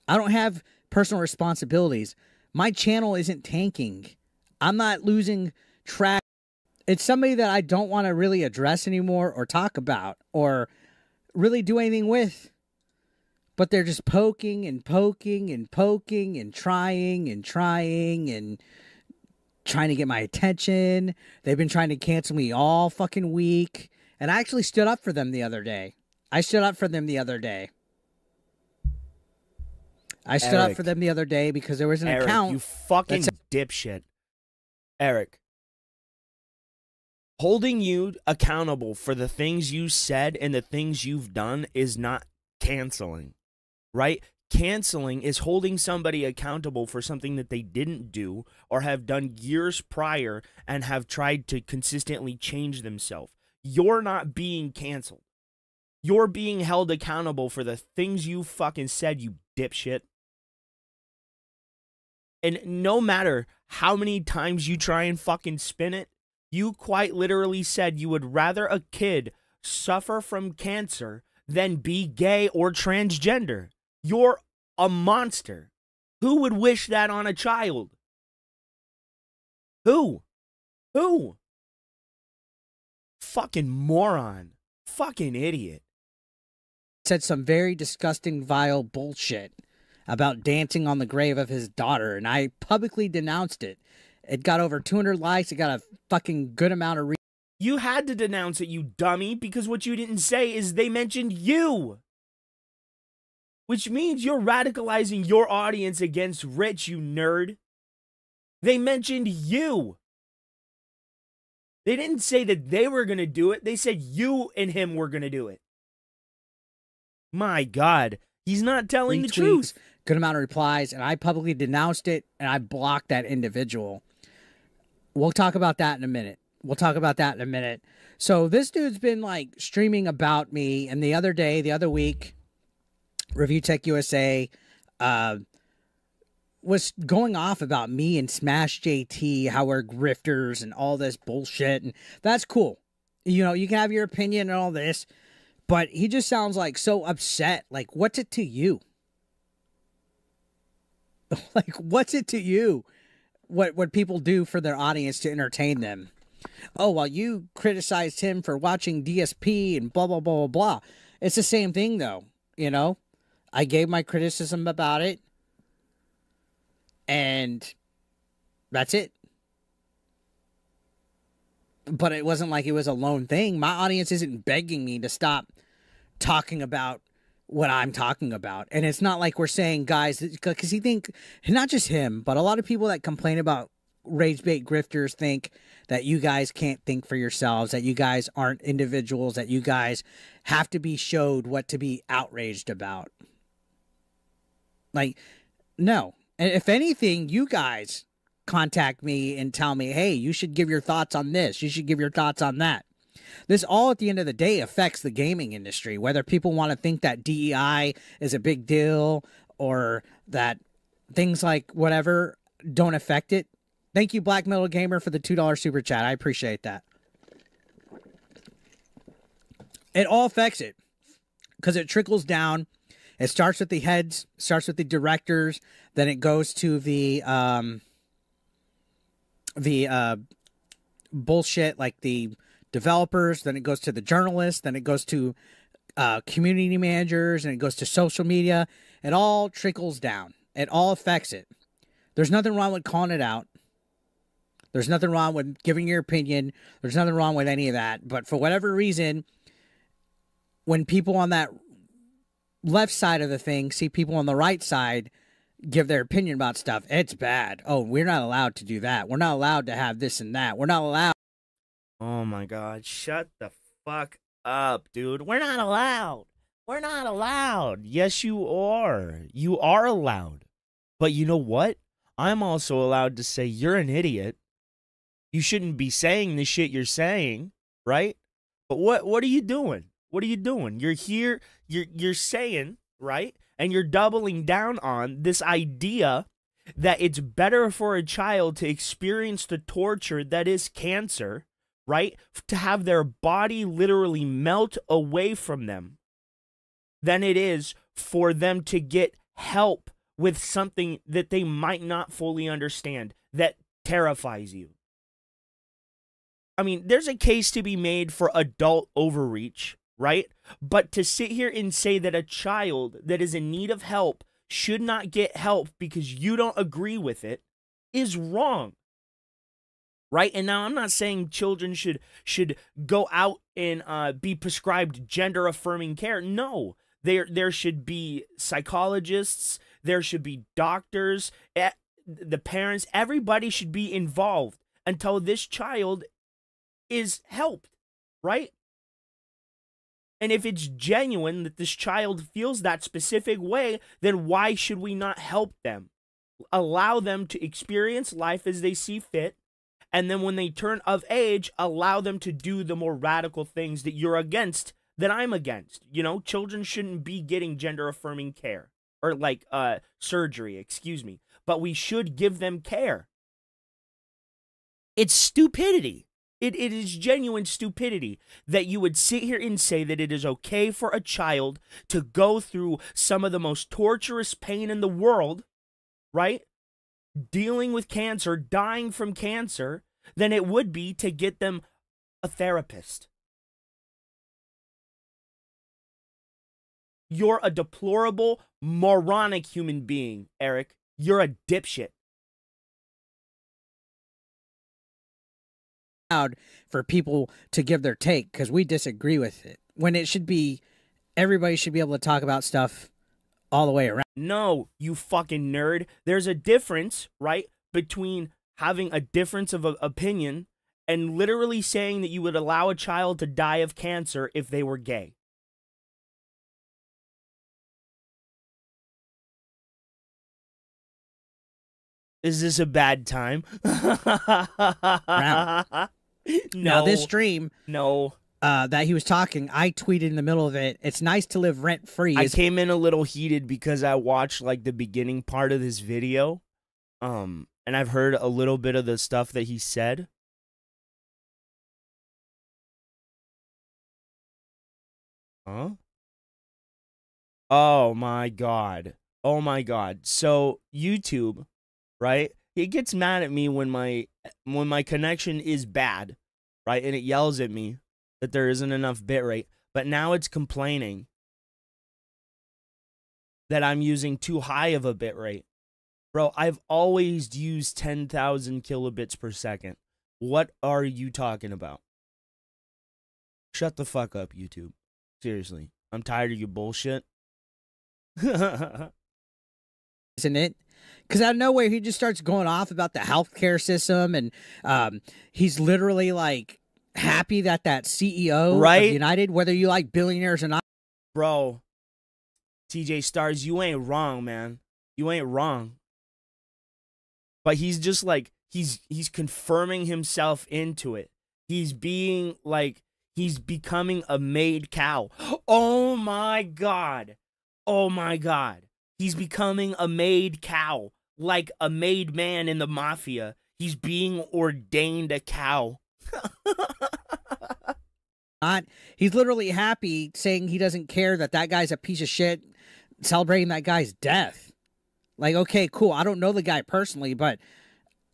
I don't have personal responsibilities. My channel isn't tanking. I'm not losing track. It's somebody that I don't want to really address anymore or talk about or really do anything with. But they're just poking and poking and poking and trying and trying to get my attention. They've been trying to cancel me all fucking week. And I actually stood up for them the other day. I stood up for them the other day because there was an account. You fucking dipshit. Eric. Holding you accountable for the things you said and the things you've done is not canceling, right? Canceling is holding somebody accountable for something that they didn't do or have done years prior and have tried to consistently change themselves. You're not being canceled. You're being held accountable for the things you fucking said, you dipshit. And no matter how many times you try and fucking spin it, you quite literally said you would rather a kid suffer from cancer than be gay or transgender. You're a monster. Who would wish that on a child? Who? Fucking moron. Fucking idiot. Said some very disgusting, vile bullshit about dancing on the grave of his daughter, and I publicly denounced it. It got over 200 likes. It got a fucking good amount of You had to denounce it, you dummy, because what you didn't say is they mentioned you. Which means you're radicalizing your audience against Rich, you nerd. They mentioned you. They didn't say that they were going to do it. They said you and him were going to do it. My God. He's not telling the truth. Good amount of replies, and I publicly denounced it, and I blocked that individual. We'll talk about that in a minute. So this dude's been like streaming about me, and the other week, Review Tech USA was going off about me and Smash JT, how we're grifters and all this bullshit, and that's cool. You know, you can have your opinion and all this, but he just sounds like so upset. Like, what's it to you? Like, what's it to you? What people do for their audience to entertain them? Oh, well, you criticized him for watching DSP and blah, blah, blah, blah, blah. It's the same thing, though, you know? I gave my criticism about it, and that's it. But it wasn't like it was a lone thing. My audience isn't begging me to stop talking about what I'm talking about. And it's not like we're saying, guys, because you think, not just him, but a lot of people that complain about rage bait grifters think that you guys can't think for yourselves, that you guys aren't individuals, that you guys have to be showed what to be outraged about. Like, no. And if anything, you guys contact me and tell me, hey, you should give your thoughts on this. You should give your thoughts on that. This all at the end of the day affects the gaming industry, whether people want to think that DEI is a big deal or that things like whatever don't affect it. Thank you, Black Metal Gamer, for the $2 super chat. I appreciate that. It all affects it because it trickles down. It starts with the heads, starts with the directors, then it goes to the bullshit like the developers, then it goes to the journalists, then it goes to community managers, and it goes to social media. It all trickles down. It all affects it. There's nothing wrong with calling it out. There's nothing wrong with giving your opinion. There's nothing wrong with any of that. But for whatever reason, when people on that left side of the thing see people on the right side give their opinion about stuff, it's bad. Oh, we're not allowed to do that. We're not allowed to have this and that. We're not allowed. Oh my God, shut the fuck up, dude. We're not allowed. We're not allowed. Yes, you are. You are allowed. But you know what? I'm also allowed to say you're an idiot. You shouldn't be saying the shit you're saying, right? But what are you doing? What are you doing? You're here, you're saying, right? And you're doubling down on this idea that it's better for a child to experience the torture that is cancer, right? To have their body literally melt away from them than it is for them to get help with something that they might not fully understand, that terrifies you. I mean, there's a case to be made for adult overreach, right? But to sit here and say that a child that is in need of help should not get help because you don't agree with it is wrong. Right? And now I'm not saying children should go out and be prescribed gender affirming care. No. There should be psychologists, there should be doctors, the parents, everybody should be involved until this child is helped, right? And if it's genuine that this child feels that specific way, then why should we not help them? Allow them to experience life as they see fit, and then when they turn of age, allow them to do the more radical things that you're against, that I'm against. You know, children shouldn't be getting gender affirming care or like surgery, excuse me, but we should give them care. It's stupidity. It is genuine stupidity that you would sit here and say that it is okay for a child to go through some of the most torturous pain in the world, right? Dealing with cancer, dying from cancer, than it would be to get them a therapist. You're a deplorable, moronic human being, Eric. You're a dipshit. For people to give their take because we disagree with it, when it should be everybody should be able to talk about stuff all the way around. No, you fucking nerd. There's a difference, right, between having a difference of opinion and literally saying that you would allow a child to die of cancer if they were gay. Is this a bad time? No. Now this stream, no, that he was talking, I tweeted in the middle of it, it's nice to live rent free. I came in a little heated because I watched like the beginning part of this video, and I've heard a little bit of the stuff that he said. Huh? Oh my god. Oh my god. So YouTube, right? It gets mad at me when my connection is bad, right? And it yells at me that there isn't enough bitrate. But now it's complaining that I'm using too high of a bitrate. Bro, I've always used 10,000 kilobits per second. What are you talking about? Shut the fuck up, YouTube. Seriously. I'm tired of your bullshit. Isn't it? Because out of nowhere, he just starts going off about the healthcare system, and he's literally like happy that CEO right? of United, whether you like billionaires or not. Bro, TJ Stars, you ain't wrong, man. You ain't wrong. But he's just like, he's confirming himself into it. He's being like, he's becoming a made cow. Oh my God. Oh my God. He's becoming a made cow, like a made man in the mafia. He's being ordained a cow. He's literally happy, saying he doesn't care that guy's a piece of shit, celebrating that guy's death. Like, okay, cool. I don't know the guy personally, but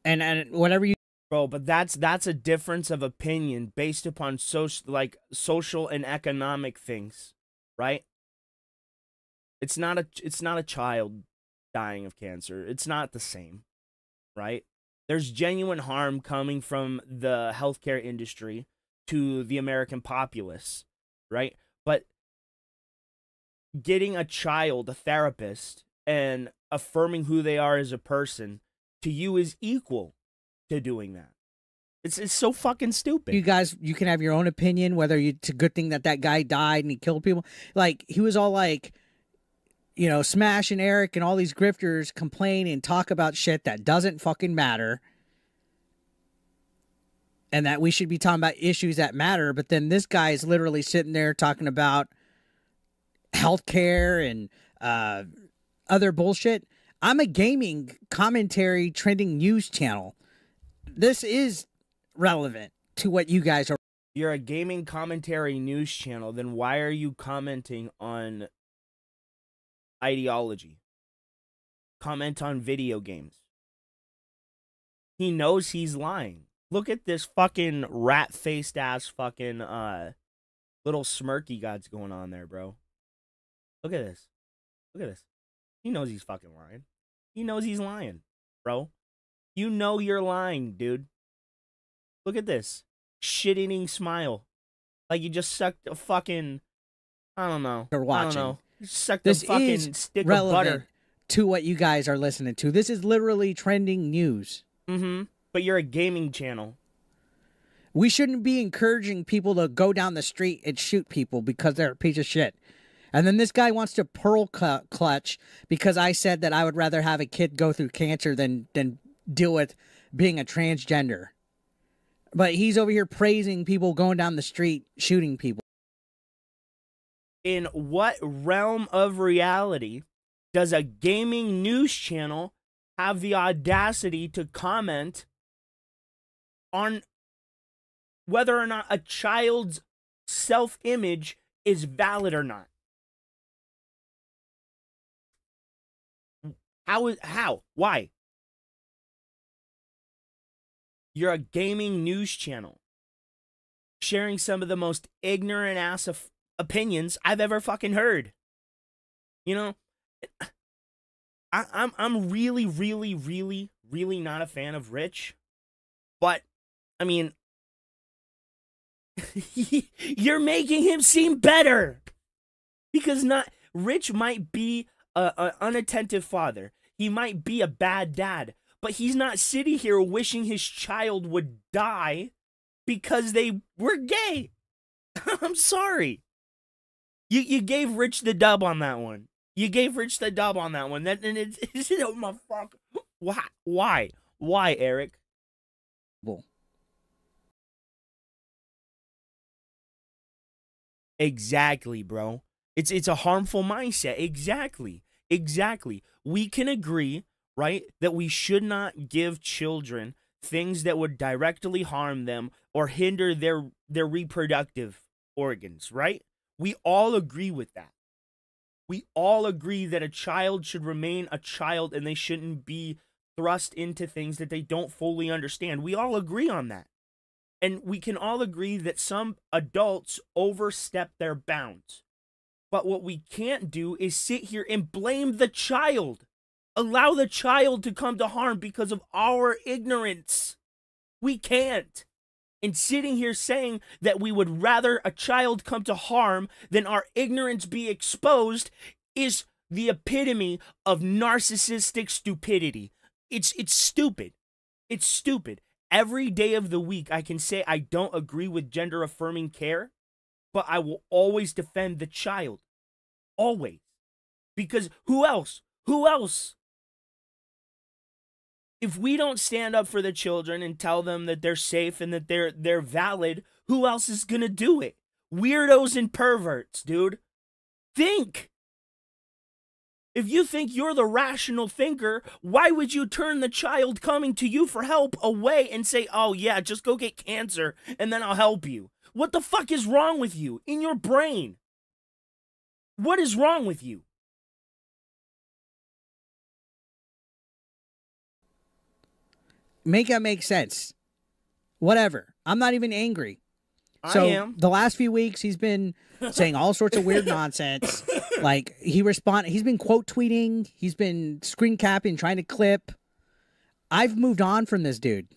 and whatever you. Bro, but that's a difference of opinion based upon social and economic things, right? It's not a child dying of cancer. It's not the same, right? There's genuine harm coming from the healthcare industry to the American populace, right? But getting a child a therapist and affirming who they are as a person to you is equal to doing that. It's so fucking stupid. You guys, you can have your own opinion, whether it's a good thing that guy died and he killed people. Like, he was all like, you know, Smash and Eric and all these grifters complain and talk about shit that doesn't fucking matter. And that we should be talking about issues that matter. But then this guy is literally sitting there talking about healthcare and other bullshit. I'm a gaming commentary trending news channel. This is relevant to what you guys are. You're a gaming commentary news channel. Then why are you commenting on ideology? comment on video games. He knows he's lying. Look at this fucking rat-faced ass fucking little smirky god's going on there, bro. Look at this. Look at this. He knows he's fucking lying. He knows he's lying, bro. You know you're lying, dude. Look at this. Shit-eating smile. Like you just sucked a fucking, I don't know. You're watching. I don't know. You sucked This a fucking is stick of relevant butter. to what you guys are listening to. This is literally trending news. Mm-hmm. But you're a gaming channel. We shouldn't be encouraging people to go down the street and shoot people because they're a piece of shit. And then this guy wants to pearl clutch because I said that I would rather have a kid go through cancer than deal with being a transgender. But he's over here praising people going down the street shooting people. In what realm of reality does a gaming news channel have the audacity to comment on whether or not a child's self-image is valid or not? How? Why? You're a gaming news channel sharing some of the most ignorant ass opinions I've ever fucking heard. You know, I'm really, really, really, really not a fan of Rich, but I mean, you're making him seem better because Rich might be an unattentive father. He might be a bad dad, but he's not sitting here wishing his child would die because they were gay. I'm sorry. You gave Rich the dub on that one. You gave Rich the dub on that one. Oh my fuck. Why? Why, Eric? Well, exactly, bro. It's a harmful mindset. Exactly. We can agree, right, that we should not give children things that would directly harm them or hinder their reproductive organs, right? We all agree with that. We all agree that a child should remain a child and they shouldn't be thrust into things that they don't fully understand. We all agree on that. And we can all agree that some adults overstep their bounds. But what we can't do is sit here and blame the child. Allow the child to come to harm because of our ignorance. We can't. And sitting here saying that we would rather a child come to harm than our ignorance be exposed is the epitome of narcissistic stupidity. It's stupid. It's stupid. Every day of the week I can say I don't agree with gender affirming care, but I will always defend the child. Always. Because who else? Who else? If we don't stand up for the children and tell them that they're safe and that they're valid, who else is gonna do it? Weirdos and perverts, dude. Think. If you think you're the rational thinker, why would you turn the child coming to you for help away and say, oh yeah, just go get cancer and then I'll help you? What the fuck is wrong with you in your brain? What is wrong with you? make that make sense. Whatever. I'm not even angry. I am. The last few weeks he's been saying all sorts of weird nonsense. Like he's been quote tweeting, he's been screen capping, trying to clip. I've moved on from this dude.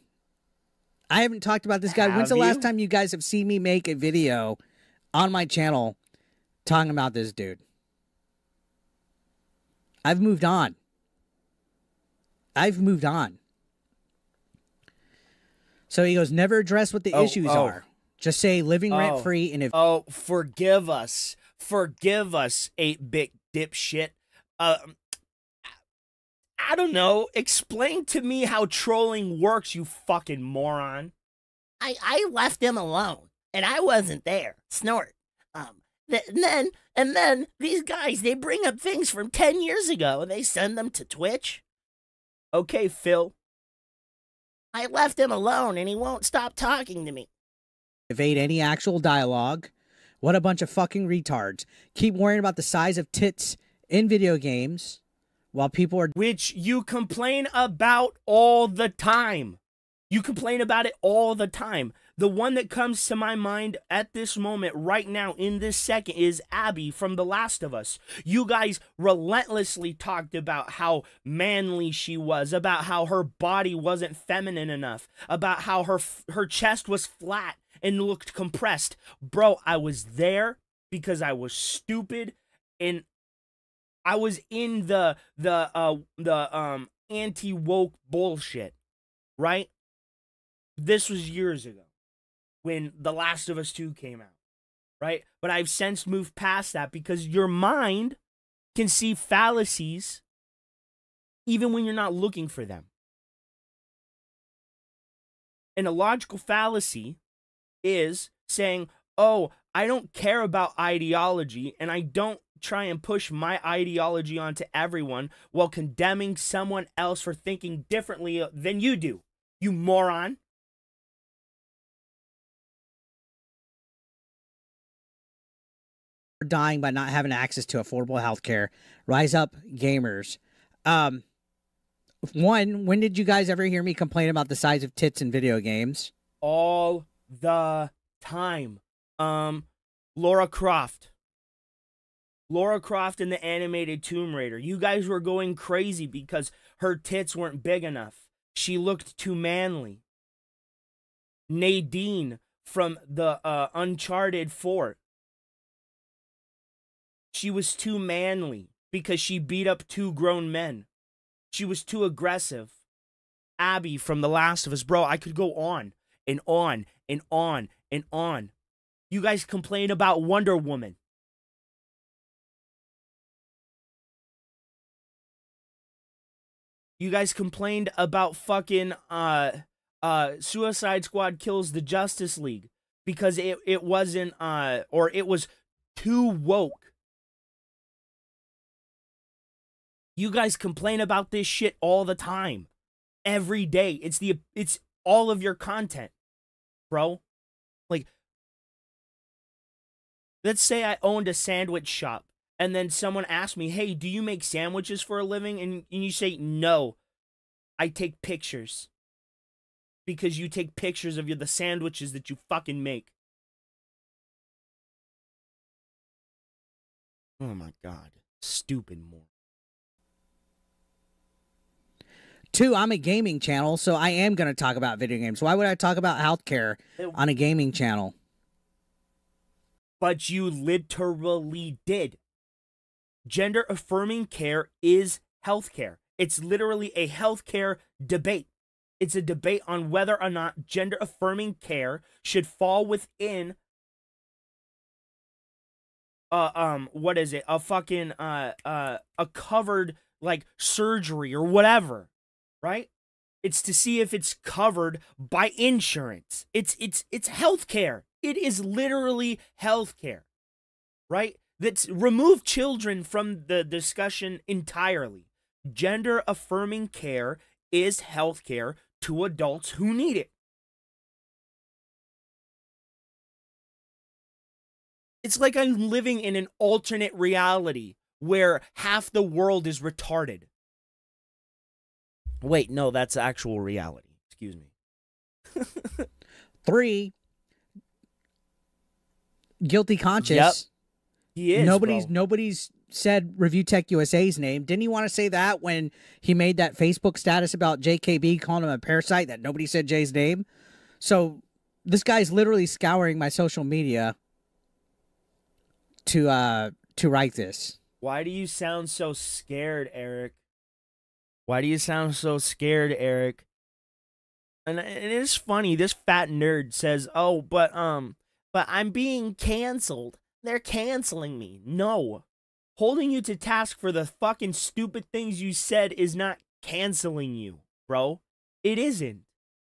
I haven't talked about this guy. When's the last time you guys have seen me make a video on my channel talking about this dude? I've moved on. So he goes, never address what the issues are. Just say living rent free and if forgive us. Forgive us, 8-bit dipshit. I don't know. Explain to me how trolling works, you fucking moron. I left him alone, and I wasn't there. Snort. And then these guys, they bring up things from 10 years ago, and they send them to Twitch. Okay, Phil. I left him alone, and he won't stop talking to me. evade any actual dialogue. What a bunch of fucking retards. Keep worrying about the size of tits in video games while people are which you complain about all the time. You complain about it all the time. The one that comes to my mind at this moment, right now, in this second, is Abby from The Last of Us. You guys relentlessly talked about how manly she was, about how her body wasn't feminine enough, about how her chest was flat and looked compressed. Bro, I was there because I was stupid, and I was in the anti-woke bullshit, right? This was years ago when The Last of Us 2 came out, right? But I've since moved past that because your mind can see fallacies even when you're not looking for them. And a logical fallacy is saying, oh, I don't care about ideology and I don't try and push my ideology onto everyone while condemning someone else for thinking differently than you do, you moron. dying by not having access to affordable health care. Rise up, gamers. When did you guys ever hear me complain about the size of tits in video games? All the time. Lara Croft. Lara Croft in the animated Tomb Raider. You guys were going crazy because her tits weren't big enough. She looked too manly. Nadine from the Uncharted 4. She was too manly because she beat up 2 grown men. She was too aggressive. Abby from The Last of Us. Bro, I could go on and on and on and on. You guys complain about Wonder Woman. You guys complained about fucking Suicide Squad kills the Justice League because it wasn't or it was too woke. You guys complain about this shit all the time. Every day. It's all of your content, bro. Like, let's say I owned a sandwich shop and then someone asked me, hey, do you make sandwiches for a living? And you say, no, I take pictures. Because you take pictures of the sandwiches that you fucking make. Oh my God. Stupid more. 2, I'm a gaming channel, so I am going to talk about video games. Why would I talk about healthcare on a gaming channel? But you literally did. Gender affirming care is healthcare. It's literally a healthcare debate. It's a debate on whether or not gender affirming care should fall within what is it? A fucking a covered like surgery or whatever, right? It's to see if it's covered by insurance. It's healthcare. It is literally healthcare, right? That's remove children from the discussion entirely. Gender affirming care is healthcare to adults who need it. It's like I'm living in an alternate reality where half the world is retarded. Wait, no, that's actual reality. Excuse me. 3, guilty conscious. Yep. He is. Nobody's said Review Tech USA's name. Didn't he want to say that when he made that Facebook status about JKB calling him a parasite that nobody said Jay's name? So this guy's literally scouring my social media to write this. Why do you sound so scared, Eric? Why do you sound so scared, Eric? And it is funny. This fat nerd says, "Oh, but I'm being canceled. They're canceling me." No. Holding you to task for the fucking stupid things you said is not canceling you, bro. It isn't.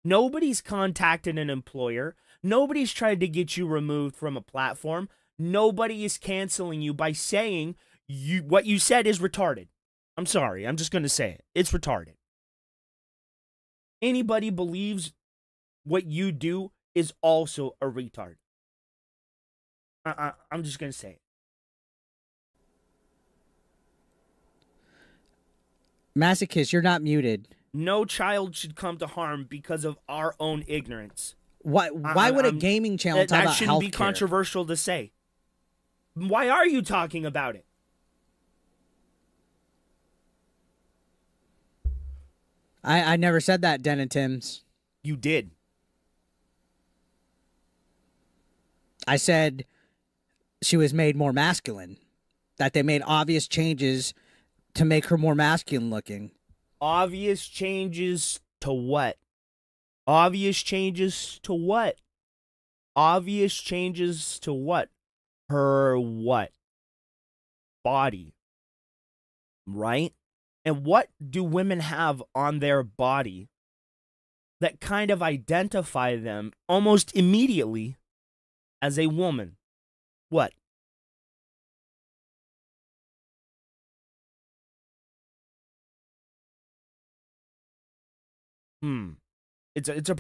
Nobody's contacted an employer. Nobody's tried to get you removed from a platform. Nobody is canceling you by saying what you said is retarded. I'm sorry. I'm just going to say it. It's retarded. Anybody believes what you do is also a retard. I'm just going to say it. Masochist, you're not muted. No child should come to harm because of our own ignorance. Why would a gaming channel talk that about shouldn't healthcare? be controversial to say. Why are you talking about it? I never said that, Den and Tim's. You did. I said she was made more masculine. That they made obvious changes to make her more masculine looking. Obvious changes to what? Obvious changes to what? Obvious changes to what? Her what? Body. Right? And what do women have on their body that kind of identify them almost immediately as a woman? What? It's a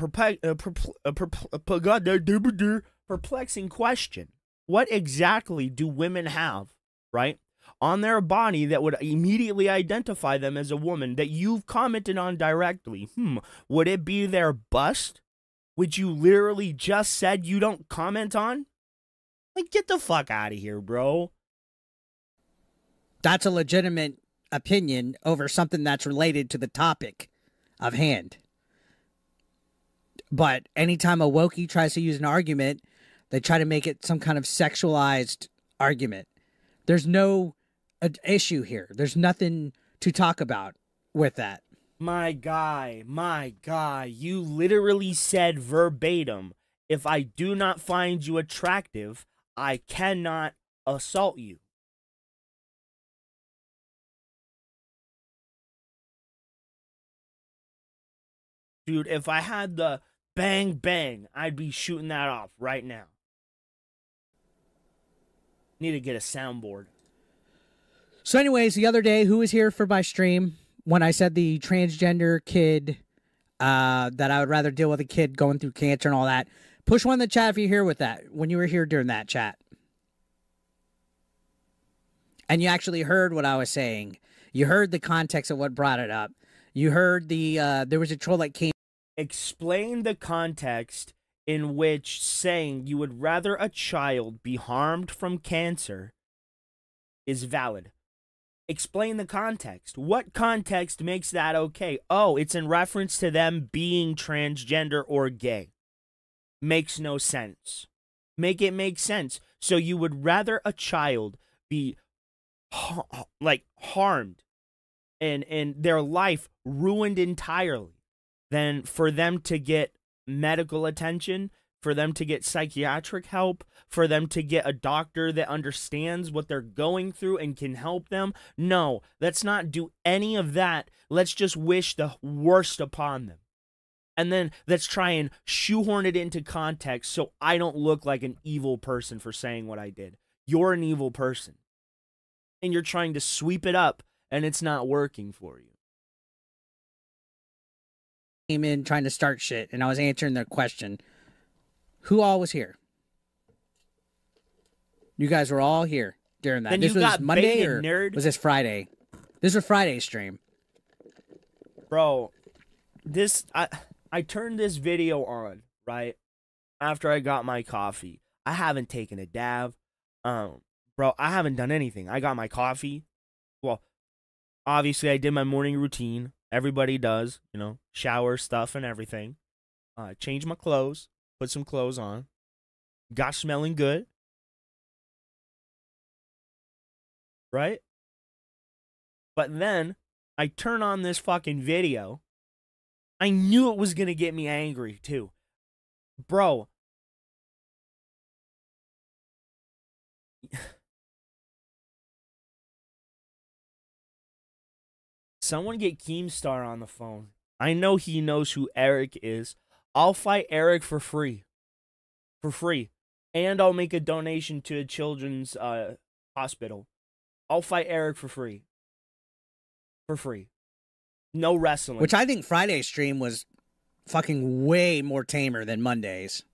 perplexing question. What exactly do women have, right, on their body that would immediately identify them as a woman that you've commented on directly? Would it be their bust, which you literally just said you don't comment on? Like, get the fuck out of here, bro. That's a legitimate opinion over something that's related to the topic of hand. But anytime a wokey tries to use an argument, they try to make it some kind of sexualized argument. There's no issue here. There's nothing to talk about with that. My guy, you literally said verbatim, if I do not find you attractive, I cannot assault you. Dude, if I had the bang bang, I'd be shooting that off right now. Need to get a soundboard. So anyways, the other day, who was here for my stream when I said the transgender kid, that I would rather deal with a kid going through cancer and all that? Push one in the chat if you're here with that, when you were here during that chat. And you actually heard what I was saying. You heard the context of what brought it up. You heard there was a troll that came. Explain the context in which saying you would rather a child be harmed from cancer is valid. Explain the context. What context makes that okay? Oh, it's in reference to them being transgender or gay. Makes no sense. Make it make sense. So you would rather a child be harmed and their life ruined entirely than for them to get medical attention, for them to get psychiatric help, for them to get a doctor that understands what they're going through and can help them? No, let's not do any of that. Let's just wish the worst upon them. And then let's try and shoehorn it into context so I don't look like an evil person for saying what I did. You're an evil person. And you're trying to sweep it up, and it's not working for you. Came in trying to start shit, and I was answering their question. Who all was here? You guys were all here during that. Then this you was got Monday baited, or nerd. was this Friday? This was Friday's stream. Bro, I turned this video on, right? After I got my coffee. I haven't taken a dab. Bro, I haven't done anything. I got my coffee. Well, obviously I did my morning routine. Everybody does, you know, shower, stuff, and everything. Change my clothes, put some clothes on. Got smelling good. Right? But then I turn on this fucking video. I knew it was going to get me angry, too. Bro. Someone get Keemstar on the phone. I know he knows who Eric is. I'll fight Eric for free. For free. And I'll make a donation to a children's hospital. I'll fight Eric for free. For free. No wrestling. Which I think Friday's stream was fucking way more tamer than Monday's.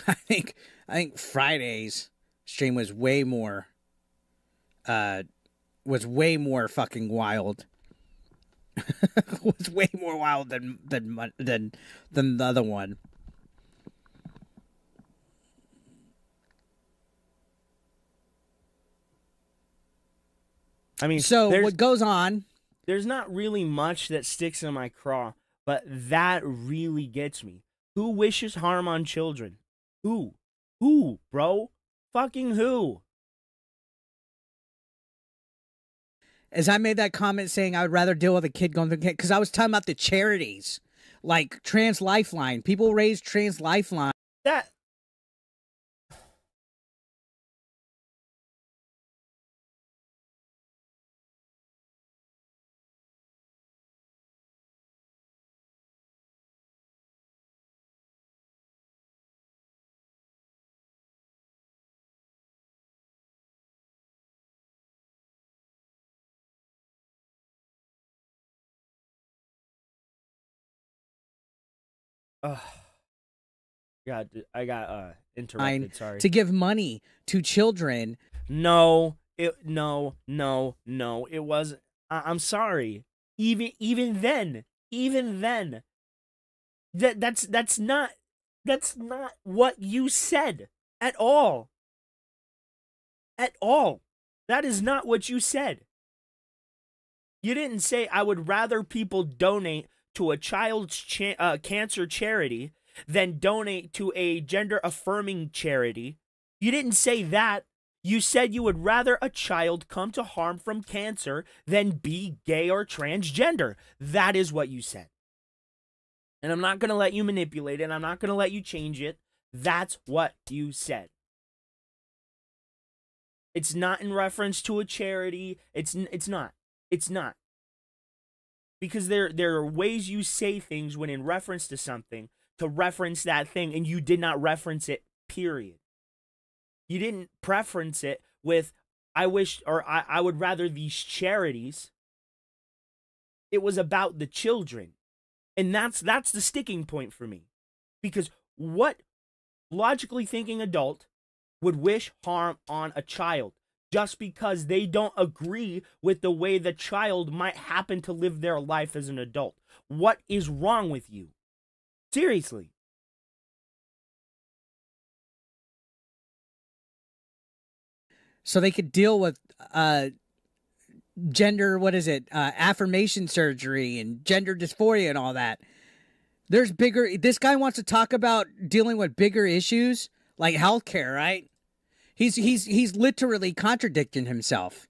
I think Friday's stream was way more was way more fucking wild. Was way more wild than the other one. I mean, so what goes on? There's not really much that sticks in my craw, but that really gets me. Who wishes harm on children? Who? Who, bro? Fucking who? As I made that comment saying I would rather deal with a kid going through, because I was talking about the charities, like Trans Lifeline. People raise Trans Lifeline. That. God, I got interrupted. Sorry. To give money to children. No. It wasn't. I'm sorry. Even then, that's not what you said at all. At all. That is not what you said. You didn't say I would rather people donate to a child's cancer charity than donate to a gender-affirming charity. You didn't say that. You said you would rather a child come to harm from cancer than be gay or transgender. That is what you said. And I'm not going to let you manipulate it. I'm not going to let you change it. That's what you said. It's not in reference to a charity. It's not. It's not. Because there are ways you say things when in reference to something to reference that thing, and you did not reference it, period. You didn't preference it with, I wish, or I would rather these charities. It was about the children. And that's the sticking point for me. Because what logically thinking adult would wish harm on a child just because they don't agree with the way the child might happen to live their life as an adult? What is wrong with you? Seriously. So they could deal with gender, affirmation surgery and gender dysphoria and all that. There's bigger, this guy wants to talk about dealing with bigger issues like healthcare, right? He's literally contradicting himself.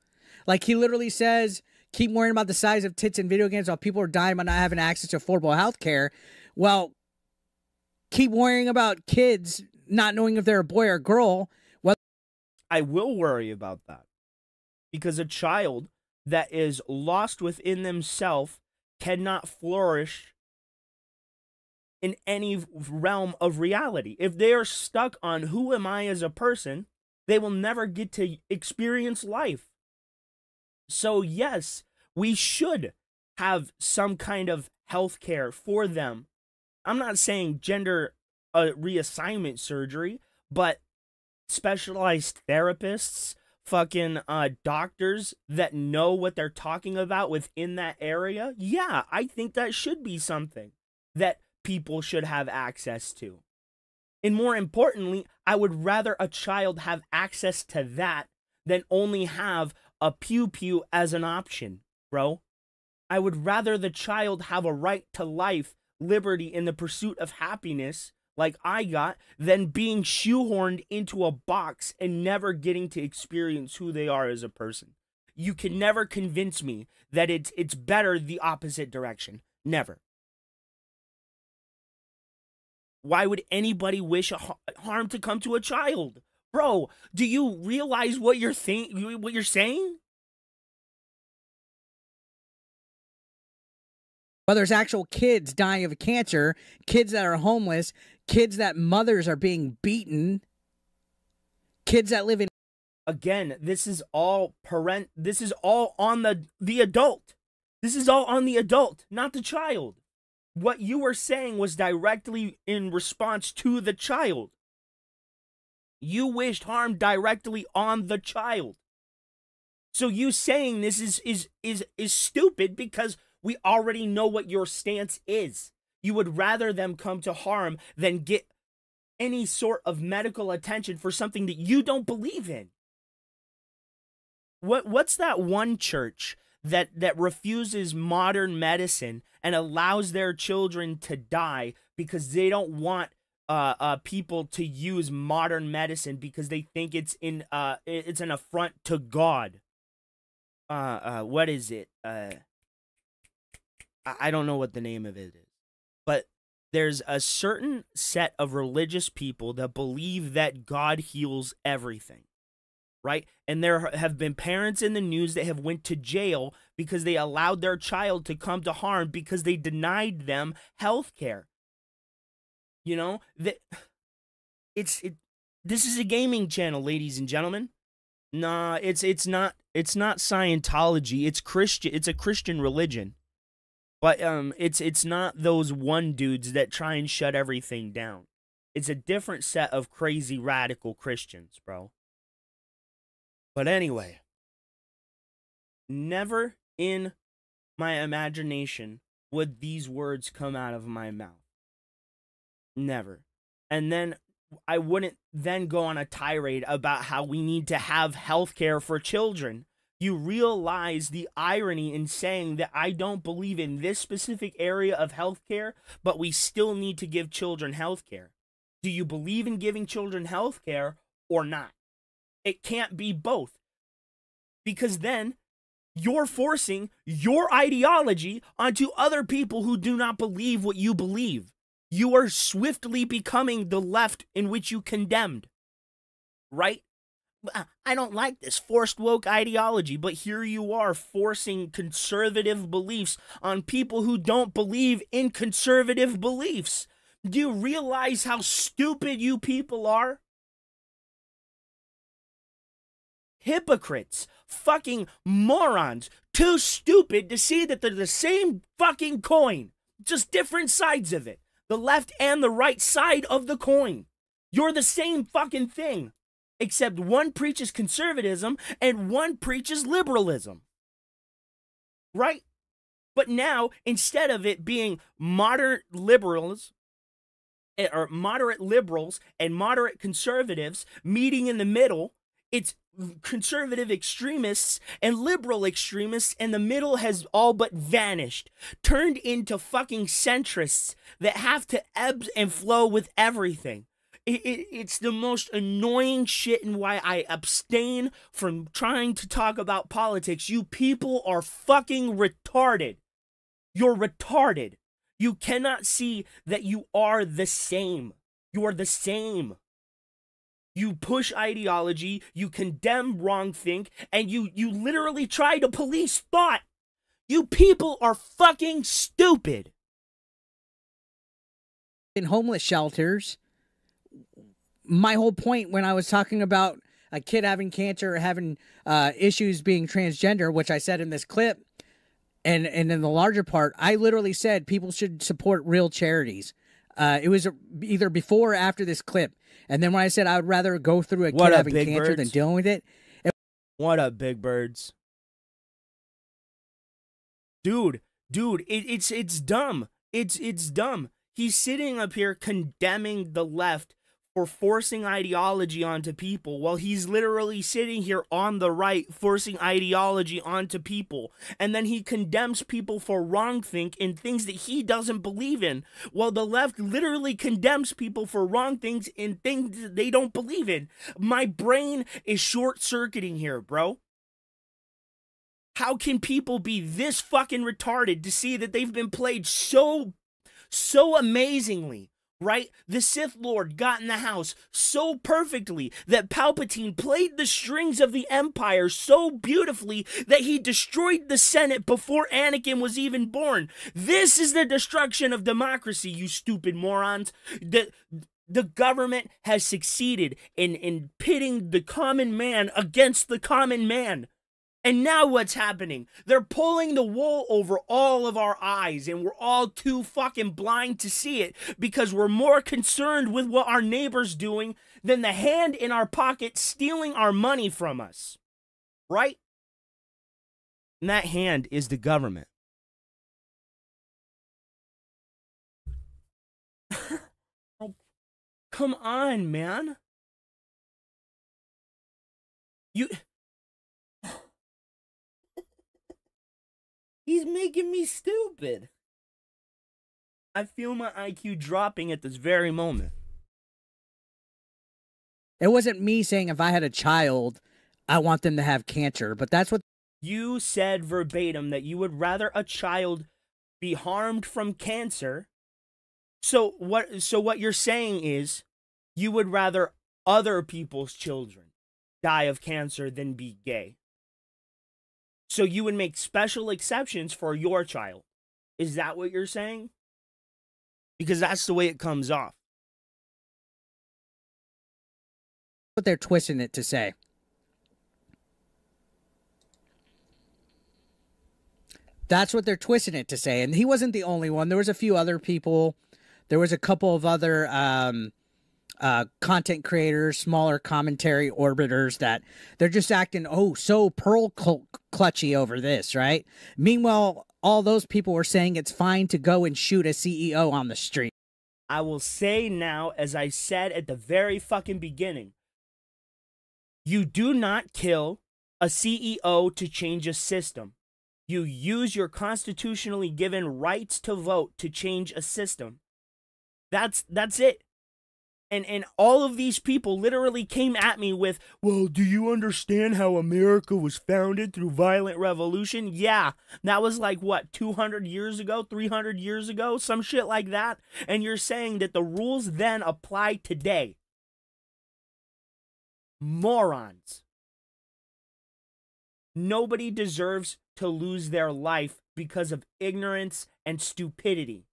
Like he literally says, keep worrying about the size of tits in video games while people are dying by not having access to affordable healthcare. Well, keep worrying about kids not knowing if they're a boy or a girl. Well, I will worry about that. Because a child that is lost within themselves cannot flourish in any realm of reality. If they are stuck on who am I as a person, they will never get to experience life. So yes, we should have some kind of health care for them. I'm not saying gender reassignment surgery, but specialized therapists, fucking doctors that know what they're talking about within that area. Yeah, I think that should be something that people should have access to. And more importantly, I would rather a child have access to that than only have a pew-pew as an option, bro. I would rather the child have a right to life, liberty, in the pursuit of happiness, like I got, than being shoehorned into a box and never getting to experience who they are as a person. You can never convince me that it's better the opposite direction. Never. Why would anybody wish harm to come to a child? Bro, do you realize what you're saying? Well, there's actual kids dying of cancer, kids that are homeless, kids that mothers are being beaten, kids that live in... Again, this is all on the adult. This is all on the adult, not the child. What you were saying was directly in response to the child. You wished harm directly on the child. So you saying this is stupid because we already know what your stance is. You would rather them come to harm than get any sort of medical attention for something that you don't believe in. What's that one church that refuses modern medicine and allows their children to die because they don't want people to use modern medicine because they think it's an affront to God? What is it? I don't know what the name of it is, but there's a certain set of religious people that believe that God heals everything, right? And there have been parents in the news that have went to jail because they allowed their child to come to harm because they denied them health care. You know, this is a gaming channel, ladies and gentlemen. Nah, it's not Scientology. It's Christian. It's a Christian religion. But it's not those one dudes that try and shut everything down. It's a different set of crazy radical Christians, bro. But anyway, never in my imagination would these words come out of my mouth. Never. And then I wouldn't then go on a tirade about how we need to have health care for children. You realize the irony in saying that I don't believe in this specific area of healthcare, but we still need to give children healthcare. Do you believe in giving children healthcare or not? It can't be both. Because then you're forcing your ideology onto other people who do not believe what you believe. You are swiftly becoming the left in which you condemned. Right? I don't like this forced woke ideology, but here you are forcing conservative beliefs on people who don't believe in conservative beliefs. Do you realize how stupid you people are? Hypocrites, fucking morons, too stupid to see that they're the same fucking coin, just different sides of it. The left and the right side of the coin. You're the same fucking thing. Except one preaches conservatism and one preaches liberalism. Right? But now, instead of it being moderate liberals and moderate conservatives meeting in the middle, it's conservative extremists and liberal extremists, and the middle has all but vanished, turned into fucking centrists that have to ebb and flow with everything. It's the most annoying shit, and why I abstain from trying to talk about politics. You people are fucking retarded. You're retarded. You cannot see that you are the same. You are the same. You push ideology, you condemn wrongthink, and you literally try to police thought. You people are fucking stupid. In homeless shelters, my whole point when I was talking about a kid having cancer or having issues being transgender, which I said in this clip, and in the larger part, I literally said people should support real charities. It was either before or after this clip. And then when I said I would rather go through a kid having cancer than dealing with it. What up, big birds? Dude, it's dumb. It's dumb. He's sitting up here condemning the left for forcing ideology onto people, while he's literally sitting here on the right forcing ideology onto people. And then he condemns people for wrongthink in things that he doesn't believe in, while the left literally condemns people for wrong things in things that they don't believe in. My brain is short-circuiting here, bro. How can people be this fucking retarded to see that they've been played so amazingly? Right? The Sith Lord got in the house so perfectly that Palpatine played the strings of the Empire so beautifully that he destroyed the Senate before Anakin was even born. This is the destruction of democracy, you stupid morons. The government has succeeded in pitting the common man against the common man. And now what's happening? They're pulling the wool over all of our eyes, and we're all too fucking blind to see it because we're more concerned with what our neighbor's doing than the hand in our pocket stealing our money from us. Right? And that hand is the government. Like, come on, man. He's making me stupid. I feel my IQ dropping at this very moment. It wasn't me saying if I had a child, I want them to have cancer, but that's what You said verbatim that you would rather a child be harmed from cancer. So what you're saying is you would rather other people's children die of cancer than be gay. So you would make special exceptions for your child. Is that what you're saying? Because that's the way it comes off. they're twisting it to say. That's what they're twisting it to say. And he wasn't the only one. There was a few other people. There was a couple of other content creators, smaller commentary orbiters that they're just acting, so pearl clutchy over this, right? Meanwhile, all those people were saying it's fine to go and shoot a CEO on the street. I will say now, as I said at the very fucking beginning, you do not kill a CEO to change a system. You use your constitutionally given rights to vote to change a system. That's it. And all of these people literally came at me with, well, do you understand how America was founded through violent revolution? Yeah, that was like, what, 200 years ago, 300 years ago, some shit like that? And you're saying that the rules then apply today. Morons. Nobody deserves to lose their life because of ignorance and stupidity.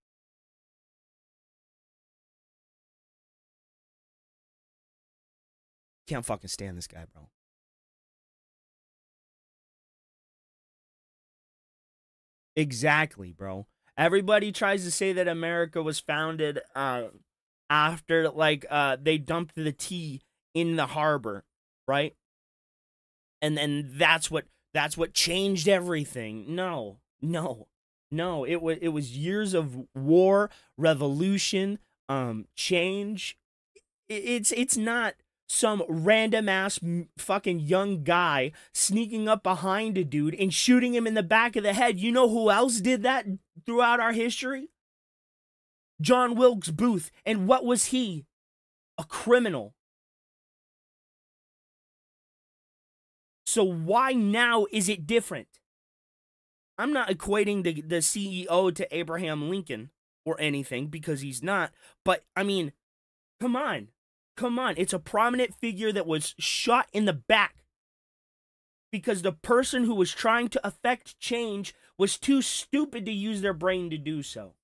Can't fucking stand this guy, bro. Exactly, bro. Everybody tries to say that America was founded after, like, they dumped the tea in the harbor, right? And that's what changed everything. No. It was years of war, revolution, change. It's not some random ass fucking young guy sneaking up behind a dude and shooting him in the back of the head. You know who else did that throughout our history? John Wilkes Booth. And what was he? A criminal. So why now is it different? I'm not equating the CEO to Abraham Lincoln or anything, because he's not. But, I mean, come on. It's a prominent figure that was shot in the back because the person who was trying to affect change was too stupid to use their brain to do so.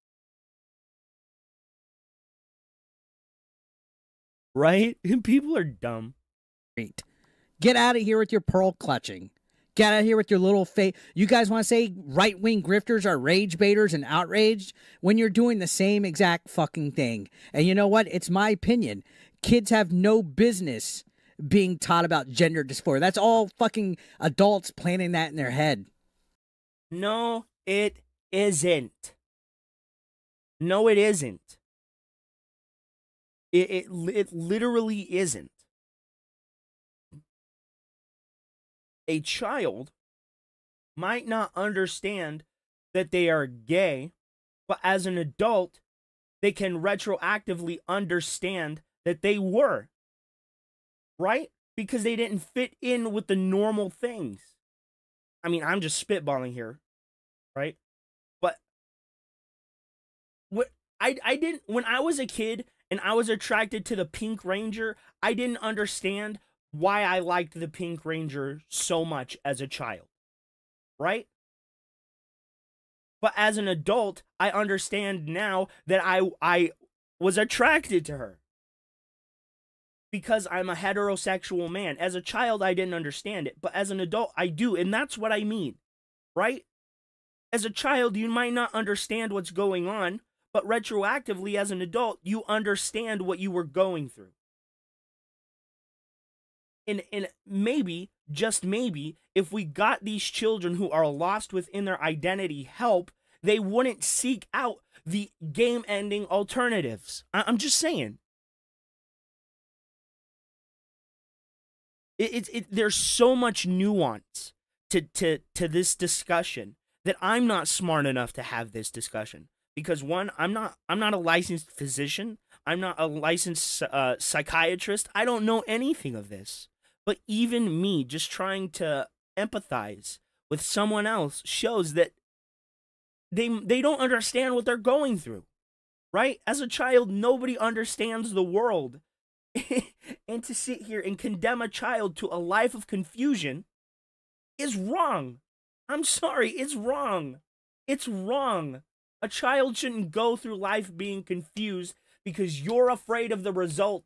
Right? People are dumb. Get out of here with your pearl clutching. Get out of here with your little face. You guys want to say right-wing grifters are rage baiters and outraged when you're doing the same exact fucking thing. And you know what? It's my opinion. Kids have no business being taught about gender dysphoria. That's all fucking adults planting that in their head. No, it isn't. No, it isn't. It literally isn't. A child might not understand that they are gay, but as an adult, they can retroactively understand that they were, right? Because they didn't fit in with the normal things. I mean, I'm just spitballing here, right? But I didn't, when I was a kid and I was attracted to the Pink Ranger, I didn't understand why I liked the Pink Ranger so much as a child, right? But as an adult, I understand now that I was attracted to her because I'm a heterosexual man. As a child, I didn't understand it, but as an adult, I do, and that's what I mean, right? As a child, you might not understand what's going on, but retroactively, as an adult, you understand what you were going through. And maybe, just maybe, if we got these children who are lost within their identity help, they wouldn't seek out the game-ending alternatives. I'm just saying. There's so much nuance to this discussion that I'm not smart enough to have this discussion. Because one, I'm not a licensed physician. I'm not a licensed psychiatrist. I don't know anything of this. But even me just trying to empathize with someone else shows that they don't understand what they're going through, right? As a child, nobody understands the world. And to sit here and condemn a child to a life of confusion is wrong. I'm sorry, it's wrong. It's wrong. A child shouldn't go through life being confused because you're afraid of the result.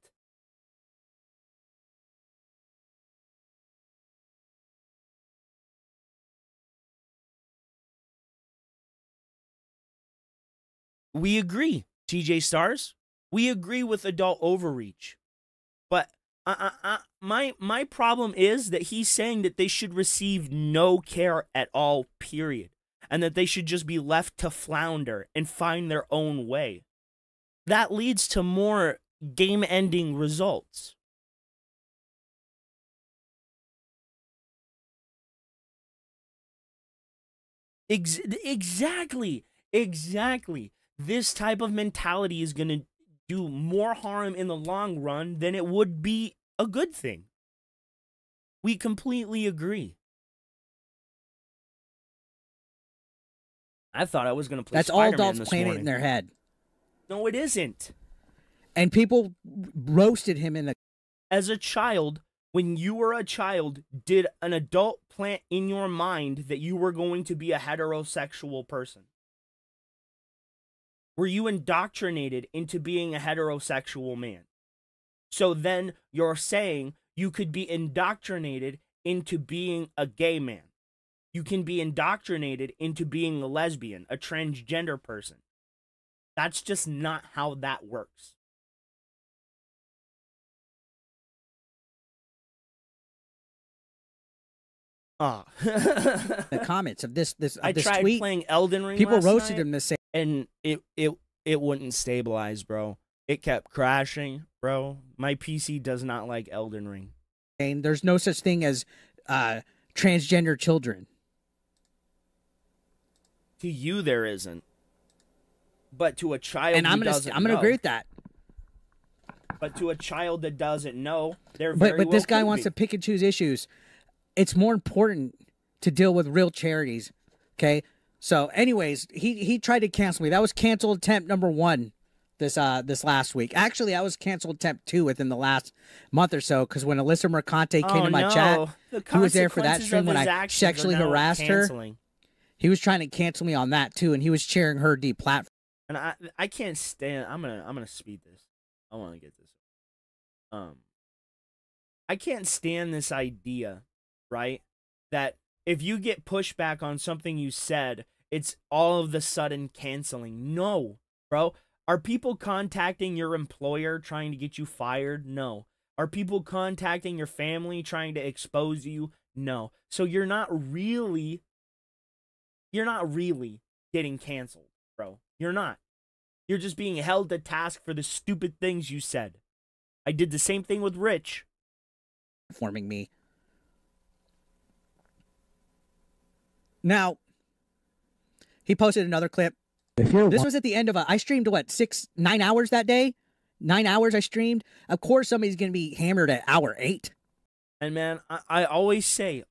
We agree, TJ Stars. We agree with adult overreach. But my problem is that he's saying that they should receive no care at all, period. And that they should just be left to flounder and find their own way. That leads to more game-ending results. Exactly. This type of mentality is going to do more harm in the long run than it would be a good thing. We completely agree. I thought I was going to play That's Spider-Man all adults this playing it morning. in their head. No, it isn't. And people roasted him in the... As a child, when you were a child, did an adult plant in your mind that you were going to be a heterosexual person? Were you indoctrinated into being a heterosexual man? So then you're saying you could be indoctrinated into being a gay man. You can be indoctrinated into being a lesbian, a transgender person. That's just not how that works. the comments of this I tried tweet. playing Elden Ring. People last roasted night, him the same. and it wouldn't stabilize, bro. It kept crashing, bro. My PC does not like Elden Ring. And there's no such thing as transgender children. To you, there isn't. But to a child, And I'm who doesn't gonna know, agree with that. But to a child that doesn't know, they're But this guy wants to pick and choose issues. It's more important to deal with real charities. Okay. So, anyways, he tried to cancel me. That was cancel attempt number 1 this last week. Actually, I was cancel attempt 2 within the last month or so, because when Alyssa Mercante came to my chat, he was there for that stream when I sexually harassed her. He was trying to cancel me on that too, and he was sharing her deplatform. And I can't stand. I'm gonna speed this. I want to get this. I can't stand this idea, right? That if you get pushback on something you said, it's all of the sudden canceling. No, bro. Are people contacting your employer trying to get you fired? No. Are people contacting your family trying to expose you? No. So you're not really getting canceled, bro. You're not. You're just being held to task for the stupid things you said. I did the same thing with Rich. Forming me. Now, he posted another clip. This was at the end of I streamed what, 9 hours that day? 9 hours I streamed. Of course somebody's going to be hammered at hour 8. And man, I always say,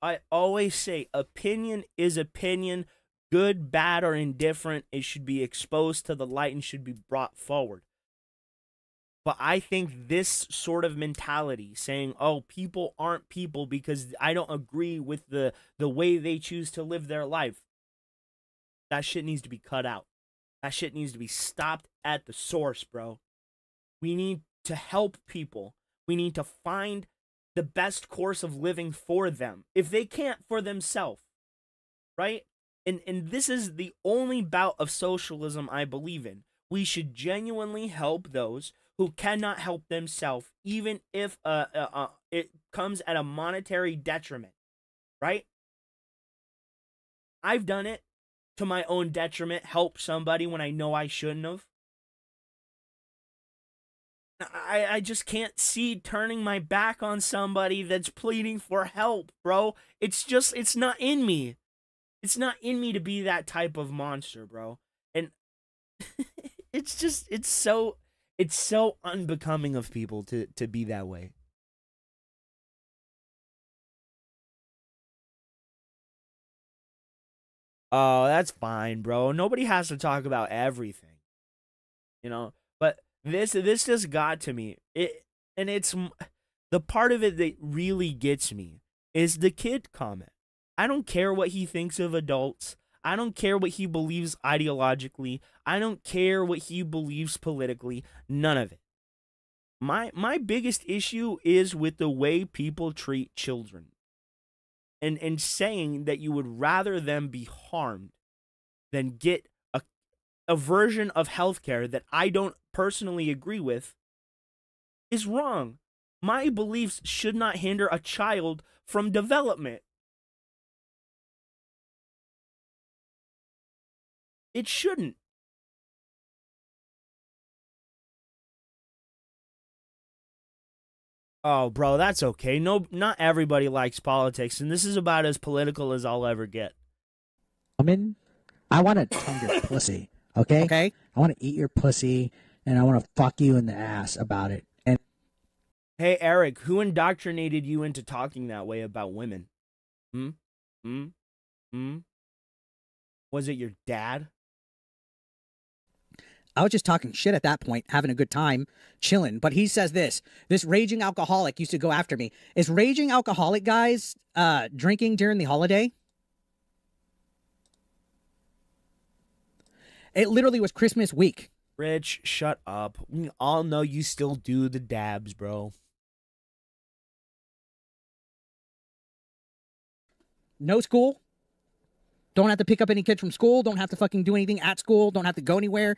opinion is opinion. Good, bad, or indifferent, it should be exposed to the light and should be brought forward. But I think this sort of mentality, saying, oh, people aren't people because I don't agree with the way they choose to live their life, that shit needs to be cut out. That shit needs to be stopped at the source, bro. We need to help people. We need to find the best course of living for them, if they can't for themselves, right? And this is the only bout of socialism I believe in. We should genuinely help those who cannot help themselves, even if it comes at a monetary detriment. right? I've done it to my own detriment, help somebody when I know I shouldn't have. I just can't see turning my back on somebody that's pleading for help, bro. It's not in me. It's not in me to be that type of monster, bro. And it's so unbecoming of people to be that way. Oh, that's fine, bro. Nobody has to talk about everything, you know. But this just got to me. It's the part of it that really gets me is the kid comment. I don't care what he thinks of adults. I don't care what he believes ideologically. I don't care what he believes politically. None of it. My biggest issue is with the way people treat children. And saying that you would rather them be harmed than get a version of healthcare that I don't personally agree with is wrong. My beliefs should not hinder a child from development. It shouldn't. Oh, bro, that's okay. No, not everybody likes politics, and this is about as political as I'll ever get. Woman, I want to tongue your pussy, okay? Okay. I want to eat your pussy, and I want to fuck you in the ass about it. And Hey, Eric, who indoctrinated you into talking that way about women? Was it your dad? I was just talking shit at that point, having a good time, chilling. But he says this raging alcoholic used to go after me. Is raging alcoholic guys drinking during the holiday? It literally was Christmas week. Rich, shut up. We all know you still do the dabs, bro. No school. Don't have to pick up any kids from school. Don't have to fucking do anything at school. Don't have to go anywhere.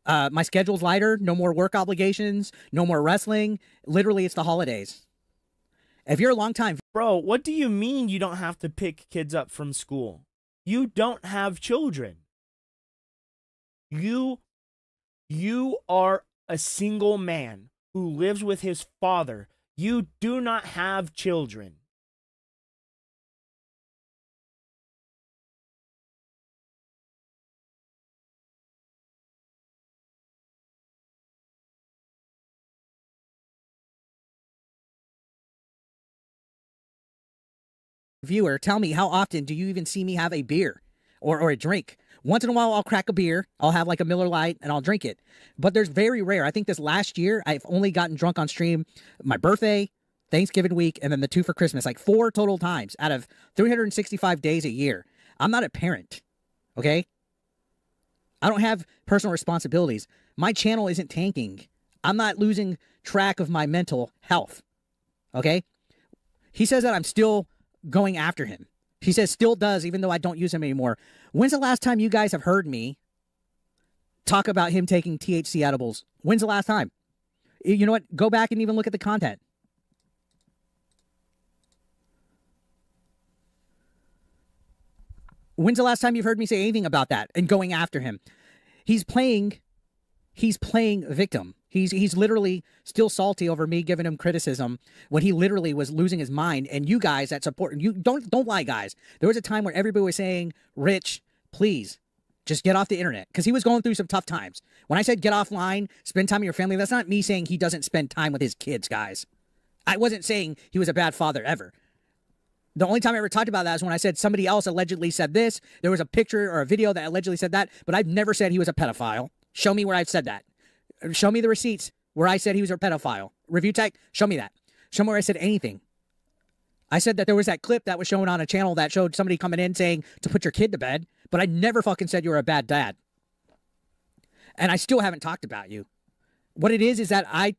My schedule's lighter. No more work obligations. No more wrestling. Literally, it's the holidays. If you're a long time... Bro, what do you mean you don't have to pick kids up from school? You don't have children. You are a single man who lives with his father. You do not have children. Viewer, tell me, how often do you even see me have a beer or a drink? Once in a while, I'll crack a beer. I'll have like a Miller Lite and I'll drink it. But there's very rare. I think this last year, I've only gotten drunk on stream my birthday, Thanksgiving week, and then the 2 for Christmas, like 4 total times out of 365 days a year. I'm not a parent, okay? I don't have personal responsibilities. My channel isn't tanking. I'm not losing track of my mental health, okay? He says that I'm still going after him. He says still does, even though I don't use him anymore. When's the last time you guys have heard me talk about him taking THC edibles? When's the last time? You know what? Go back and even look at the content. When's the last time you've heard me say anything about that and going after him? He's playing victim. He's literally still salty over me giving him criticism when he literally was losing his mind. And you guys that support, you don't lie, guys. There was a time where everybody was saying, Rich, please just get off the internet, because he was going through some tough times. When I said get offline, spend time with your family, that's not me saying he doesn't spend time with his kids, guys. I wasn't saying he was a bad father ever. The only time I ever talked about that is when I said somebody else allegedly said this. There was a picture or a video that allegedly said that, but I've never said he was a pedophile. Show me where I've said that. Show me the receipts where I said he was a pedophile. Review tech, show me that. Show me where I said anything. I said that there was that clip that was shown on a channel that showed somebody coming in saying to put your kid to bed, but I never fucking said you were a bad dad. And I still haven't talked about you. What it is that I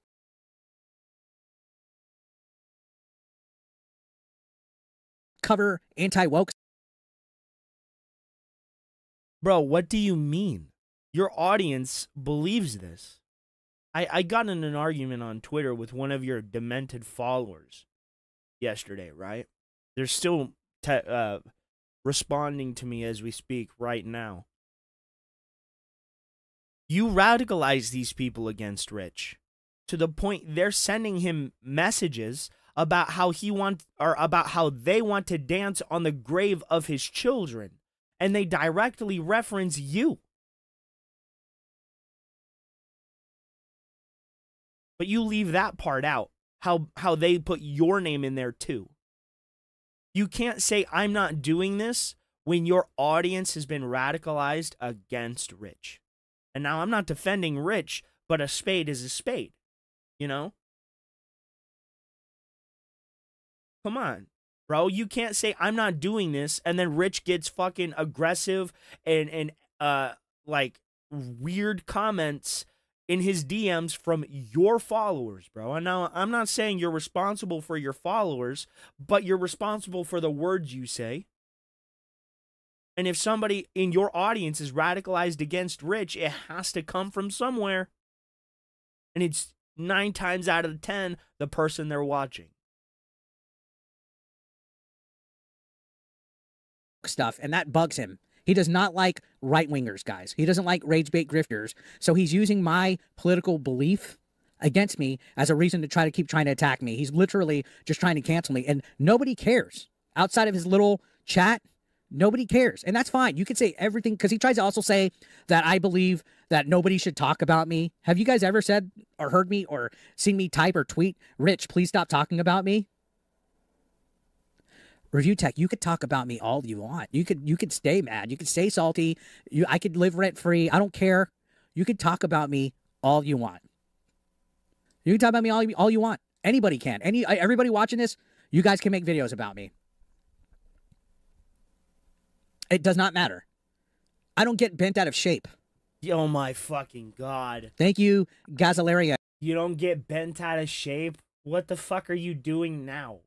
cover anti-woke. Bro, what do you mean? Your audience believes this. I got in an argument on Twitter with one of your demented followers yesterday, right? There's still responding to me as we speak right now. You radicalize these people against Rich to the point they're sending him messages about how about how they want to dance on the grave of his children, and they directly reference you. But you leave that part out, how they put your name in there too. You can't say I'm not doing this when your audience has been radicalized against Rich. And now I'm not defending Rich, but a spade is a spade, you know? Come on, bro. You can't say I'm not doing this and then Rich gets fucking aggressive and like weird comments in his DMs from your followers, bro. And now I'm not saying you're responsible for your followers, but you're responsible for the words you say. And if somebody in your audience is radicalized against Rich, it has to come from somewhere. And it's 9 times out of 10 the person they're watching. Stuff, and that bugs him. He does not like right-wingers, guys. He doesn't like rage-bait grifters. So he's using my political belief against me as a reason to keep trying to attack me. He's literally just trying to cancel me, and nobody cares. Outside of his little chat, nobody cares, and that's fine. You can say everything, because he tries to also say that I believe that nobody should talk about me. Have you guys ever said or heard me or seen me type or tweet, Rich, please stop talking about me? Review Tech, you could talk about me all you want. You could stay mad. You could stay salty. I could live rent free. I don't care. You could talk about me all you want. You can talk about me all you want. Anybody can. Everybody watching this, you guys can make videos about me. It does not matter. I don't get bent out of shape. Oh my fucking God. Thank you, Gazalaria. You don't get bent out of shape? What the fuck are you doing now?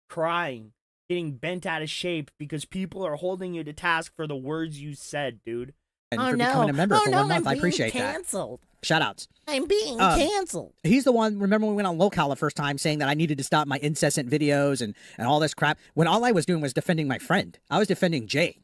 Crying. Getting bent out of shape because people are holding you to task for the words you said, dude. And for becoming a member for 1 month. I appreciate canceled. that. Shout outs. I'm being canceled. He's the one, remember when we went on Locale the first time saying that I needed to stop my incessant videos and all this crap, when all I was doing was defending my friend. I was defending Jay.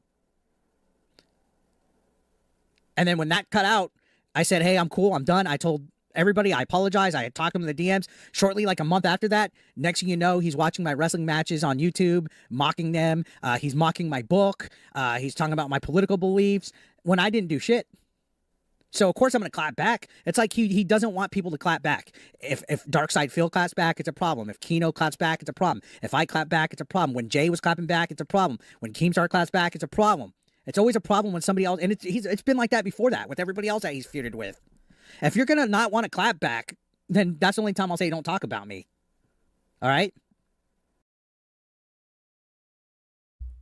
And then when that cut out, I said, hey, I'm cool. I'm done. I told everybody I apologize. I had talked to him in the DMs. Shortly, like a month after that, next thing you know, he's watching my wrestling matches on YouTube, mocking them. He's mocking my book. He's talking about my political beliefs when I didn't do shit. So, of course, I'm going to clap back. It's like he doesn't want people to clap back. If Darkside Phil claps back, it's a problem. If Kino claps back, it's a problem. If I clap back, it's a problem. When Jay was clapping back, it's a problem. When Keemstar claps back, it's a problem. It's always a problem when somebody else, and it's been like that before that with everybody else that he's feuded with. If you're going to not want to clap back, then that's the only time I'll say don't talk about me. All right?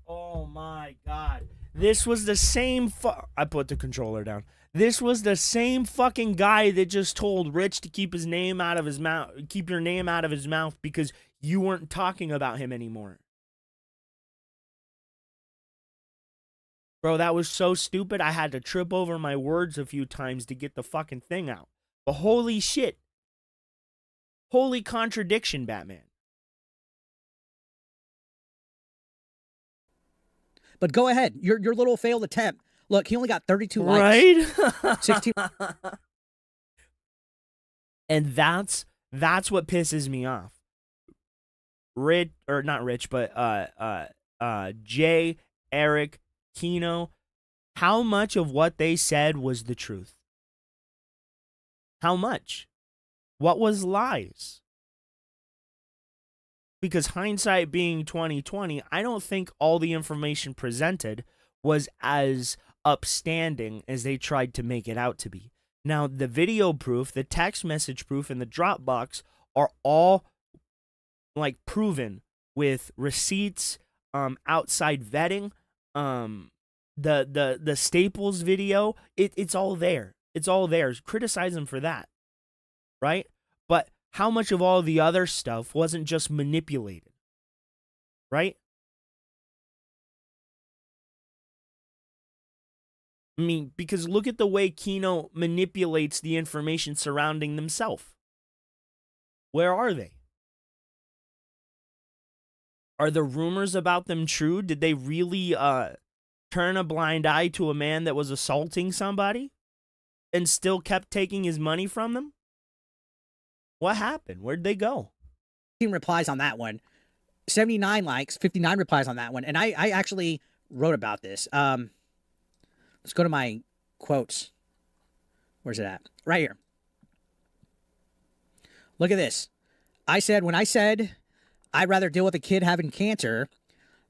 Oh my God. This was the same I put the controller down. This was the same fucking guy that just told Rich to keep his name out of his mouth, keep your name out of his mouth because you weren't talking about him anymore. Bro, that was so stupid. I had to trip over my words a few times to get the fucking thing out. But holy shit. Holy contradiction, Batman. But go ahead. Your little failed attempt. Look, he only got 32 likes. Right? 16. And that's what pisses me off. Not Rich, but Jay, Eric, Kino, how much of what they said was the truth? How much? What was lies? Because hindsight being 2020, I don't think all the information presented was as upstanding as they tried to make it out to be. Now, the video proof, the text message proof, and the Dropbox are all like proven with receipts, outside vetting, the Staples video, it's all there. It's all there. Criticize them for that. Right? But how much of all the other stuff wasn't just manipulated? Right? I mean, because look at the way Kino manipulates the information surrounding themselves. Where are they? Are the rumors about them true? Did they really turn a blind eye to a man that was assaulting somebody and still kept taking his money from them? What happened? Where'd they go? Replies on that one. 79 likes, 59 replies on that one. And I actually wrote about this. Let's go to my quotes. Where's it at? Right here. Look at this. When I said I'd rather deal with a kid having cancer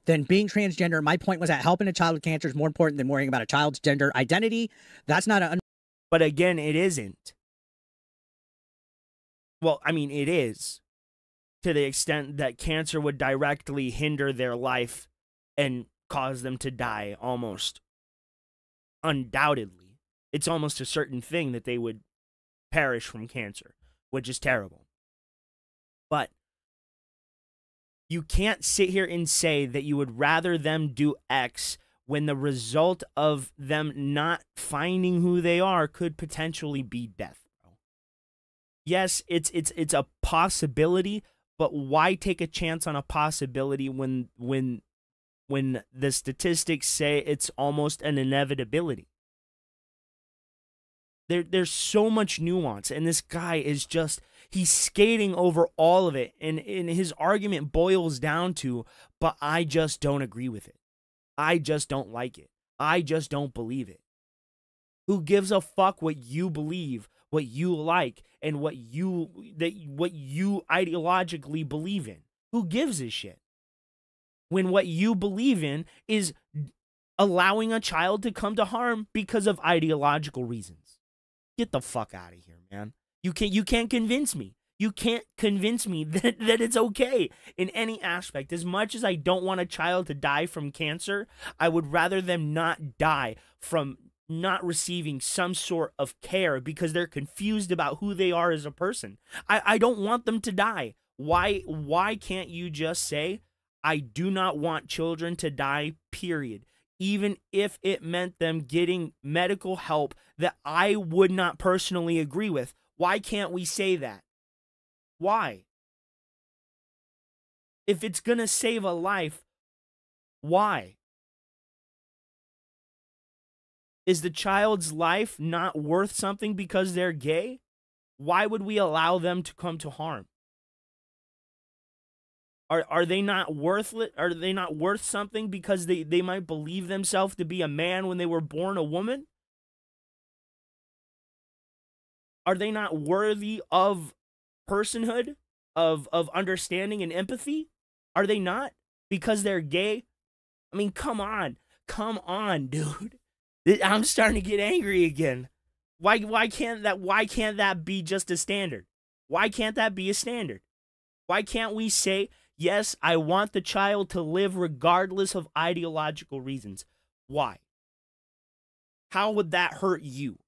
than being transgender, my point was that helping a child with cancer is more important than worrying about a child's gender identity. That's not a... But again, it isn't. Well, I mean, it is. To the extent that cancer would directly hinder their life and cause them to die almost undoubtedly. It's almost a certain thing that they would perish from cancer, which is terrible. But you can't sit here and say that you would rather them do X when the result of them not finding who they are could potentially be death, bro. Yes, it's a possibility, but why take a chance on a possibility when the statistics say it's almost an inevitability? There's so much nuance, and this guy is just, he's skating over all of it, and his argument boils down to, but I just don't agree with it. I just don't like it. I just don't believe it. Who gives a fuck what you believe, what you like, and what you ideologically believe in? Who gives a shit? When what you believe in is allowing a child to come to harm because of ideological reasons. Get the fuck out of here, man. You can't convince me. You can't convince me that it's okay in any aspect. As much as I don't want a child to die from cancer, I would rather them not die from not receiving some sort of care because they're confused about who they are as a person. I don't want them to die. Why can't you just say, I do not want children to die, period? Even if it meant them getting medical help that I would not personally agree with. Why can't we say that? Why? If it's going to save a life, why? Is the child's life not worth something because they're gay? Why would we allow them to come to harm? Are they not worthless? Are they not worth something because they might believe themselves to be a man when they were born a woman? Are they not worthy of personhood, of understanding and empathy? Are they not? Because they're gay? I mean, come on, dude. I'm starting to get angry again. Why can't that be just a standard? Why can't that be a standard? Why can't we say, yes, I want the child to live regardless of ideological reasons? Why? How would that hurt you?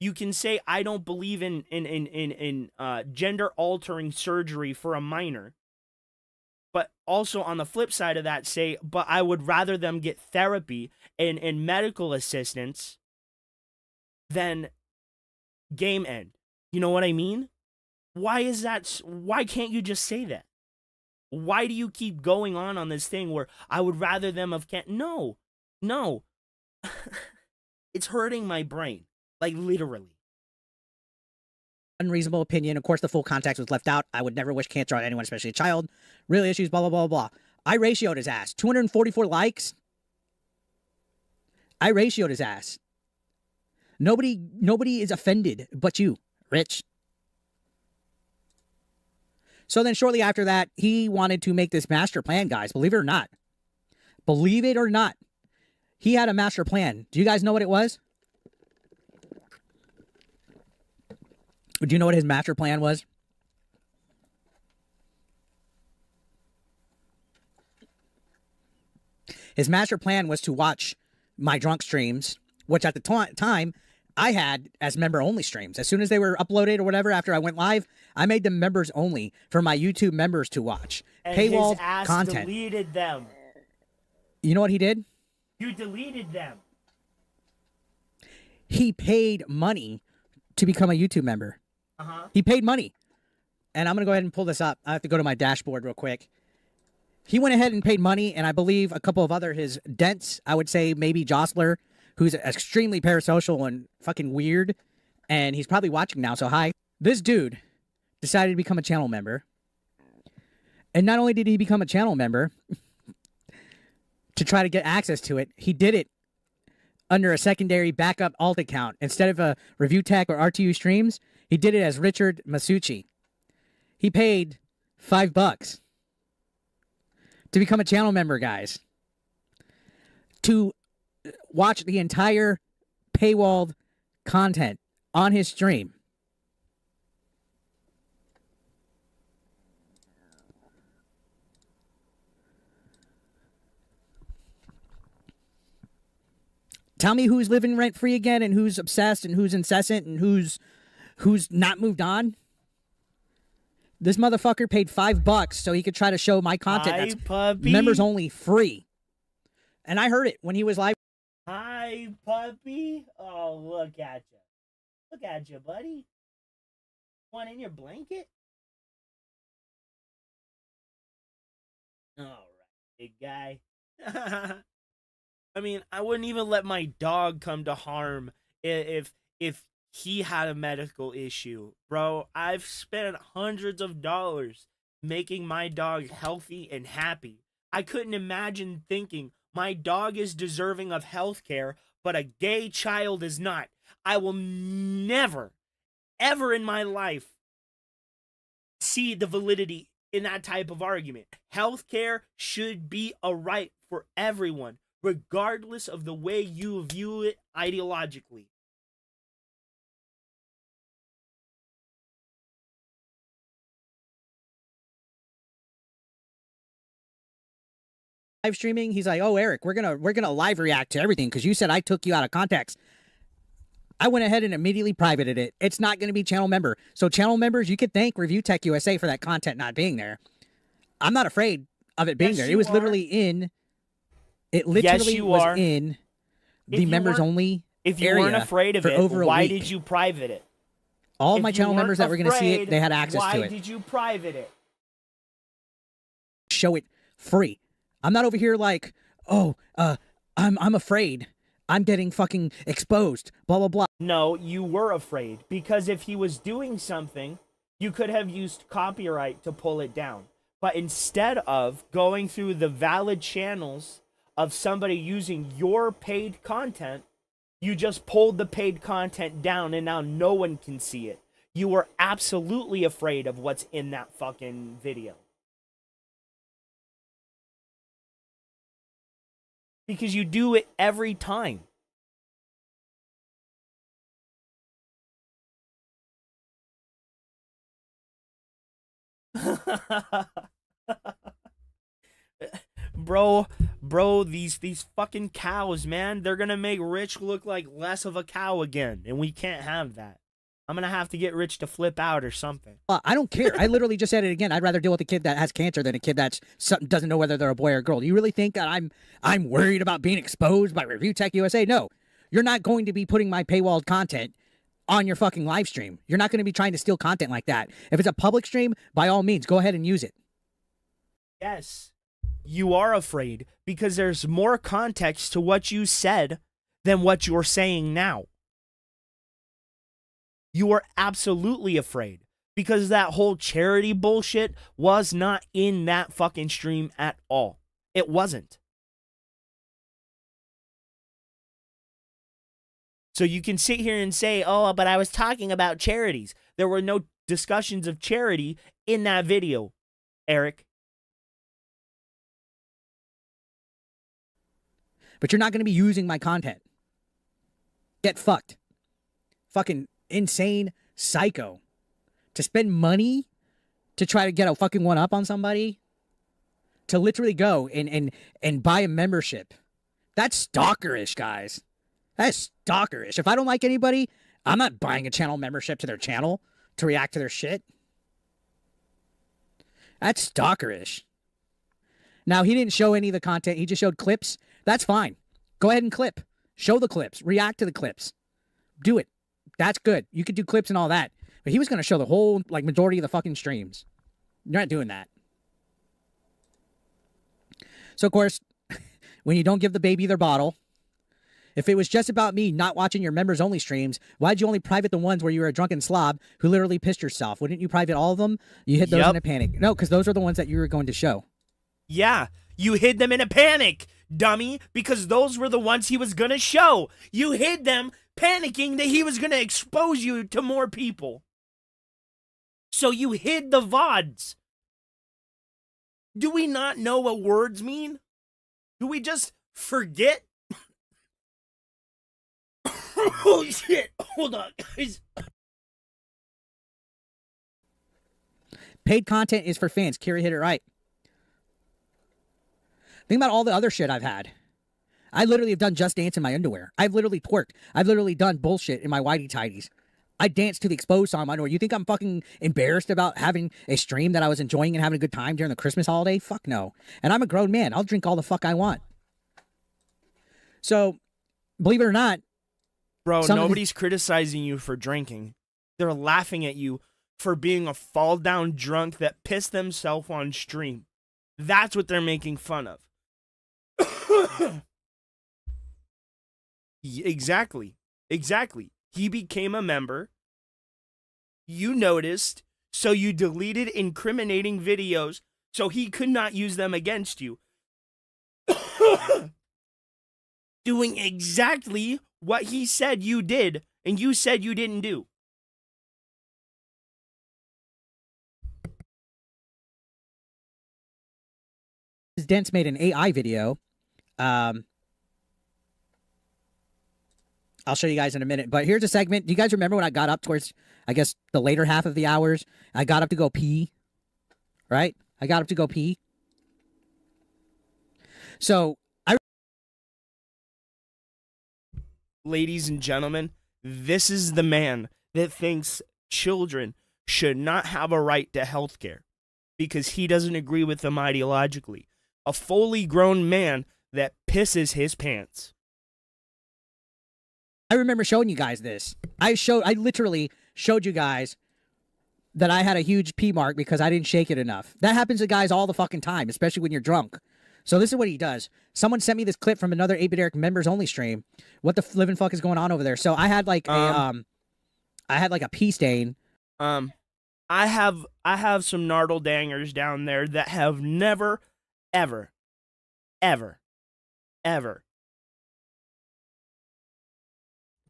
You can say, I don't believe in gender-altering surgery for a minor. But also on the flip side of that, say, but I would rather them get therapy and medical assistance than game end. You know what I mean? Why is that? Why can't you just say that? Why do you keep going on this thing where I would rather them have can't? No. It's hurting my brain. Like, literally. Unreasonable opinion. Of course, the full context was left out. I would never wish cancer on anyone, especially a child. Real issues, blah, blah, blah, blah. I ratioed his ass. 244 likes. I ratioed his ass. Nobody is offended but you, Rich. So then shortly after that, he wanted to make this master plan, guys. Believe it or not. Believe it or not. He had a master plan. Do you guys know what it was? Do you know what his master plan was? His master plan was to watch my drunk streams, which at the time I had as member-only streams. As soon as they were uploaded or whatever, after I went live, I made them members only for my YouTube members to watch. And paywall his ass content. deleted them. You know what he did? You deleted them. He paid money to become a YouTube member. Uh-huh. He paid money. and I'm going to go ahead and pull this up. I have to go to my dashboard real quick. He went ahead and paid money, and I believe a couple of other his dents, I would say maybe Jostler, who's extremely parasocial and fucking weird, and he's probably watching now, so hi. This dude decided to become a channel member, and not only did he become a channel member to try to get access to it, he did it under a secondary backup alt account. Instead of a Review Tech or RTU Streams, he did it as Richard Masucci. He paid $5 to become a channel member, guys, to watch the entire paywalled content on his stream. Tell me who's living rent-free again, and who's obsessed, and who's incessant, and who's not moved on. This motherfucker paid $5 so he could try to show my content that's members only free. And I heard it when he was live. Hi, puppy. Oh, look at you. Look at you, buddy. One in your blanket? All right, big guy. I mean, I wouldn't even let my dog come to harm if he had a medical issue. Bro, I've spent hundreds of dollars making my dog healthy and happy. I couldn't imagine thinking my dog is deserving of health care, but a gay child is not. I will never, ever in my life see the validity in that type of argument. Healthcare should be a right for everyone, regardless of the way you view it ideologically. Live streaming, he's like, "Oh, Eric, we're gonna live react to everything because you said I took you out of context." I went ahead and immediately privated it. It's not going to be channel member. So channel members, you could thank Review Tech USA for that content not being there. I'm not afraid of it being there. It was literally in. It literally was in the members only. If you weren't afraid of it, why did you private it? All of my channel members that were going to see it, they had access to it. Why did you private it? Show it free. I'm not over here like, oh, I'm afraid. I'm getting fucking exposed. Blah blah blah. No, you were afraid because if he was doing something, you could have used copyright to pull it down. But instead of going through the valid channels of somebody using your paid content, you just pulled the paid content down and now no one can see it. You were absolutely afraid of what's in that fucking video. Because you do it every time. Bro, these fucking cows, man, they're gonna make Rich look like less of a cow again, and we can't have that. I'm gonna have to get Rich to flip out or something. I don't care. I literally just said it again. I'd rather deal with a kid that has cancer than a kid that doesn't know whether they're a boy or a girl. Do you really think that I'm worried about being exposed by Review Tech USA? No, you're not going to be putting my paywalled content on your fucking live stream. You're not going to be trying to steal content like that. If it's a public stream, by all means, go ahead and use it. Yes, you are afraid because there's more context to what you said than what you're saying now. You are absolutely afraid because that whole charity bullshit was not in that fucking stream at all. It wasn't. So you can sit here and say, oh, but I was talking about charities. There were no discussions of charity in that video, Eric. But you're not going to be using my content. Get fucked. Fucking insane psycho. To spend money to try to get a fucking one up on somebody. To literally go and buy a membership. That's stalkerish, guys. That's stalkerish. If I don't like anybody, I'm not buying a channel membership to their channel to react to their shit. That's stalkerish. Now, he didn't show any of the content. He just showed clips. That's fine. Go ahead and clip. Show the clips. React to the clips. Do it. That's good. You could do clips and all that. But he was going to show the whole, like, majority of the fucking streams. You're not doing that. So, of course, when you don't give the baby their bottle, if it was just about me not watching your members-only streams, why'd you only private the ones where you were a drunken slob who literally pissed yourself? Wouldn't you private all of them? You hid those in a panic. No, because those are the ones that you were going to show. Yeah, you hid them in a panic, dummy, because those were the ones he was going to show. You hid them panicking that he was going to expose you to more people. So you hid the VODs. Do we not know what words mean? Do we just forget? Oh shit, hold on, guys. Paid content is for fans. Kira hit it right. Think about all the other shit I've had. I literally have done Just Dance in my underwear. I've literally twerked. I've literally done bullshit in my whitey tighties. I danced to the exposed song in my underwear. You think I'm fucking embarrassed about having a stream that I was enjoying and having a good time during the Christmas holiday? Fuck no. And I'm a grown man. I'll drink all the fuck I want. So, believe it or not, bro, nobody's criticizing you for drinking. They're laughing at you for being a fall down drunk that pissed themselves on stream. That's what they're making fun of. Exactly. Exactly. He became a member. You noticed, so you deleted incriminating videos so he could not use them against you. Doing exactly what he said you did, and you said you didn't do. Dents made an AI video. I'll show you guys in a minute. But here's a segment. Do you guys remember when I got up towards, I guess, the later half of the hours? I got up to go pee. Right? I got up to go pee. So, ladies and gentlemen, this is the man that thinks children should not have a right to health care because he doesn't agree with them ideologically. A fully grown man that pisses his pants. I remember showing you guys this. I literally showed you guys that I had a huge pee mark because I didn't shake it enough. That happens to guys all the fucking time, especially when you're drunk. So this is what he does. Someone sent me this clip from another 8-Bit Eric members only stream. What the living fuck is going on over there? So I had like a pee stain. I have some gnarled dangers down there that have never, ever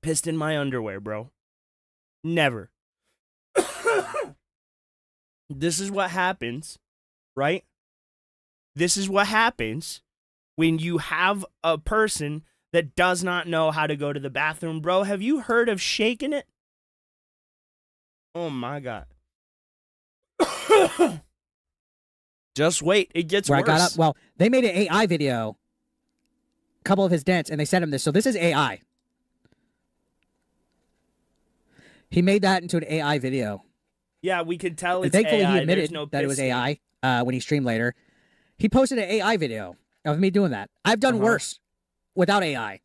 pissed in my underwear, bro. Never. This is what happens, right? This is what happens when you have a person that does not know how to go to the bathroom, bro. Have you heard of shaking it? Oh my God. Just wait, it gets worse. I got up. Well, they made an AI video, a couple of his dents, and they sent him this. So this is AI. He made that into an AI video. Yeah, we could tell it's thankfully, AI. he admitted that it was AI when he streamed later. He posted an AI video of me doing that. I've done worse without AI.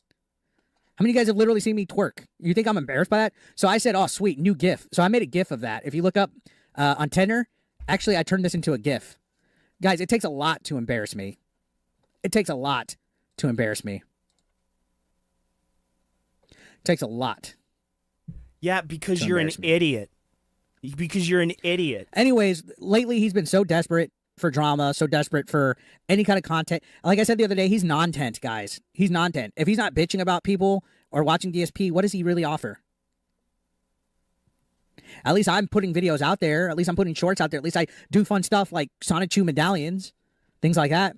How many of you guys have literally seen me twerk? You think I'm embarrassed by that? So I said, oh, sweet, new GIF. So I made a GIF of that. If you look up on Tenor, actually, I turned this into a GIF. Guys, it takes a lot to embarrass me. It takes a lot to embarrass me. It takes a lot. Yeah, because you're an idiot. Because you're an idiot. Anyways, lately he's been so desperate for drama, so desperate for any kind of content. Like I said the other day, he's non-tent, guys. He's non-tent. If he's not bitching about people or watching DSP, what does he really offer? At least I'm putting videos out there. At least I'm putting shorts out there. At least I do fun stuff like Sonichu medallions, things like that.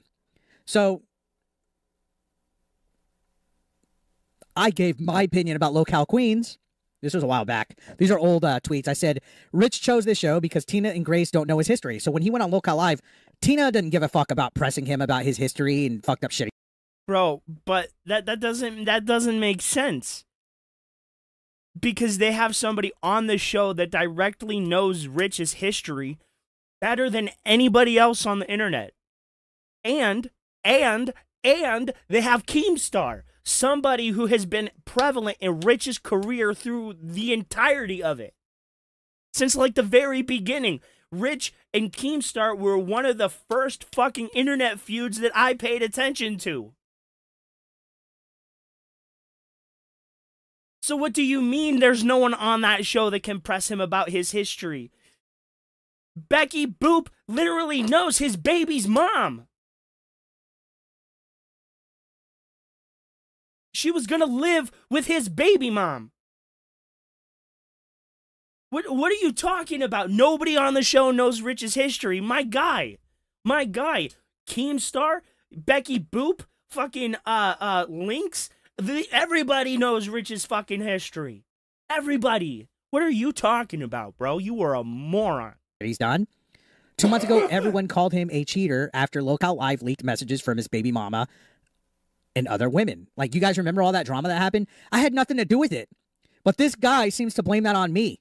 So I gave my opinion about Local Queens. This was a while back. These are old tweets. I said, Rich chose this show because Tina and Grace don't know his history. So when he went on Local Live, Tina didn't give a fuck about pressing him about his history and fucked up shit. Bro, but that doesn't make sense. Because they have somebody on the show that directly knows Rich's history better than anybody else on the internet. And they have Keemstar, somebody who has been prevalent in Rich's career through the entirety of it. Since like the very beginning. Rich and Keemstar were one of the first fucking internet feuds that I paid attention to. So what do you mean there's no one on that show that can press him about his history? Becky Boop literally knows his baby's mom. She was gonna live with his baby mom. What are you talking about? Nobody on the show knows Rich's history. My guy. Keemstar, Becky Boop, fucking Lynx. Everybody knows Rich's fucking history. Everybody. What are you talking about, bro? You are a moron. He's done. 2 months ago, everyone called him a cheater after Local Live leaked messages from his baby mama and other women. Like, you guys remember all that drama that happened? I had nothing to do with it. But this guy seems to blame that on me.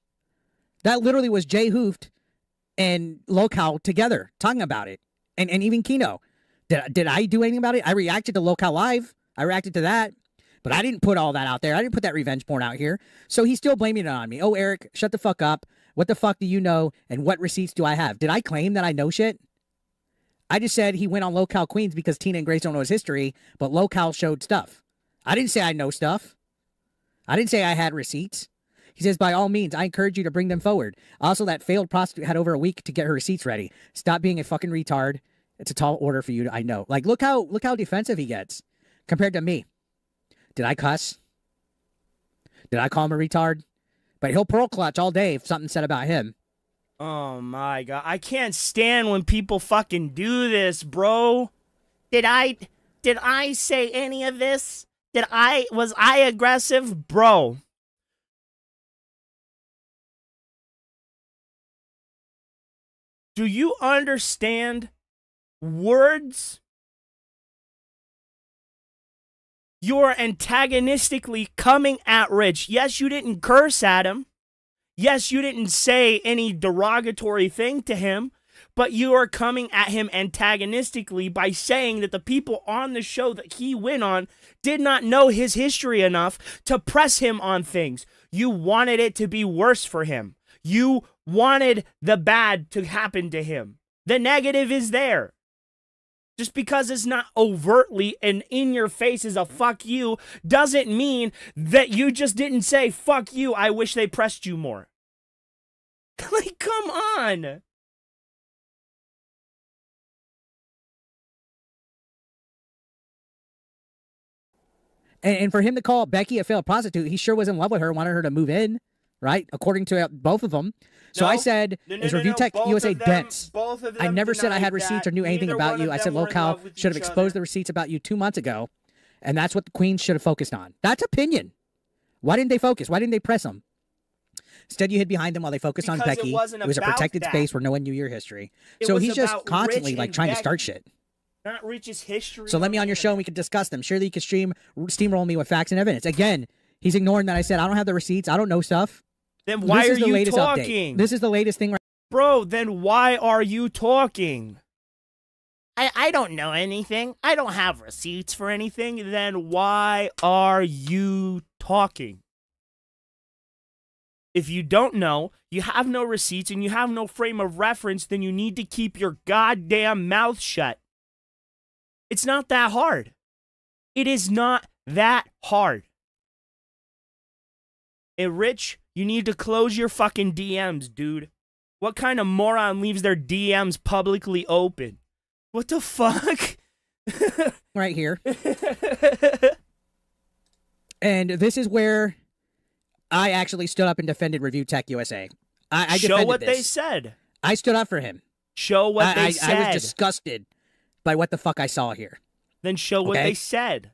That literally was Jay Hooft and Local together talking about it. And even Kino. Did I do anything about it? I reacted to Local Live. I reacted to that. But I didn't put all that out there. I didn't put that revenge porn out here. So he's still blaming it on me. Oh, Eric, shut the fuck up. What the fuck do you know? And what receipts do I have? Did I claim that I know shit? I just said he went on Local Queens because Tina and Grace don't know his history, but Local showed stuff. I didn't say I know stuff. I didn't say I had receipts. He says, by all means, I encourage you to bring them forward. Also, that failed prostitute had over a week to get her receipts ready. Stop being a fucking retard. It's a tall order for you to, I know. Like, look how defensive he gets compared to me. Did I cuss? Did I call him a retard? But he'll pearl clutch all day if something's said about him. Oh my God. I can't stand when people fucking do this, bro. Did I say any of this? Was I aggressive? Bro. Do you understand words? You're antagonistically coming at Rich. Yes, you didn't curse at him. Yes, you didn't say any derogatory thing to him, but you are coming at him antagonistically by saying that the people on the show that he went on did not know his history enough to press him on things. You wanted it to be worse for him. You wanted the bad to happen to him. The negative is there. Just because it's not overtly and in your face is a fuck you doesn't mean that you just didn't say, fuck you, I wish they pressed you more. Like, come on. And for him to call Becky a failed prostitute, he sure was in love with her, wanted her to move in, right? According to both of them. So I said, is Review Tech USA dense? I never said I had receipts or knew anything about you. I said Local should have exposed the receipts about you 2 months ago, and that's what the Queen should have focused on. That's opinion. Why didn't they focus? Why didn't they press them? Instead, you hid behind them while they focused on Becky. It was a protected space where no one knew your history. So he's just constantly like trying to start shit. Not Rich's history. So let me on your show and we can discuss them. Surely you can steamroll me with facts and evidence. Again, he's ignoring that I said I don't have the receipts. I don't know stuff. Then why are you talking? Update. This is the latest thing. Bro, then why are you talking? I don't know anything. I don't have receipts for anything. Then why are you talking? If you don't know, you have no receipts, and you have no frame of reference, then you need to keep your goddamn mouth shut. It's not that hard. It is not that hard. Hey, Rich, you need to close your fucking DMs, dude. What kind of moron leaves their DMs publicly open? What the fuck? Right here. And this is where I actually stood up and defended Review Tech USA. I Show what this. They said. I stood up for him. Show what they said. I was disgusted by what the fuck I saw here. Then show what they said.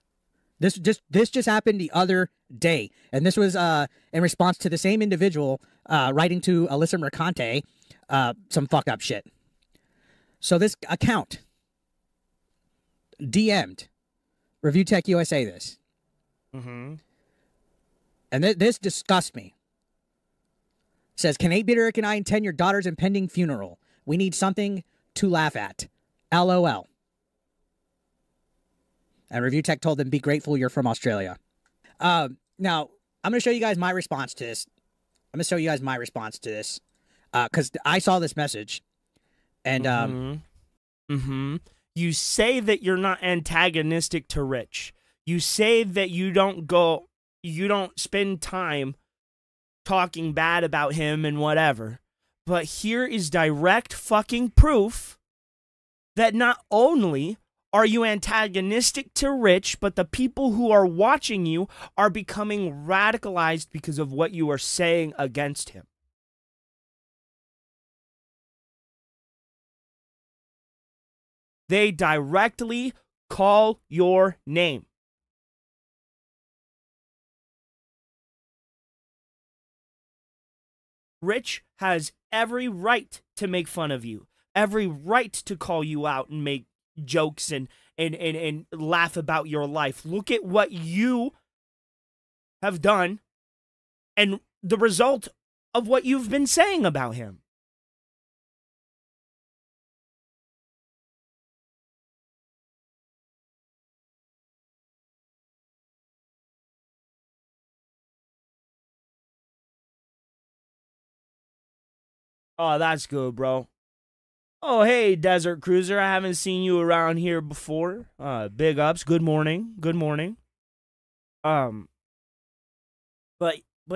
This just happened the other day, and this was in response to the same individual writing to Alyssa Mercante some fucked up shit. So this account DM'd Review Tech USA this. Mm-hmm. And this disgusts me. It says, can 8-Bit Eric and I attend your daughter's impending funeral? We need something to laugh at. LOL. And Review Tech told them, be grateful you're from Australia. Now, I'm going to show you guys my response to this. because I saw this message, and You say that you're not antagonistic to Rich. You say that you don't spend time talking bad about him and whatever. But here is direct fucking proof that not only are you antagonistic to Rich, but the people who are watching you are becoming radicalized because of what you are saying against him. They directly call your name. Rich has every right to make fun of you, every right to call you out and make jokes and laugh about your life. Look at what you have done and the result of what you've been saying about him. Oh, that's good, bro. Oh, hey, Desert Cruiser. I haven't seen you around here before. Big ups. Good morning. Good morning. But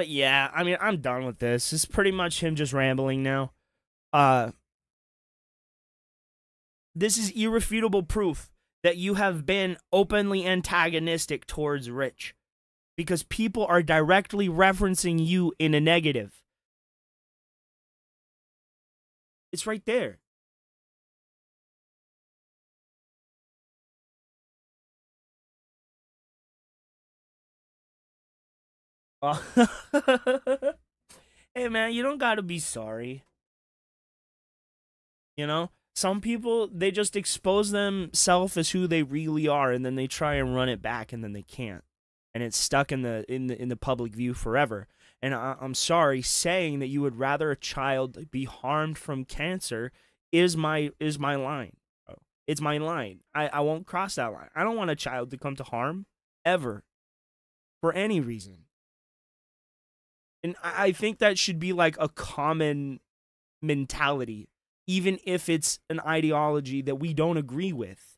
yeah, I mean, I'm done with this. It's pretty much him just rambling now. This is irrefutable proof that you have been openly antagonistic towards Rich because people are directly referencing you in a negative. It's right there. Hey, man, you don't gotta be sorry. You know? Some people, they just expose themselves as who they really are, and then they try and run it back, and then they can't. And it's stuck in the public view forever. And I'm sorry, saying that you would rather a child be harmed from cancer is my line. Bro. It's my line. I won't cross that line. I don't want a child to come to harm ever for any reason. And I think that should be like a common mentality, even if it's an ideology that we don't agree with,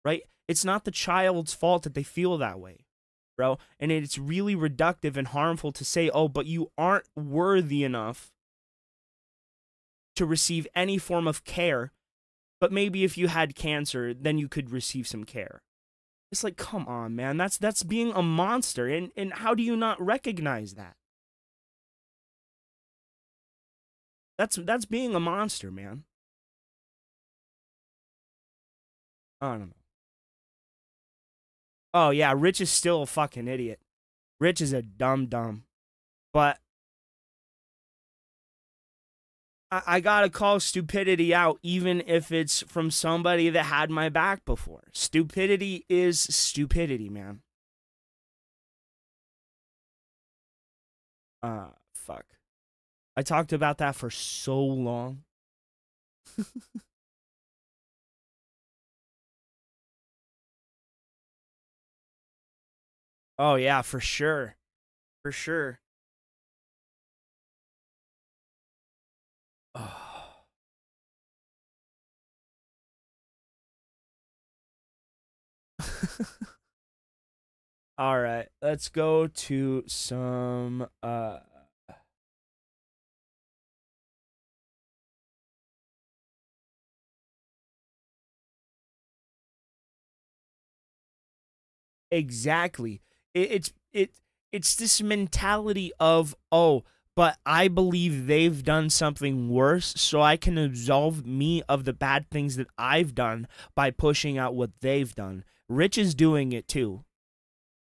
right? It's not the child's fault that they feel that way, bro. And it's really reductive and harmful to say, oh, but you aren't worthy enough to receive any form of care. But maybe if you had cancer, then you could receive some care. It's like, come on, man. That's being a monster. And how do you not recognize that? That's being a monster, man. I don't know. Oh, yeah, Rich is still a fucking idiot. Rich is a dumb. But I gotta call stupidity out, even if it's from somebody that had my back before. Stupidity is stupidity, man. Fuck. I talked about that for so long. Oh, yeah, for sure. For sure. Oh. All right, let's go to some exactly. It's this mentality of, oh, but I believe they've done something worse, so I can absolve me of the bad things that I've done by pushing out what they've done. Rich is doing it too.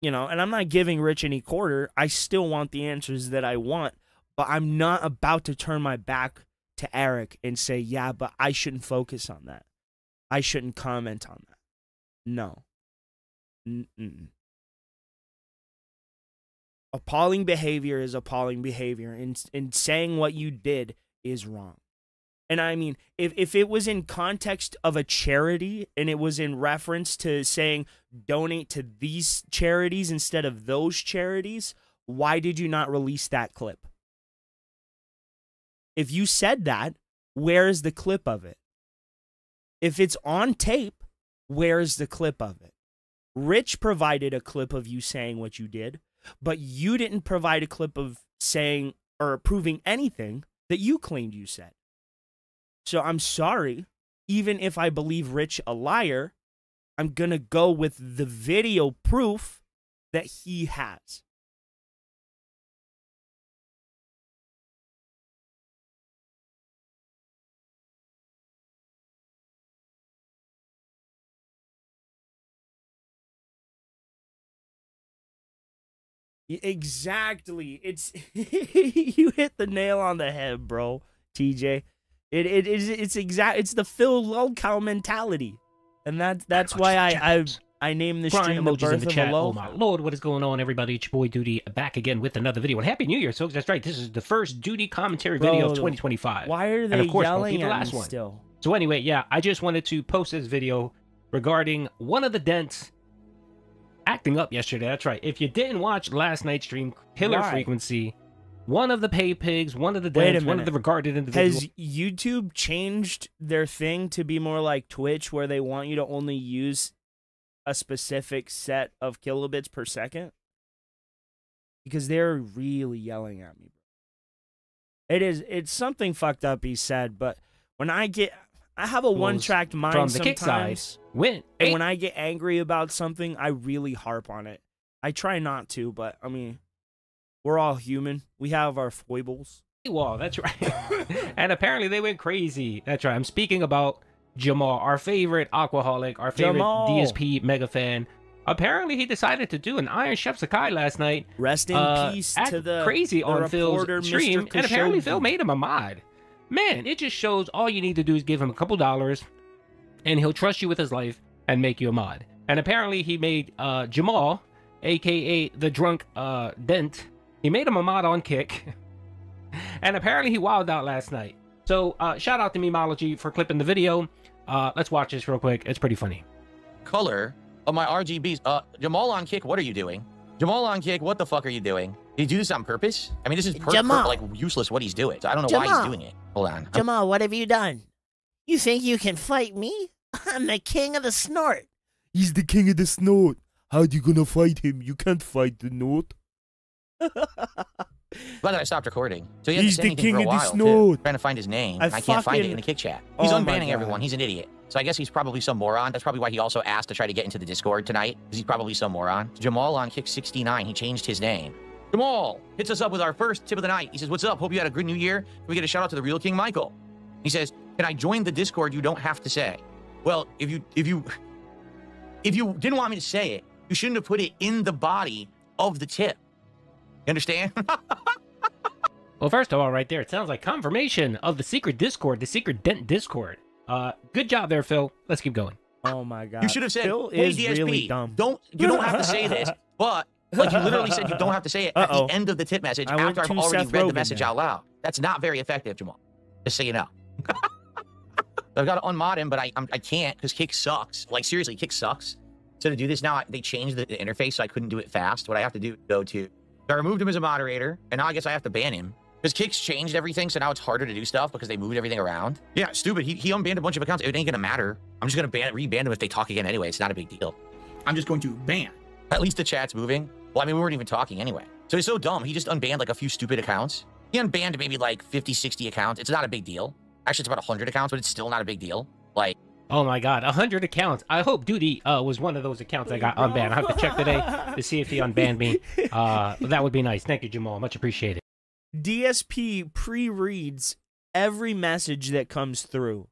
You know, and I'm not giving Rich any quarter. I still want the answers that I want, but I'm not about to turn my back to Eric and say, yeah, but I shouldn't focus on that. I shouldn't comment on that. No. Appalling behavior is appalling behavior, and saying what you did is wrong. And I mean, if it was in context of a charity and it was in reference to saying donate to these charities instead of those charities, why did you not release that clip? if you said that, where is the clip of it? If it's on tape, where is the clip of it? Rich provided a clip of you saying what you did, but you didn't provide a clip of saying or proving anything that you claimed you said. So I'm sorry, even if I believe Rich a liar, I'm going to go with the video proof that he has. Exactly. It's you hit the nail on the head, bro, TJ. It's the Phil Lolcow mentality. And that's why I named the stream The Birth of a Low. Oh my lord, what is going on, everybody? It's your boy Duty back again with another video. And Happy New Year, folks. That's right. This is the first Duty commentary video of 2025. Why are they and of course, yelling the at last me one. still? So anyway, yeah, I just wanted to post this video regarding one of the dents acting up yesterday. That's right. If you didn't watch last night's stream, Killer Frequency, one of the pay pigs, one of the dents, one of the regarded individuals. Has YouTube changed their thing to be more like Twitch, where they want you to only use a specific set of kilobits per second? Because they're really yelling at me. It's something fucked up he said, but when I have a one-tracked mind from the sometimes. kick side, And when I get angry about something, I really harp on it. I try not to, but I mean, we're all human. We have our foibles. Wall, that's right. And apparently they went crazy. That's right. I'm speaking about Jamal, our favorite Aquaholic, our favorite DSP mega fan. Apparently he decided to do an Iron Chef Sakai last night. Rest in peace to the crazy on reporter, Phil's stream. Mr. And apparently Khashoggi. Phil made him a mod. Man, it just shows all you need to do is give him a couple dollars and he'll trust you with his life and make you a mod. And apparently he made Jamal, aka the drunk Dent, he made him a mod on Kick. And apparently he wilded out last night. So shout out to Memology for clipping the video. Let's watch this real quick. It's pretty funny. Color of my RGBs. Jamal on Kick, what are you doing? Jamal on Kick, what the fuck are you doing? Did you do this on purpose? I mean, this is like useless what he's doing. So I don't know why he's doing it. Hold on. Jamal, what have you done? You think you can fight me? I'm the king of the snort. He's the king of the snort. How you gonna fight him? You can't fight the snort. Glad that I stopped recording. So he He's hasn't the said anything king for a of the while, snort. too. Trying to find his name. I I can't find it fucking- in the Kick chat. He's Oh my unbanning God. everyone. He's an idiot. So I guess he's probably some moron. That's probably why he also asked to try to get into the Discord tonight, because he's probably some moron. Jamal on Kick 69, he changed his name. Jamal hits us up with our first tip of the night. He says, "What's up? Hope you had a good new year. Can we get a shout out to the real King Michael?" He says, "Can I join the Discord? You don't have to say." Well, if you didn't want me to say it, you shouldn't have put it in the body of the tip. You understand? Well, first of all, right there, it sounds like confirmation of the secret Discord, the secret Dent Discord. Good job there, Phil. Let's keep going. Oh my god. You should have said, Phil "Hey, is DSP, really dumb. you don't have to say this," but like you literally said, you don't have to say it at Uh-oh. the end of the tip message I went after I've to already Seth read the Rogen message there. out loud. That's not very effective, Jamal. Just so you know. I've got to unmod him, but I can't because Kick sucks. Like seriously, Kick sucks. So to do this now, they changed the interface, so I couldn't do it fast. What I have to do is go to. So I removed him as a moderator, and now I guess I have to ban him. Because Kick's changed everything, so now it's harder to do stuff because they moved everything around. Yeah, stupid. He unbanned a bunch of accounts. It ain't gonna matter. I'm just gonna re-ban them if they talk again anyway. It's not a big deal. I'm just going to ban. At least the chat's moving. Well, I mean, we weren't even talking anyway. So he's so dumb. He just unbanned like a few stupid accounts. He unbanned maybe like 50, 60 accounts. It's not a big deal. Actually, it's about 100 accounts, but it's still not a big deal. Like, Oh my god, 100 accounts. I hope Duty was one of those accounts that got unbanned. I have to check today to see if he unbanned me. That would be nice. Thank you, Jamal. Much appreciated. DSP pre-reads every message that comes through.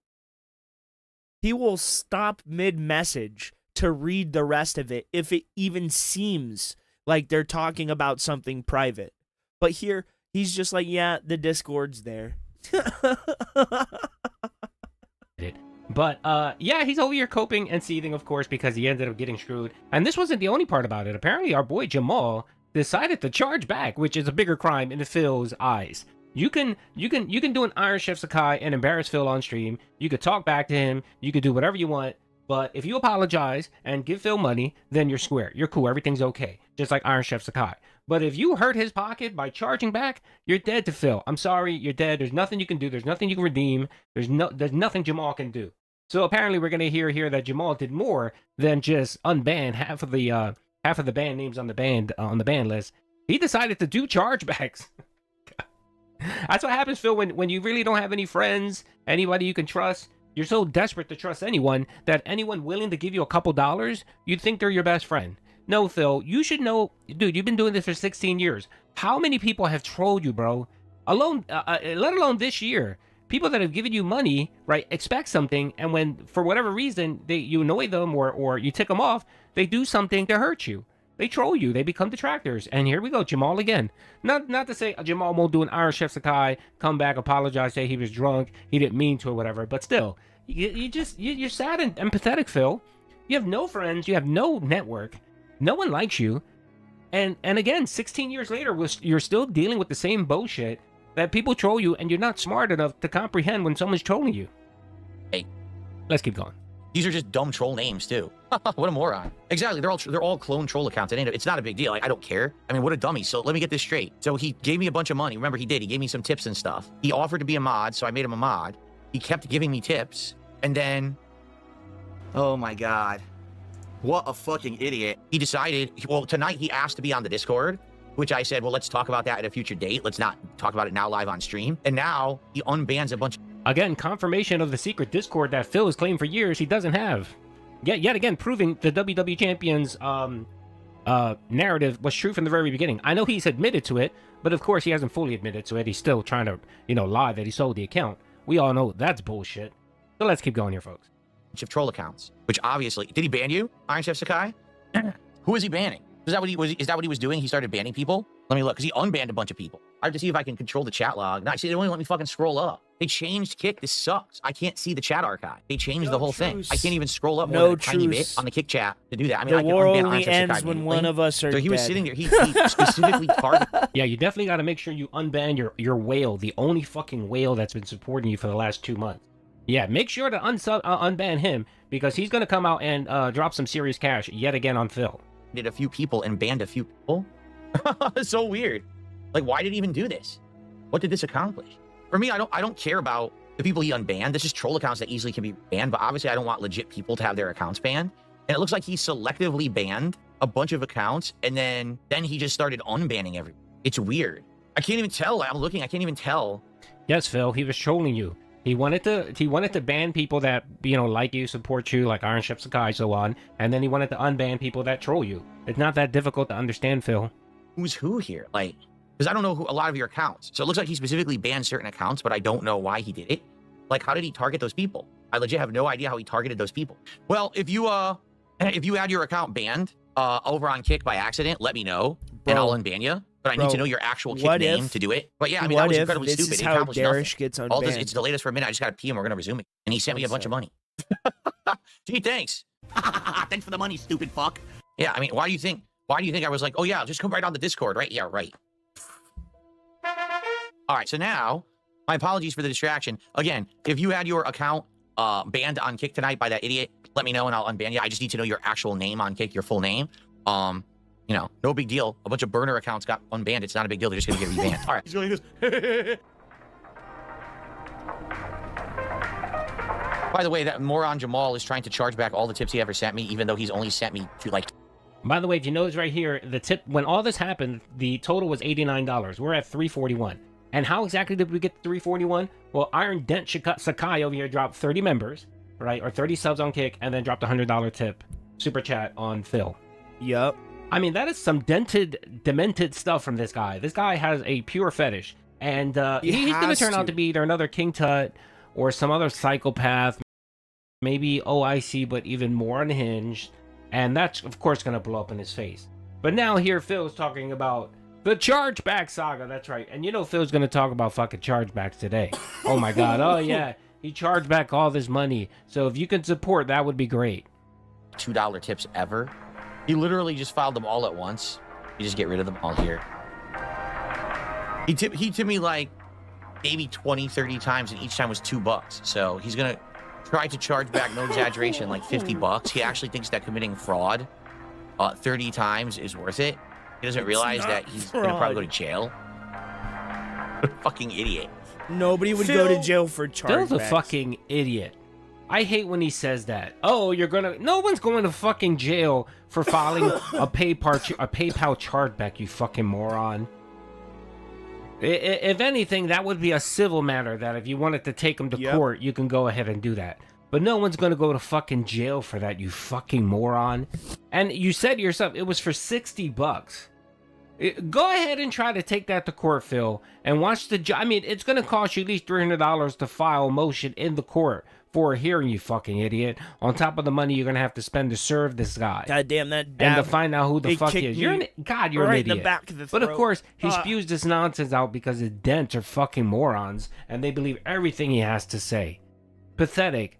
He will stop mid-message to read the rest of it if it even seems like they're talking about something private. But here, he's just like, yeah, the Discord's there. But yeah, he's over here coping and seething, of course, because he ended up getting screwed. And this wasn't the only part about it. Apparently, our boy Jamal decided to charge back, which is a bigger crime in Phil's eyes. You can do an Iron Chef Sakai and embarrass Phil on stream. You could talk back to him. You could do whatever you want. But if you apologize and give Phil money, then you're square. You're cool. Everything's okay. Just like Iron Chef Sakai. But if you hurt his pocket by charging back, you're dead to Phil. I'm sorry, you're dead. There's nothing you can do. There's nothing you can redeem. There's nothing Jamal can do. So apparently we're gonna hear here that Jamal did more than just unban half of the band names on the band list. He decided to do chargebacks. That's what happens, Phil, when you really don't have any friends, anybody you can trust. You're so desperate to trust anyone that anyone willing to give you a couple dollars, you'd think they're your best friend. No, Phil, you should know, dude, you've been doing this for 16 years. How many people have trolled you, bro? Let alone this year. People that have given you money, right, expect something, and when, for whatever reason, you annoy them or you tick them off, they do something to hurt you. They troll you. They become detractors. And here we go, Jamal again. Not to say Jamal won't do an Iron Chef Sakai, come back, apologize, say he was drunk, he didn't mean to or whatever, but still, you're sad and pathetic, Phil. You have no friends, you have no network, no one likes you, and again, 16 years later, you're still dealing with the same bullshit that people troll you, and you're not smart enough to comprehend when someone's trolling you. Hey, let's keep going. These are just dumb troll names too. What a moron. Exactly, they're all clone troll accounts. It's not a big deal. I don't care. I mean, what a dummy. So let me get this straight. So he gave me a bunch of money. Remember, he gave me some tips and stuff. He offered to be a mod, so I made him a mod. He kept giving me tips, and then, oh my god, what a fucking idiot. He decided, well, tonight he asked to be on the Discord, which I said, well, let's talk about that at a future date. Let's not talk about it now live on stream. And now he unbans a bunch. Again, confirmation of the secret Discord that Phil has claimed for years he doesn't have. Yet again, proving the WWE Champion's narrative was true from the very beginning. I know he's admitted to it, but of course he hasn't fully admitted to it. He's still trying to, lie that he sold the account. We all know that's bullshit. So let's keep going here, folks. Of troll accounts, which obviously, did he ban you, Iron Chef Sakai? Who is he banning? Is that what he was doing? He started banning people? Let me look, because he unbanned a bunch of people. I have to see if I can control the chat log. No, see, they won't let me fucking scroll up. They changed Kick. This sucks. I can't see the chat archive. They changed the whole thing. I can't even scroll up more than a tiny bit on the Kick chat to do that. I mean, the I can war unban only Iron Chef ends Sakai when immediately. one of us are So he was dead. sitting there. He specifically targeted. Yeah, you definitely got to make sure you unban your whale, the only fucking whale that's been supporting you for the last 2 months. Yeah, make sure to unban him, because he's going to come out and drop some serious cash yet again on Phil. Did a few people and banned a few people. It's so weird. Like, why did he even do this? What did this accomplish? For me, I don't care about the people he unbanned. This is troll accounts that easily can be banned, but obviously I don't want legit people to have their accounts banned. And it looks like he selectively banned a bunch of accounts, and then he just started unbanning everyone. It's weird. I can't even tell. I'm looking. I can't even tell. Yes, Phil, he was trolling you. He wanted to ban people that, like you, support you, like Iron Chef Sakai, so on, and then he wanted to unban people that troll you. It's not that difficult to understand, Phil. Who's who here? Like, because I don't know a lot of your accounts. So it looks like he specifically banned certain accounts, but I don't know why he did it. Like, how did he target those people? I legit have no idea how he targeted those people. Well, if you had your account banned over on Kick by accident, let me know, and I'll unban you. But I need to know your actual Kick name to do it. But yeah, I mean, that was incredibly stupid. This is it how accomplished Darish nothing. gets unbanned. All this, it's delayed us for a minute. I just got to pee and we're going to resume it. And he sent me a bunch of money. Gee, thanks. Thanks for the money, stupid fuck. Yeah, I mean, why do you think I was like, oh yeah, just come right on the Discord, right? Yeah, right. All right, so now, my apologies for the distraction. Again, if you had your account banned on Kick tonight by that idiot, let me know and I'll unban you. I just need to know your actual name on Kick, your full name. No big deal. A bunch of burner accounts got unbanned. It's not a big deal. They're just going to get rebanned. All right. He's going this. By the way, that moron Jamal is trying to charge back all the tips he ever sent me, even though he's only sent me to like... By the way, if you notice right here, the tip, when all this happened, the total was $89. We're at $341. And how exactly did we get to $341? Well, Iron Dent Sakai over here dropped 30 members, right? Or 30 subs on Kick, and then dropped a $100 tip super chat on Phil. Yup. I mean, that is some demented stuff from this guy. This guy has a pure fetish. And he's going to turn out to be either another King Tut or some other psychopath. Maybe OIC, but even more unhinged. And that's, of course, going to blow up in his face. But now here, Phil's talking about the chargeback saga. That's right. And Phil's going to talk about fucking chargebacks today. Oh, my God. Oh, yeah. He charged back all this money. So if you can support, that would be great. $2 tips ever. He literally just filed them all at once. You just get rid of them all here. He tipped me like maybe 20, 30 times, and each time was $2. So he's going to tried to charge back, no exaggeration, like $50. He actually thinks that committing fraud 30 times is worth it. He doesn't realize that he's going to probably go to jail. Fucking idiot. Nobody would go to jail for chargebacks. Phil's a fucking idiot. I hate when he says that. Oh, you're gonna. No one's going to fucking jail for filing a PayPal chargeback. You fucking moron. If anything, that would be a civil matter. That if you wanted to take him to court, you can go ahead and do that. But no one's going to go to fucking jail for that. You fucking moron. And you said yourself it was for $60. Go ahead and try to take that to court, Phil, and watch the. I mean, it's going to cost you at least $300 to file a motion in the court for a hearing, you fucking idiot. On top of the money you're going to have to spend to serve this guy. God damn that. And to find out who the fuck he is. You're an idiot. In the back of the throat. But of course, he spews this nonsense out because his dents are fucking morons, and they believe everything he has to say. Pathetic.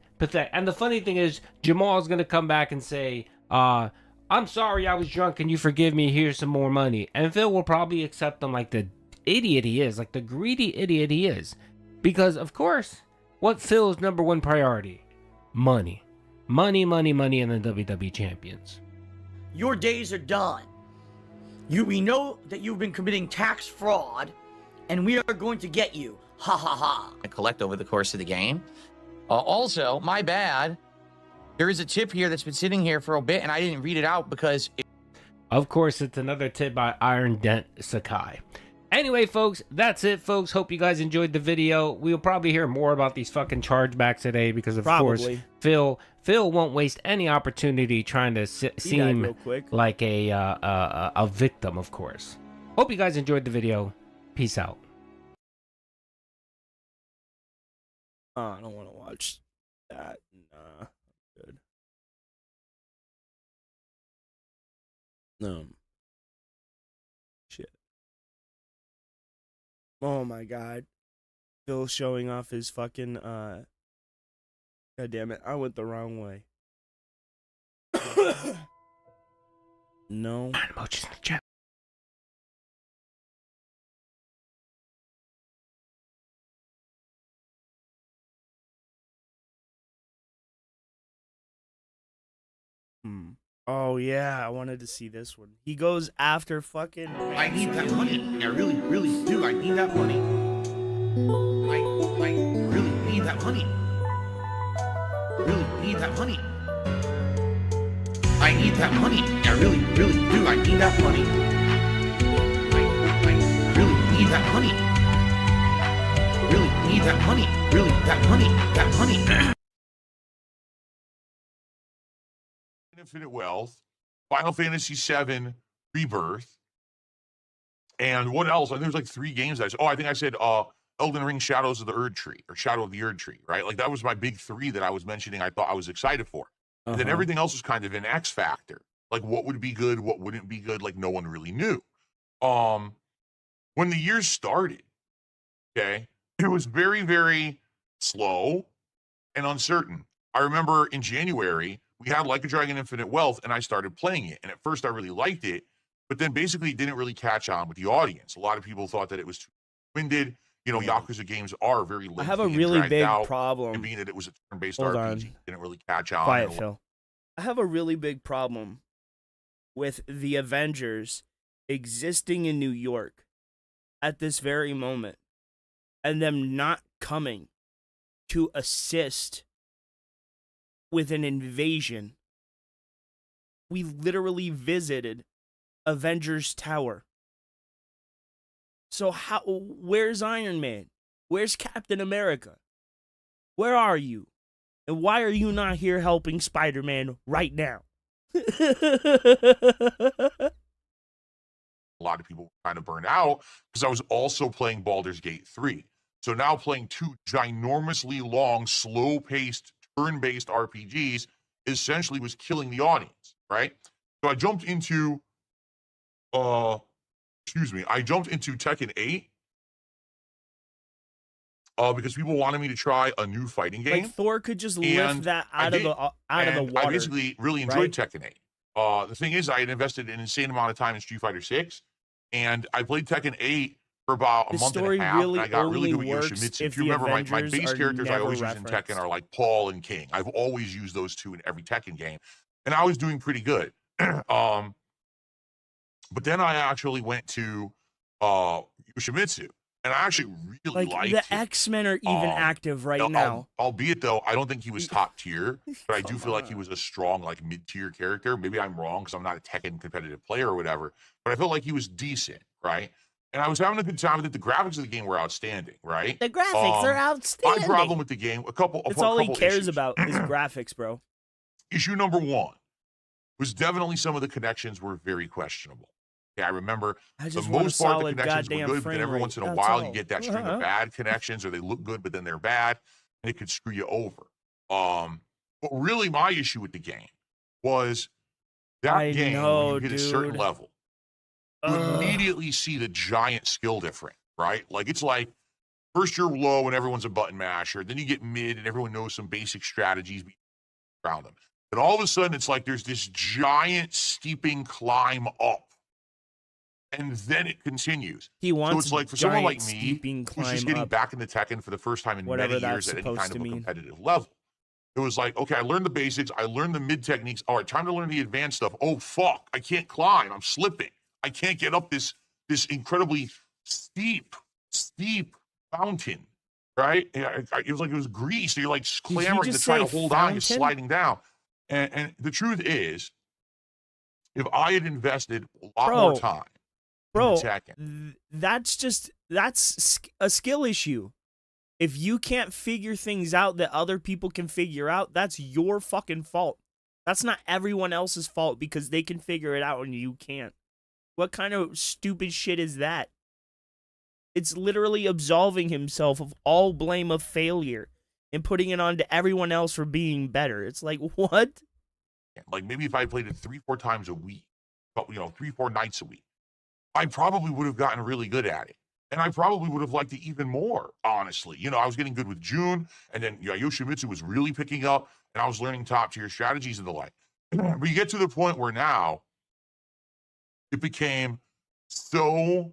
And the funny thing is, Jamal's going to come back and say, I'm sorry I was drunk, can you forgive me? Here's some more money. And Phil will probably accept him like the idiot he is, like the greedy idiot he is. Because, of course, what Phil's number one priority? Money. Money in the WWE Champions. Your days are done. We know that you've been committing tax fraud, and we are going to get you. Ha ha ha. And collect over the course of the game. Also, my bad. There is a tip here that's been sitting here for a bit, and I didn't read it out because... Of course, it's another tip by Iron Dent Sakai. Anyway, folks, that's it, folks. Hope you guys enjoyed the video. We'll probably hear more about these fucking chargebacks today because, of course, Phil won't waste any opportunity trying to seem like a victim, of course. Hope you guys enjoyed the video. Peace out. I don't want to watch that. Nah. Good. No. Shit. Oh my god. Phil showing off his fucking, God damn it. I went the wrong way. No. Emojis in the chat. Oh yeah, I wanted to see this one. He goes after fucking. I need that money. I really, really do. I need that money. I really need that money. Really need that money. I need that money. I really, really do. I need that money. I really need that money. Really need that money. Really, that money. That money. Infinite Wealth, Final Fantasy VII Rebirth, and what else? I think there's like 3 games I said. Oh, I think I said Elden Ring Shadows of the Erd Tree, or Shadow of the Erd Tree, right? Like that was my big 3 that I was mentioning I thought I was excited for. And then everything else was kind of an X factor. Like what would be good, what wouldn't be good, like no one really knew. When the year started, okay, it was very, very slow and uncertain. I remember in January, we had Like a Dragon Infinite Wealth, and I started playing it. And at first, I really liked it, but then basically it didn't really catch on with the audience. A lot of people thought that it was too winded. You know, Yakuza games are very lengthy. I have a really big out, problem. And being that it was a turn-based Hold RPG, on. didn't really catch on. Quiet, Phil. I have a really big problem with the Avengers existing in New York at this very moment and them not coming to assist with an invasion. We literally visited Avengers Tower. So where's Iron Man? Where's Captain America? Where are you? And why are you not here helping Spider-Man right now? A lot of people were kind of burned out because I was also playing Baldur's Gate 3. So now playing 2 ginormously long, slow-paced, turn-based RPGs essentially was killing the audience, right? So I jumped into, I jumped into Tekken 8 because people wanted me to try a new fighting game. Like Thor could just lift that out of the water. I basically really enjoyed Tekken 8. The thing is, I had invested an insane amount of time in Street Fighter 6, and I played Tekken 8 for about a The month and story a half, really and I got really only good with works Yoshimitsu. if If you the remember, my Avengers base are characters I never always use in referenced. Tekken are like Paul and King. I've always used those two in every Tekken game, and I was doing pretty good. But then I actually went to Yoshimitsu, and I actually really Like liked the him. X-Men are even active right now. Albeit though, I don't think he was top tier, but I do Come feel like he on. was a strong, like mid-tier character. Maybe I'm wrong because I'm not a Tekken competitive player or whatever, but I felt like he was decent, right? And I was having a good time with it. The graphics of the game were outstanding, right? The graphics are My outstanding. problem with the game, a couple That's all he couple cares issues. about is graphics, bro. Issue number one was definitely some of the connections were very questionable. Okay, I remember I the just want a most part the solid connections were goddamn good, but frame then every rate. once in a That's while all. you get that string of bad connections, or they look good but then they're bad, and it could screw you over. But really my issue with the game was that I game know, when you hit a certain dude. level, you immediately see the giant skill difference, right? Like it's like first you're low and everyone's a button masher, then you get mid and everyone knows some basic strategies around them. And all of a sudden it's like there's this giant steeping climb up. And then it continues. He wants So it's like for someone like giant me, steeping who's climb just getting up. back into Tekken for the first time in Whatever many that's years at any supposed kind to of a mean. competitive level. It was like, okay, I learned the basics. I learned the mid techniques. All right, time to learn the advanced stuff. Oh, fuck. I can't climb. I'm slipping. I can't get up this incredibly steep fountain, right? It was like it was grease. So you're like clamoring to try to hold on. You're sliding down. And the truth is, if I had invested a lot more time in Tekken, that's a skill issue. If you can't figure things out that other people can figure out, that's your fucking fault. That's not everyone else's fault because they can figure it out and you can't. What kind of stupid shit is that? It's literally absolving himself of all blame of failure and putting it on to everyone else for being better. It's like, what? like maybe if I played it 3-4 times a week, but 3-4 nights a week, I probably would have gotten really good at it. And I probably would have liked it even more, honestly. I was getting good with June, and then Yoshimitsu was really picking up, and I was learning top-tier strategies and the like. But you get to the point where now it became so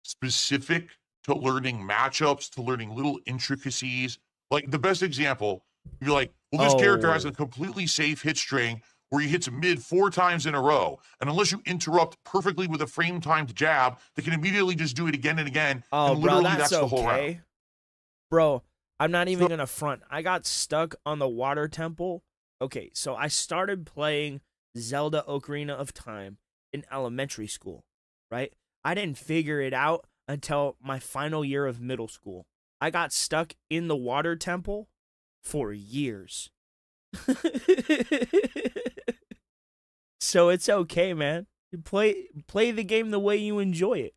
specific to learning matchups, to learning little intricacies. Like, the best example, you're like, well, this character has a completely safe hit string where he hits mid 4 times in a row. And unless you interrupt perfectly with a frame-timed jab, they can immediately just do it again and again. Oh, and bro, literally that's the whole round. okay. Bro, I'm not even gonna front. I got stuck on the water temple. Okay, so I started playing Zelda Ocarina of Time in elementary school, right? I didn't figure it out until my final year of middle school. I got stuck in the water temple for years. So it's okay, man. You play the game the way you enjoy it.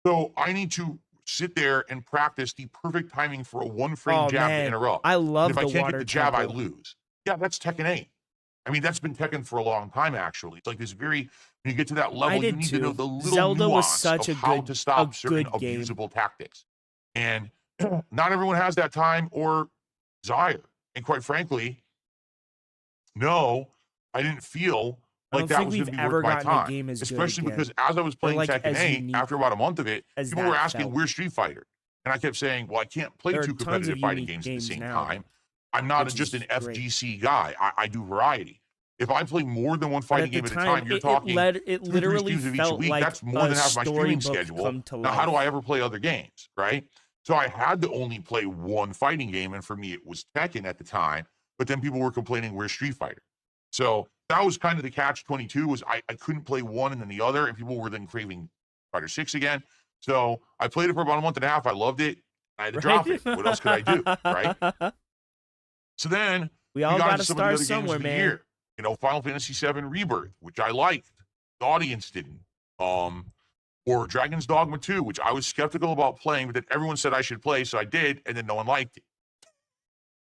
So I need to sit there and practice the perfect timing for a 1-frame jab to interrupt. I love and if the I can't water get the jab, temple. I lose. Yeah, that's Tekken 8. I mean, that's been Tekken for a long time, actually. It's like this when you get to that level, you need to know the little Zelda was nuance such of a how good- to stop a certain good game. abusable tactics. And not everyone has that time or desire. And quite frankly, no, I didn't feel I like don't that think was we've going to be ever worth my gotten a time. game as good Especially again. because as I was Or, playing like, Tekken as 8, unique after about a month of it, as people were that asking, felt. where's Street Fighter? And I kept saying, well, I can't play There are 2 tons of competitive fighting unique games at the games same now, time. I'm not which just is an great. FGC guy. I do variety. If I play more than one But fighting at game the at a time, time, you're it talking literally 2-3 streams of each felt week. like That's more a than half my streaming storybook schedule. come to Now, how do life. I ever play other games, right? So I had to only play one fighting game, and for me, it was Tekken at the time. But then people were complaining, where's Street Fighter? So that was kind of the catch-22, was I couldn't play one and then the other, and people were then craving Fighter 6 again. So I played it for about a month and a half. I loved it. I had to drop it. What else could I do, right? So then We all got got into to some of the start other games somewhere, of the man. year. Final Fantasy VII Rebirth, which I liked. The audience didn't. Or Dragon's Dogma 2, which I was skeptical about playing, but then everyone said I should play, so I did, and then no one liked it.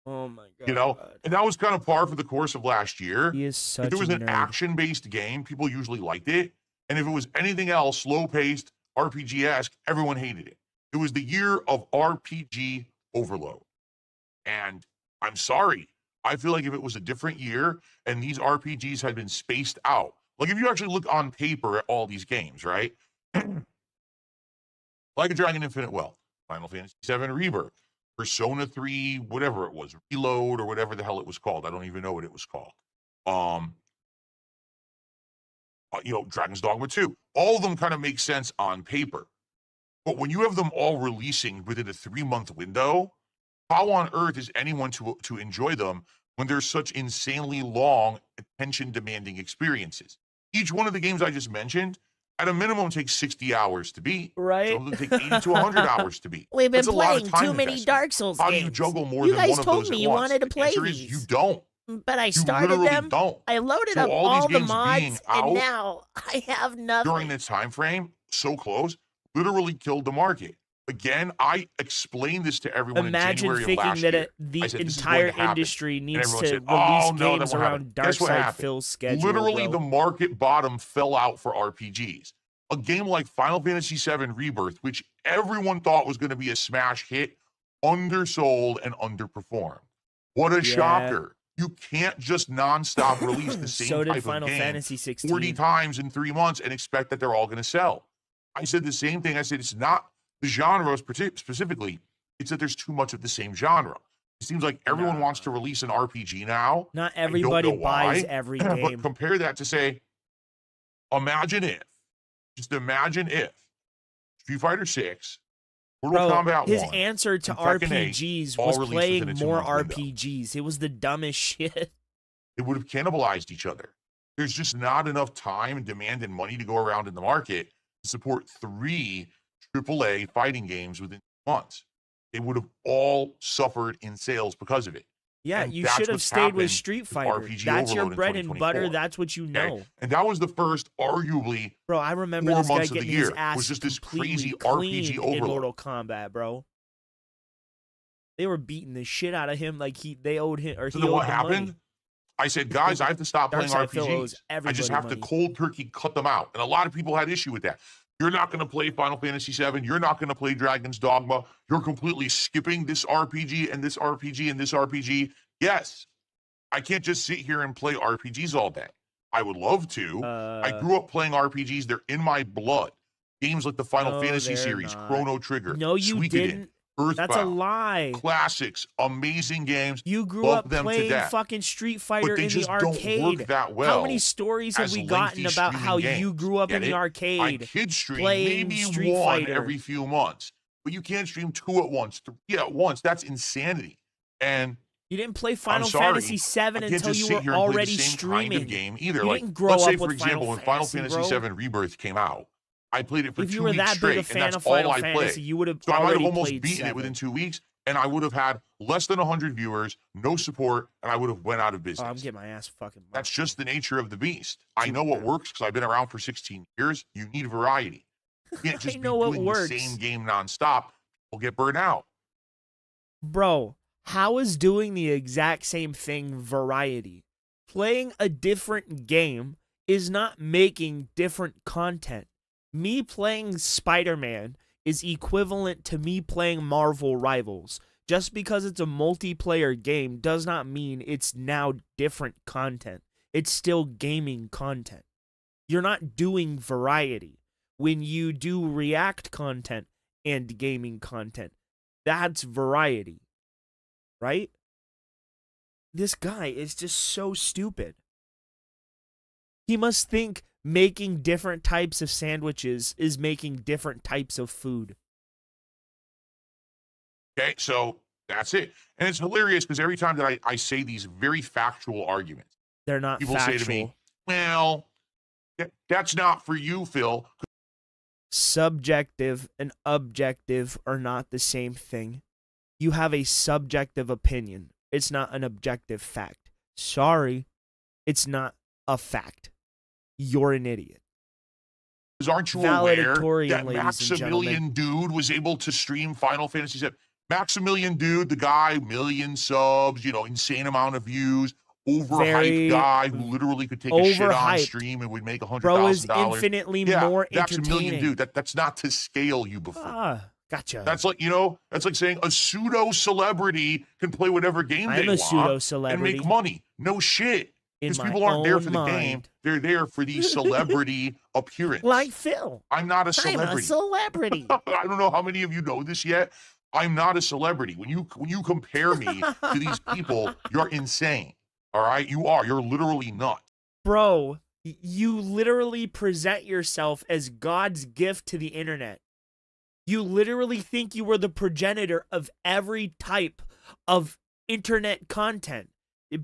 Oh my god. And that was kind of par for the course of last year. He is such If there was a an nerd. action-based game, people usually liked it. And if it was anything else, slow-paced, RPG-esque, everyone hated it. It was the year of RPG overload. And I'm sorry. I feel like if it was a different year and these RPGs had been spaced out, like if you actually look on paper at all these games, right? Like a Dragon Infinite Wealth, Final Fantasy VII Rebirth, Persona 3, whatever it was, Reload or whatever the hell it was called. I don't even know what it was called. Dragon's Dogma 2. All of them kind of make sense on paper. But when you have them all releasing within a 3-month window, how on earth is anyone to enjoy them when there's such insanely long, attention-demanding experiences? Each one of the games I just mentioned, at a minimum, takes 60 hours to beat. Right. Some of them take 80 to 100 hours to beat. We've been That's a lot of playing time too many investment. Dark Souls How games. do you juggle more You than guys one of told those me at you once? wanted to The play answer is these. you don't. But I You started literally them. don't. I loaded So up all all these the games being mods, and out now I have nothing. during this time frame, so close, literally killed the market. Again, I explained this to everyone Imagine in January of thinking last that year. the I said, "This is entire going to happen." industry And needs everyone to said, release "Oh, no, that games won't around happen." Guess what Darkside happened? Phil's schedule. Literally, bro. the market bottom fell out for RPGs. A game like Final Fantasy VII Rebirth, which everyone thought was going to be a smash hit, undersold and underperformed. What a shocker. You can't just nonstop release the same So did type Final of game Fantasy 16. 40 times in 3 months and expect that they're all going to sell. I said the same thing. I said it's not the genre specifically, it's that there's too much of the same genre. It seems like everyone wants to release an RPG now. Not I don't everybody know buys why, every But game. compare that to say, imagine if Street Fighter 6, Mortal Bro, Kombat his 1, answer to and Tekken 8 RPGs all was released playing within a more 2-month window. RPGs. It was the dumbest shit. It would have cannibalized each other. There's just not enough time and demand and money to go around in the market to support 3 AAA fighting games within months. They would have all suffered in sales because of it. Yeah, And you that's should have what's stayed happened with Street Fighter. RPG That's your overload in bread and butter. 2024. That's what you know. Okay? And that was the first, arguably, Bro, I remember 4 this guy months of the getting his year ass was just this completely crazy RPG cleaned in overload. Mortal Kombat, bro. They were beating the shit out of him like they owed him or So he then owed what them happened? money. I said, guys, I have to stop playing Darkside Phil owes RPGs. I just everybody have money. to cold turkey cut them out. And a lot of people had issue with that. You're not going to play Final Fantasy VII. You're not going to play Dragon's Dogma. You're completely skipping this RPG and this RPG and this RPG. Yes, I can't just sit here and play RPGs all day. I would love to. I grew up playing RPGs. They're in my blood. Games like the Final No, Fantasy they're series, not. Chrono Trigger, No, you Suikoden, didn't. Earthbound. That's a lie. Classics, amazing games. You grew love up them to playing death. fucking Street Fighter But they in the just arcade. don't work that well. How many stories have as we gotten lengthy about streaming how games. you grew up Get in the it? I arcade kid stream playing maybe Street one Fighter? every few months, but you can't stream 2 at once, 3 at once. That's insanity. And You didn't play I'm Final sorry, Fantasy VII I can't until just you sit were here and play the already same streaming. kind of game either. You Like, didn't grow let's say, up for with example, Final when Final Fantasy, Fantasy bro. VII Rebirth came out, I played it for If 2 you were weeks that straight, big a fan and that's of Final all I Fantasy, played. you would have So I might have already almost played beaten 7. it within 2 weeks, and I would have had less than 100 viewers, no support, and I would have went out of Oh, business. I'm getting my ass fucking. That's just the nature of the beast. I know what works because I've been around for 16 years. You need variety. You can't just be know what doing works. the same game nonstop. We'll get burned out. Bro, how is doing the exact same thing variety? Playing a different game is not making different content. Me playing Spider-Man is equivalent to me playing Marvel Rivals. Just because it's a multiplayer game does not mean it's now different content. It's still gaming content. You're not doing variety. When you do React content and gaming content, that's variety. Right? This guy is just so stupid. He must think making different types of sandwiches is making different types of food. Okay, so that's it. And it's hilarious because every time that I say these very factual arguments, They're not people factual. say to me, well, that's not for you, Phil. Subjective and objective are not the same thing. You have a subjective opinion. It's not an objective fact. Sorry, it's not a fact. You're an idiot. Because aren't you aware Valedictorian, that ladies and gentlemen. Maximilian Dude was able to stream Final Fantasy VII? Maximilian Dude, the guy, million subs, insane amount of views, overhyped guy who literally could take a shit on overhyped. stream and would make $100,000. Bro is infinitely more Maximilian entertaining. Dude, that's not to scale, you buffoon. Ah, gotcha. That's like, that's like saying a pseudo celebrity can play whatever game I'm they a want pseudo-celebrity. and make money. No shit. in Because my people aren't there own for the game. mind. They're there for the celebrity appearance. Like Phil. I'm not a I'm a celebrity. celebrity. I don't know how many of you know this yet. I'm not a celebrity. When you compare me to these people, you're insane. All right? You are. You're literally nuts. Bro, you literally present yourself as God's gift to the internet. You literally think you were the progenitor of every type of internet content,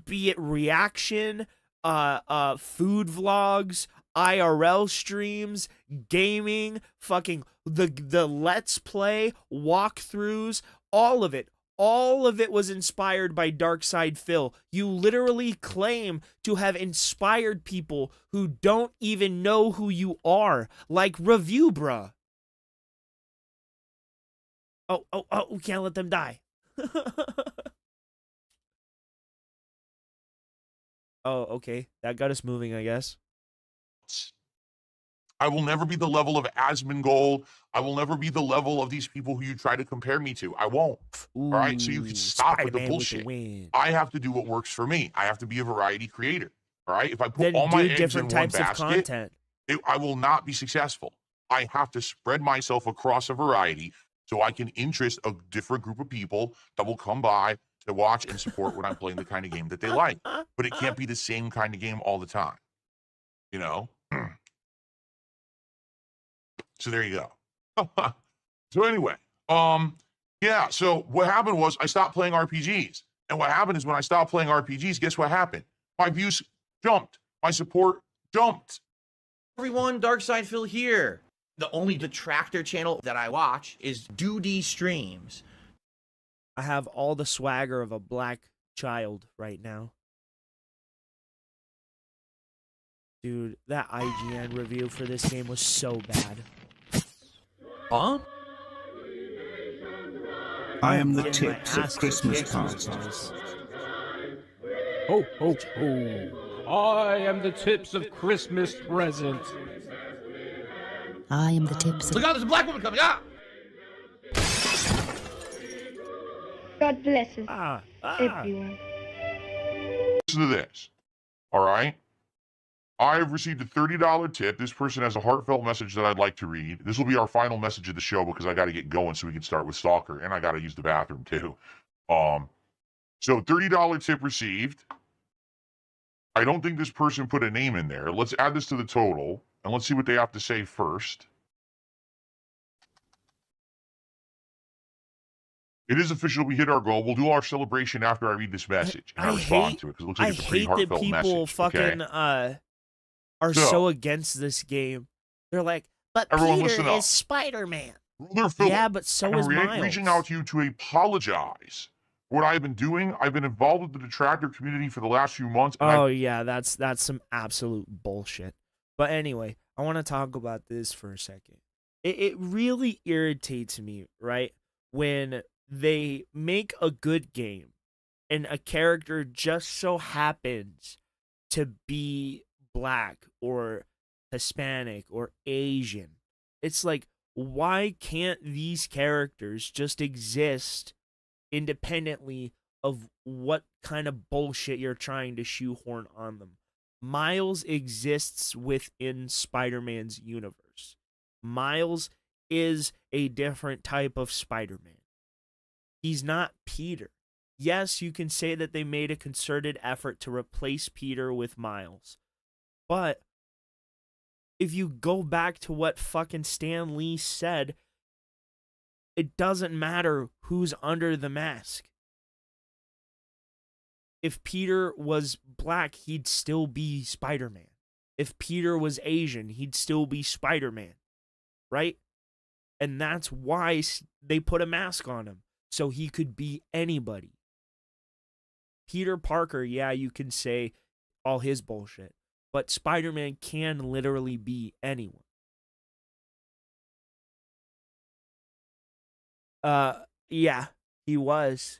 be it reaction, food vlogs, IRL streams, gaming, fucking the let's play, walkthroughs, all of it. All of it was inspired by Darkside Phil. You literally claim to have inspired people who don't even know who you are, like Review Bruh. Oh, we can't let them die. Oh, okay. That got us moving, I guess. I will never be the level of Asmongold. I will never be the level of these people who you try to compare me to. I won't. All right? So you can stop with the Spider-Man bullshit. win. I have to do what works for me. I have to be a variety creator. All right? If I put Then all my do eggs in different one types of basket, content. I will not be successful. I have to spread myself across a variety so I can interest a different group of people that will come by to watch and support when I'm playing the kind of game that they like. But it can't be the same kind of game all the time. You know? So there you go. So anyway, yeah, so what happened was I stopped playing RPGs. And what happened is when I stopped playing RPGs, guess what happened? My views jumped. My support jumped. Everyone, Darkside Phil here. The only detractor channel that I watch is Doody Streams. I have all the swagger of a black child right now. Dude, that IGN review for this game was so bad. Huh? I am the Getting my tips ass of Christmas kicked cards. with this. Ho, ho, ho. I am the tips of Christmas presents. I am the tips of... Look out, there's a black woman coming. Ah! God blesses Ah. everyone. Listen to this. All right? I've received a $30 tip. This person has a heartfelt message that I'd like to read. This will be our final message of the show because I got to get going so we can start with soccer, and I got to use the bathroom too. So $30 tip received. I don't think this person put a name in there. Let's add this to the total, and let's see what they have to say first. It is official. We hit our goal. We'll do our celebration after I read this message and I respond to it because it looks like it's a pretty I hate that heartfelt people message. fucking Okay? are So- so against this game. They're like, But Everyone Peter listen up. is Spider-Man. Brother Philip, yeah, but so I'm is Miles. reaching out to you to apologize for what I've been doing. I've been involved with the detractor community for the last few months. And Oh yeah, that's some absolute bullshit. But anyway, I want to talk about this for a second. It really irritates me, right, when they make a good game and a character just so happens to be black or Hispanic or Asian. It's like, why can't these characters just exist independently of what kind of bullshit you're trying to shoehorn on them? Miles exists within Spider-Man's universe. Miles is a different type of Spider-Man. He's not Peter. Yes, you can say that they made a concerted effort to replace Peter with Miles. But if you go back to what fucking Stan Lee said, it doesn't matter who's under the mask. If Peter was black, he'd still be Spider-Man. If Peter was Asian, he'd still be Spider-Man. Right? And that's why they put a mask on him, so he could be anybody. Peter Parker, yeah, you can say all his bullshit, but Spider-Man can literally be anyone. Yeah, he was.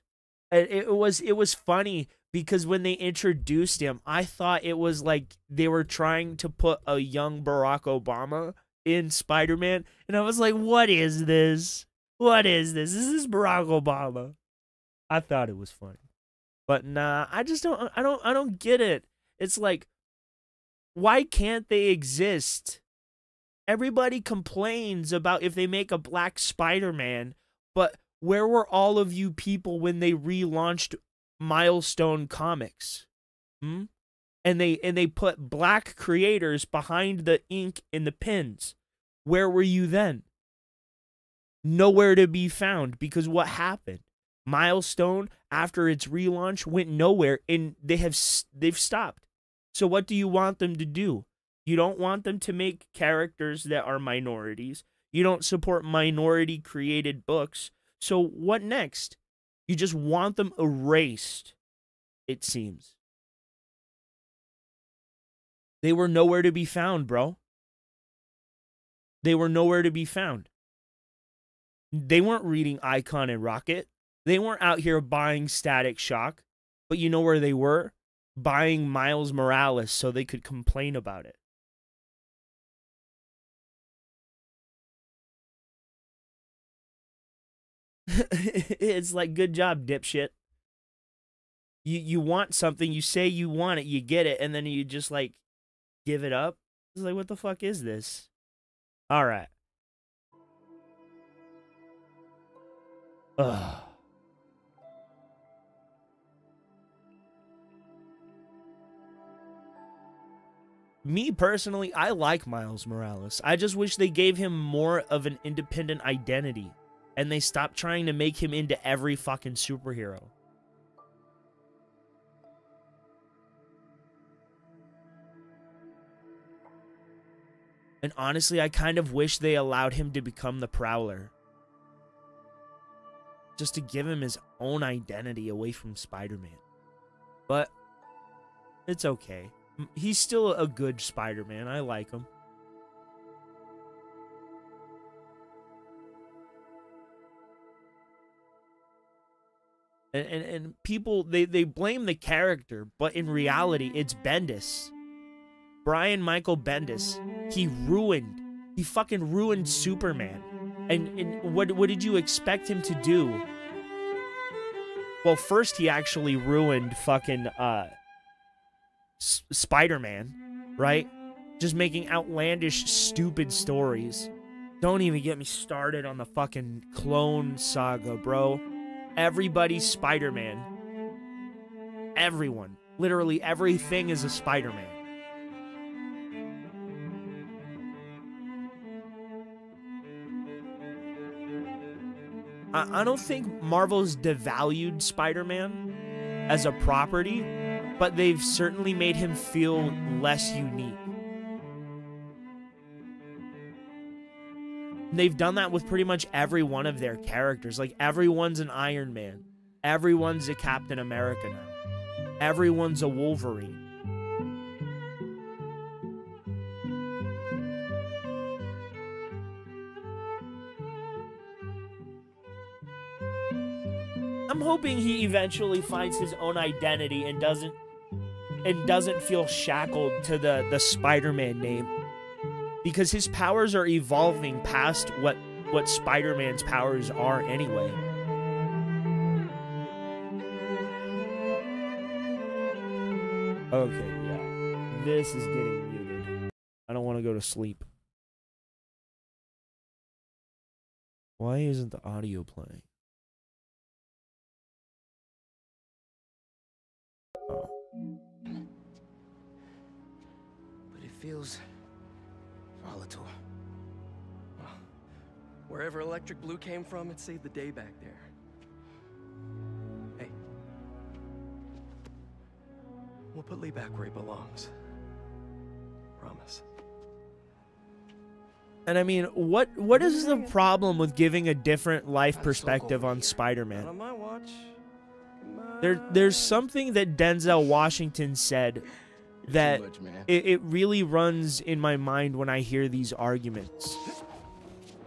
It was funny because when they introduced him, I thought it was like they were trying to put a young Barack Obama in Spider-Man, and I was like, what is this? What is this? Is this Barack Obama? I thought it was funny. But nah, I don't get it. It's like, why can't they exist? Everybody complains about if they make a black Spider-Man, but where were all of you people when they relaunched Milestone Comics? And they put black creators behind the ink and the pins. Where were you then? Nowhere to be found, because what happened? Milestone, after its relaunch, went nowhere, and they've stopped. So what do you want them to do? You don't want them to make characters that are minorities. You don't support minority-created books. So what next? You just want them erased, it seems. They were nowhere to be found, bro. They were nowhere to be found. They weren't reading Icon and Rocket. They weren't out here buying Static Shock. But you know where they were? Buying Miles Morales so they could complain about it. It's like, good job, dipshit. You want something, you say you want it, you get it, and then you just, like, give it up? It's like, what the fuck is this? Alright. Ugh. Me personally, I like Miles Morales. I just wish they gave him more of an independent identity. And they stopped trying to make him into every fucking superhero. And honestly, I kind of wish they allowed him to become the Prowler. Just to give him his own identity away from Spider-Man. But it's okay. He's still a good Spider-Man. I like him. And people, they blame the character, but in reality, it's Bendis. Brian Michael Bendis. He fucking ruined Superman. And what did you expect him to do? Well, first he actually ruined fucking Spider-Man, right? Just making outlandish, stupid stories. Don't even get me started on the fucking Clone Saga, bro. Everybody's Spider-Man. Everyone. Literally everything is a Spider-Man. I don't think Marvel's devalued Spider-Man as a property, but they've certainly made him feel less unique. They've done that with pretty much every one of their characters. Like, everyone's an Iron Man. Everyone's a Captain America now. Everyone's a Wolverine. I'm hoping he eventually finds his own identity and doesn't feel shackled to the Spider-Man name. Because his powers are evolving past what Spider-Man's powers are anyway. Okay, yeah. This is getting muted. I don't want to go to sleep. Why isn't the audio playing? Oh. But it feels volatile. Well, wherever Electric Blue came from, it saved the day back there. Hey. We'll put Lee back where he belongs. Promise. And I mean, what is the problem with giving a different life perspective on Spider-Man? Not on my watch. There's something that Denzel Washington said that it really runs in my mind when I hear these arguments.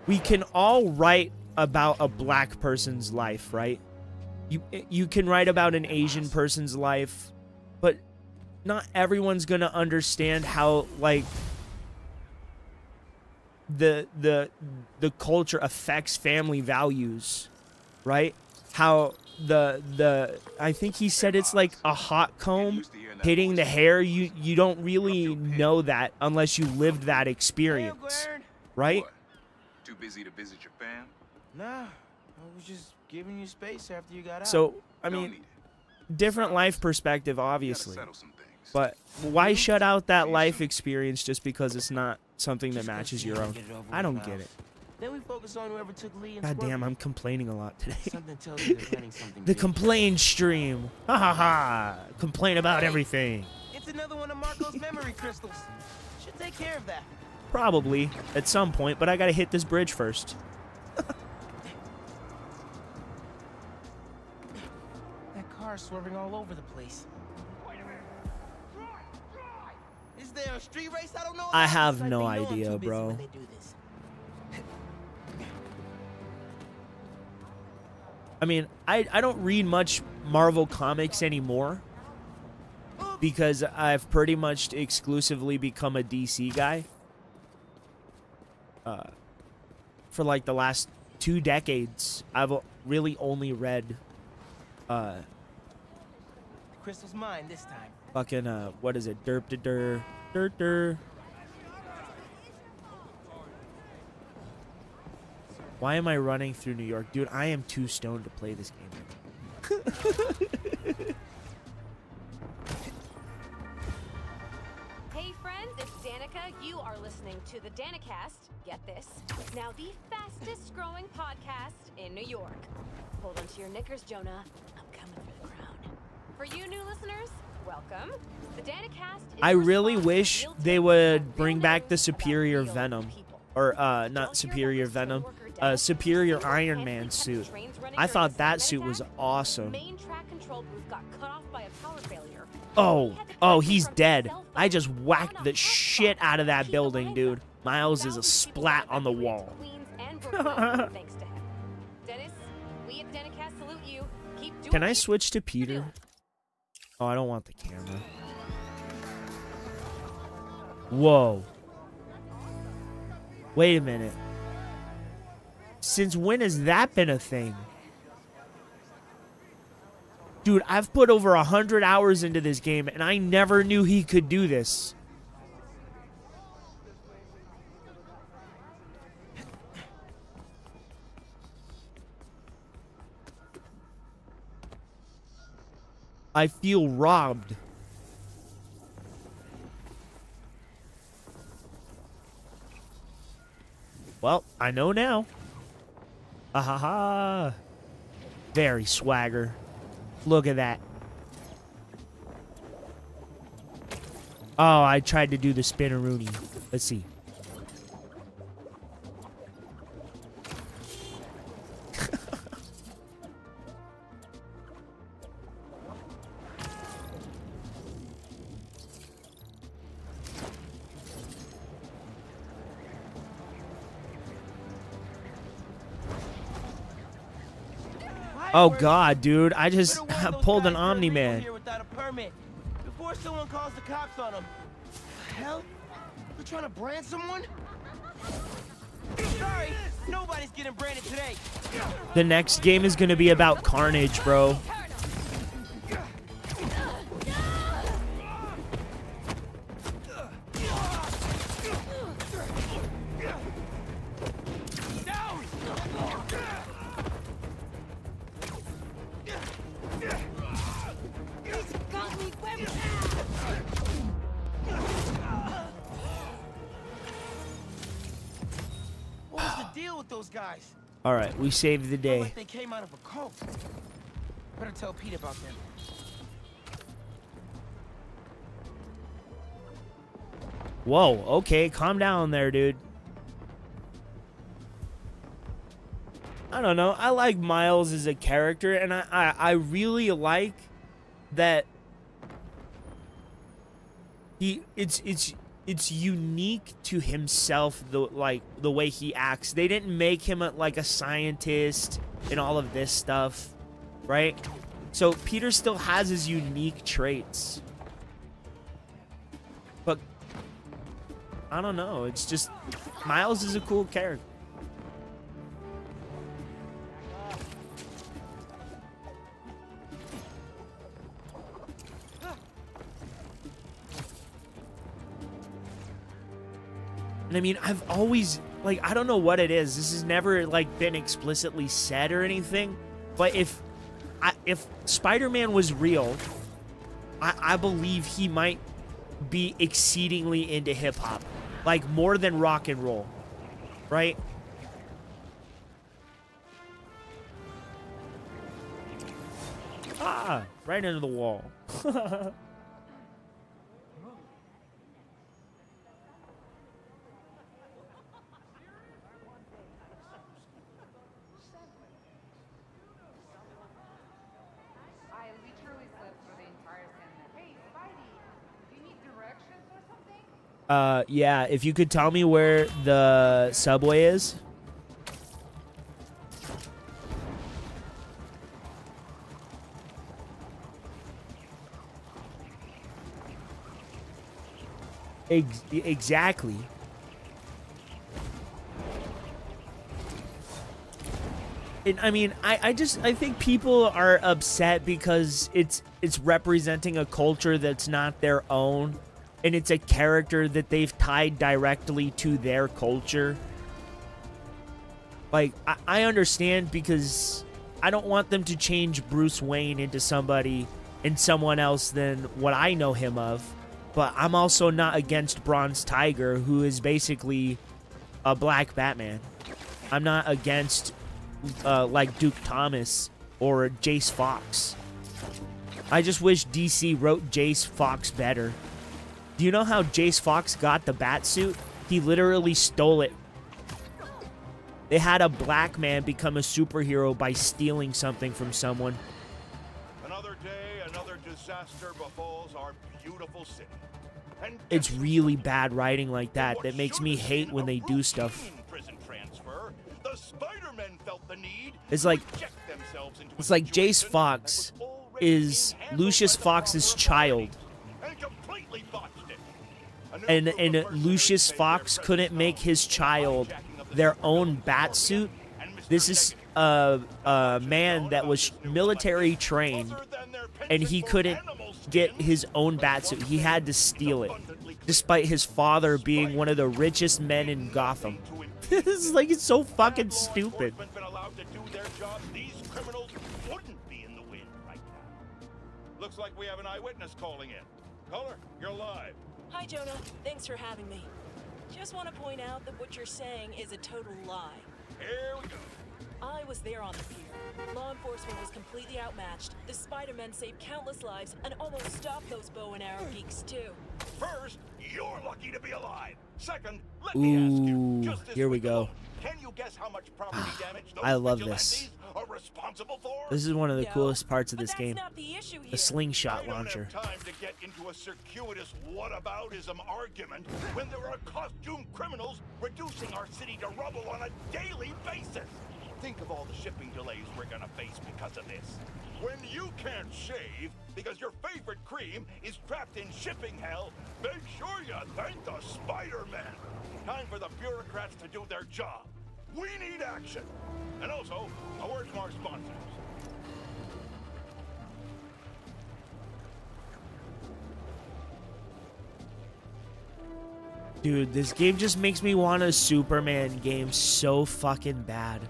We can all write about a black person's life, right? You can write about an Asian person's life, but not everyone's gonna understand how, like, the culture affects family values, right? How the I think he said it's like a hot comb hitting the hair, you don't really know that unless you lived that experience, right? Too busy to visit your fam? Nah, I was just giving you space after you got out. So, I mean, different life perspective, obviously. But why shut out that life experience just because it's not something that matches your own? I don't get it. Then we focus on whoever took Lee and God damn, Scorpion. I'm complaining a lot today. Something tells you they're planning something The big. complain stream. Ha ha ha. Complain about everything. It's another one of Marco's memory crystals. Should take care of that. Probably at some point, but I gotta hit this bridge first. That car's swerving all over the place. Is there a street race I don't know about? I have It's like no they know I'm idea, too busy bro. when they do this. I mean, I don't read much Marvel comics anymore because I've pretty much exclusively become a DC guy. For like the last 2 decades, I've really only read The crystal's mine this time. fucking what is it? Derp. Why am I running through New York? Dude, I am too stoned to play this game. Hey friends, it's Danica. You are listening to the Danicast. Get this. Now the fastest growing podcast in New York. Hold on to your knickers, Jonah. I'm coming for the crown. For you new listeners, welcome. The Danicast is I really wish they would bring back the Superior Venom. Or, not Superior Venom. Superior Iron Man suit. I thought that suit was awesome. main track control booth got cut off by a power failure. Oh, he's dead. I just whacked the shit out of that building, dude. Miles is a splat on the wall. Thanks to him. Dennis, we at Danicast salute you. Keep doing Can I switch to Peter? Oh, I don't want the camera. Whoa. Wait a minute. Since when has that been a thing? Dude, I've put over 100 hours into this game, and I never knew he could do this. I feel robbed. Well, I know now. Ah ha ha. Very swagger. Look at that. Oh, I tried to do the spinneroonie. Let's see. Oh god, dude, I just pulled an Omni-Man. Here without a permit. Before someone calls the cops on them. The hell? They're trying to brand someone? Sorry, nobody's getting branded today. The next game is gonna be about Carnage, bro. What was the deal with those guys? All right, we saved the day. Like they came out of a cult. Better tell Pete about them. Whoa, okay, calm down there, dude. I don't know. I like Miles as a character, and I really like that it's unique to himself, the way he acts. They didn't make him like a scientist and all of this stuff, right? So Peter still has his unique traits. But I don't know, it's just Miles is a cool character. And I mean, I've always, like, I don't know what it is. This has never, like, been explicitly said or anything. But if Spider-Man was real, I believe he might be exceedingly into hip-hop. Like, more than rock and roll. Right? Ah, right into the wall. Yeah, if you could tell me where the subway is. Exactly. And I mean, I think people are upset because it's representing a culture that's not their own, and it's a character that they've tied directly to their culture. Like, I understand, because I don't want them to change Bruce Wayne into somebody and someone else than what I know him of. But I'm also not against Bronze Tiger, who is basically a black Batman. I'm not against, like, Duke Thomas or Jace Fox. I just wish DC wrote Jace Fox better. Do you know how Jace Fox got the Batsuit? He literally stole it. They had a black man become a superhero by stealing something from someone. Another day, another disaster befalls our beautiful city. It's really bad writing like that that makes me hate when they do stuff. It's like Jace Fox is Lucius Fox's child. And Lucius Fox couldn't make his child their own Batsuit. This is a man that was military trained, and he couldn't get his own Batsuit. He had to steal it, despite his father being one of the richest men in Gotham. This is like, it's so fucking stupid. Looks like we have an eyewitness calling in. Caller, you're live. Hi, Jonah. Thanks for having me. Just want to point out that what you're saying is a total lie. Here we go. I was there on the pier. Law enforcement was completely outmatched. The Spider-Men saved countless lives and almost stopped those bow and arrow geeks, too. First, you're lucky to be alive. Second, let me ask you, just this here we week go. alone, can you guess how much property damage those I love vigilantes this. are responsible for? This is one of the No, coolest parts of this but game. that's not the issue here. The slingshot launcher. Time to get into a circuitous whataboutism argument when there are costume criminals reducing our city to rubble on a daily basis. Think of all the shipping delays we're gonna face because of this. When you can't shave because your favorite cream is trapped in shipping hell, make sure you thank the Spider-Man. Time for the bureaucrats to do their job. We need action. And also, a word from our sponsors. Dude, this game just makes me want a Superman game so fucking bad.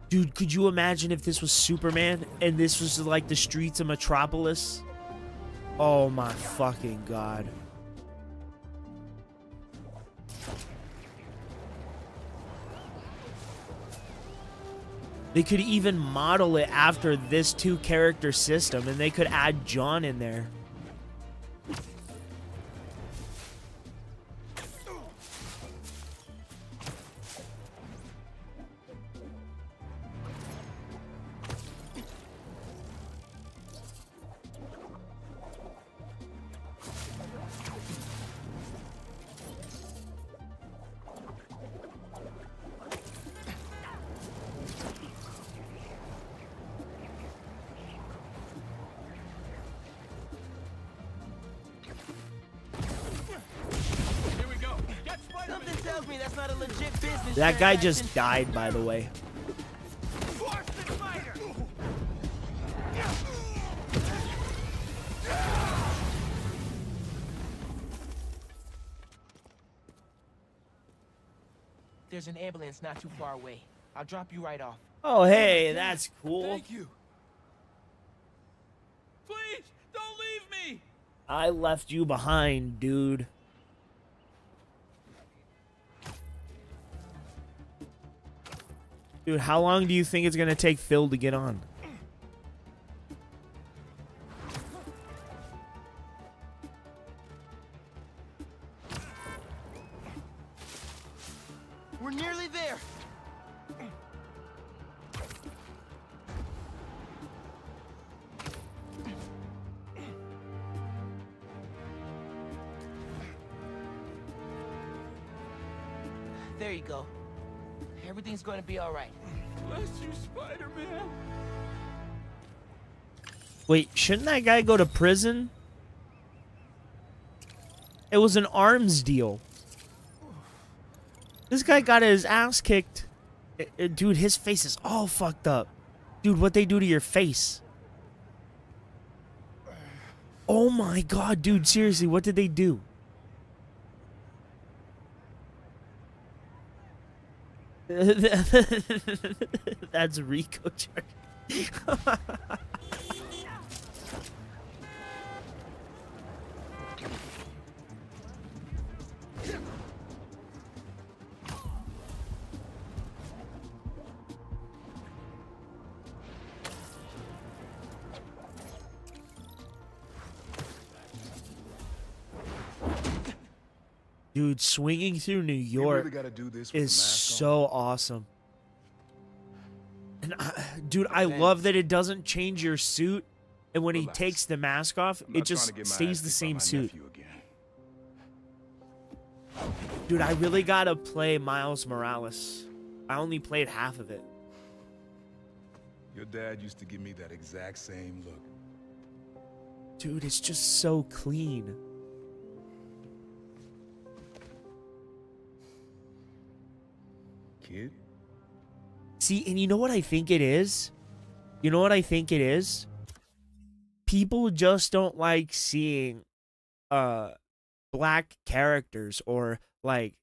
Dude, could you imagine if this was Superman and this was like the streets of Metropolis? Oh my fucking god. They could even model it after this two-character system, and they could add John in there. That guy just died, by the way. There's an ambulance not too far away. I'll drop you right off. Oh, hey, that's cool. Thank you. Please, don't leave me. I left you behind, dude. Dude, how long do you think it's gonna take Phil to get on? We're nearly there. There you go. Everything's going to be all right. Bless you, Spider-Man. Wait, shouldn't that guy go to prison? It was an arms deal. This guy got his ass kicked. Dude, his face is all fucked up. Dude, what they do to your face? Oh my god, dude, seriously, what did they do? That's Rico charge. Dude, swinging through New York is so awesome. And dude, I love that it doesn't change your suit, and when he takes the mask off, it just stays the same suit. Dude, I really gotta play Miles Morales. I only played half of it. Your dad used to give me that exact same look. Dude, it's just so clean. Kid? See, and you know what I think it is? You know what I think it is? People just don't like seeing black characters or like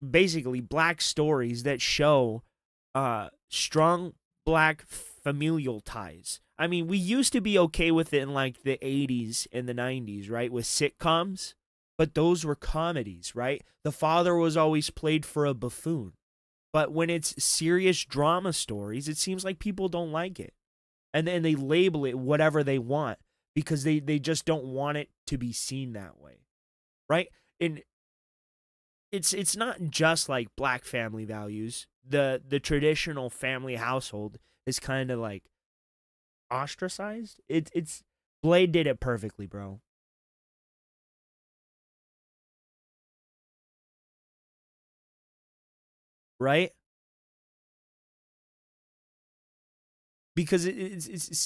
basically black stories that show strong black familial ties. I mean, we used to be okay with it in like the 80s and the 90s, right? With sitcoms. But those were comedies, right? The father was always played for a buffoon. But when it's serious drama stories, it seems like people don't like it. And then they label it whatever they want because they just don't want it to be seen that way. Right? And it's not just like black family values. The traditional family household is kind of like ostracized. It's Blade did it perfectly, bro. Right? Because it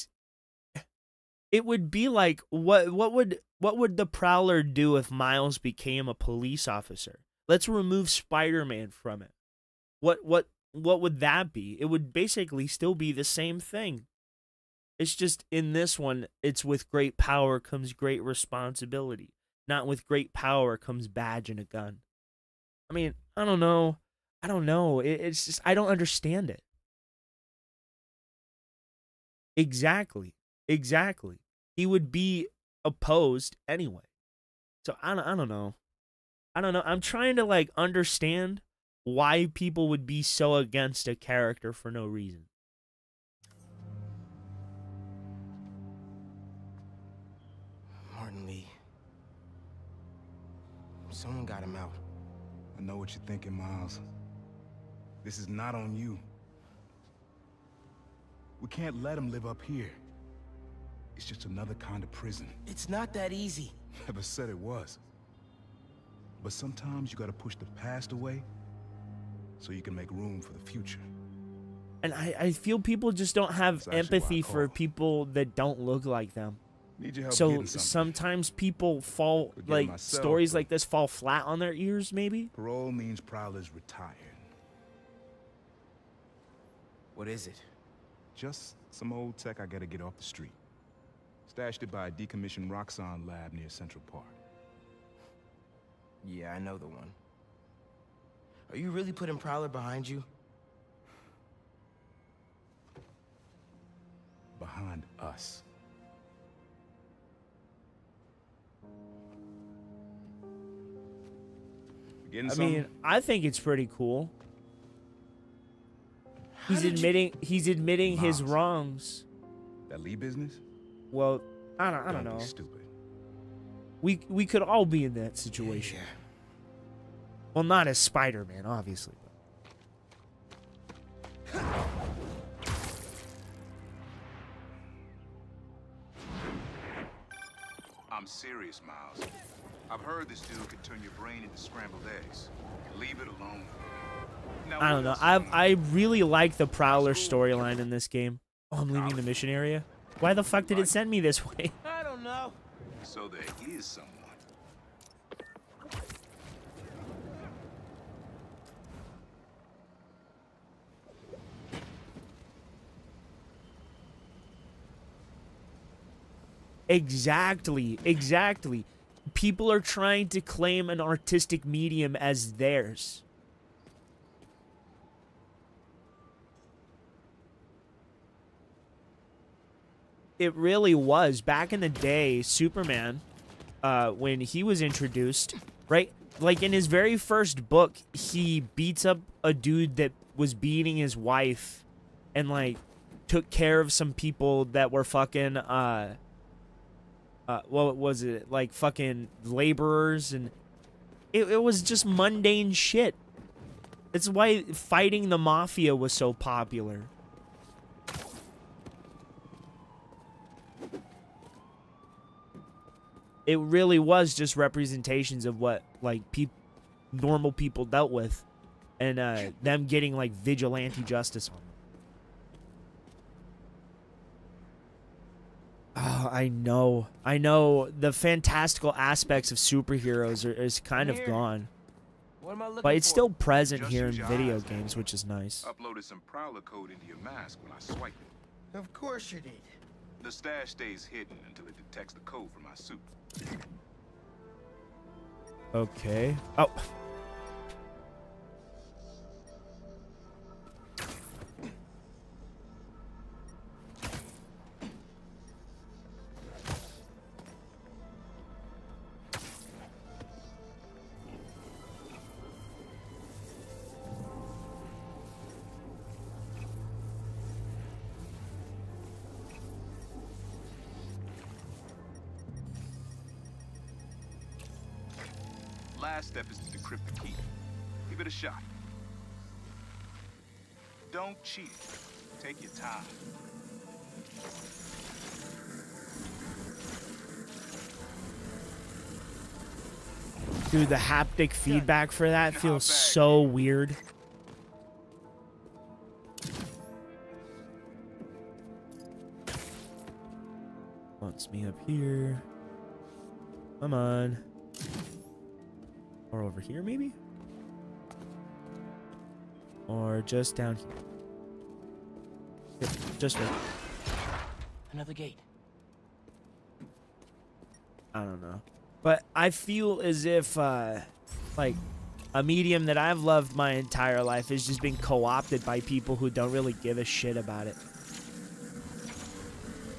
would be like what would the Prowler do if Miles became a police officer? Let's remove Spider-Man from it. What would that be? It would basically still be the same thing. It's just in this one, it's with great power comes great responsibility. Not with great power comes badge and a gun. I mean, I don't know. It's just, I don't understand it. Exactly. He would be opposed anyway. So I don't know. I'm trying to like understand why people would be so against a character for no reason. Martin Lee. Someone got him out. I know what you're thinking, Miles. This is not on you. We can't let him live up here. It's just another kind of prison. It's not that easy. Never said it was. But sometimes you gotta push the past away so you can make room for the future. And I feel people just don't have empathy for people that don't look like them. Need your help so getting something. sometimes people fall, like, myself, stories but- like this fall flat on their ears, maybe? Parole means Prowler's retired. What is it? Just some old tech I gotta get off the street. Stashed it by a decommissioned Roxxon lab near Central Park. Yeah, I know the one. Are you really putting Prowler behind you? Behind us. I mean, I think it's pretty cool. He's admitting his wrongs. That Lee business? Well, I don't know. Be stupid. We could all be in that situation. Yeah. Well, not as Spider-Man, obviously. I'm serious, Miles. I've heard this dude could turn your brain into scrambled eggs. Leave it alone. Now, I don't know. I really like the Prowler storyline in this game. Oh, I'm leaving the mission area. Why the fuck did it send me this way? I don't know. So there is someone. Exactly. People are trying to claim an artistic medium as theirs. It really was. Back in the day, Superman, when he was introduced, right? Like in his very first book, he beats up a dude that was beating his wife and like took care of some people that were fucking what was it, like fucking laborers, and it was just mundane shit. It's why fighting the mafia was so popular. It really was just representations of what like normal people dealt with, and them getting like vigilante justice on them. Oh, I know. The fantastical aspects of superheroes is kind of gone. What am I looking But it's for? still present Just here in use your video eyes, games, which is nice. Uploaded some Prowler code into your mask when I swiped it. Of course you did. The stash stays hidden until it detects the code from my suit. Okay. Oh. Last step is to decrypt the key. Give it a shot. Don't cheat. Take your time. Dude, the haptic feedback for that feels so weird. Wants me up here. Come on. Or over here, maybe? Or just down here. Yep, just right. Another gate. I don't know. But I feel as if, like, a medium that I've loved my entire life has just been co-opted by people who don't really give a shit about it.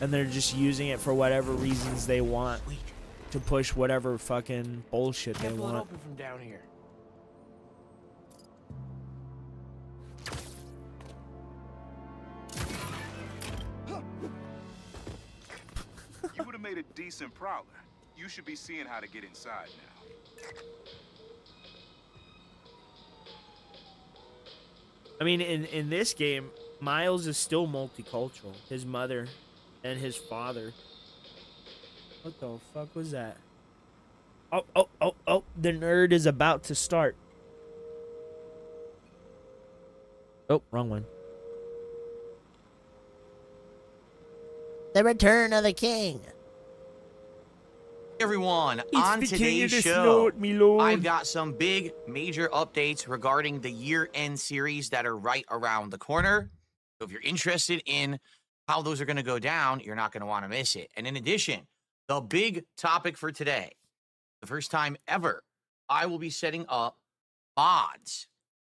And they're just using it for whatever reasons they want. To push whatever fucking bullshit they Can't pull it want. open from down here. You would have made a decent Prowler. You should be seeing how to get inside now. I mean, in this game, Miles is still multicultural. His mother and his father. What the fuck was that? Oh, the nerd is about to start. Oh, wrong one. The Return of the King. Everyone, It's on the king today's of the show, snort, me lord. I've got some big major updates regarding the year-end series that are right around the corner. So if you're interested in how those are going to go down, you're not going to want to miss it. And in addition, the big topic for today, the first time ever, I will be setting up mods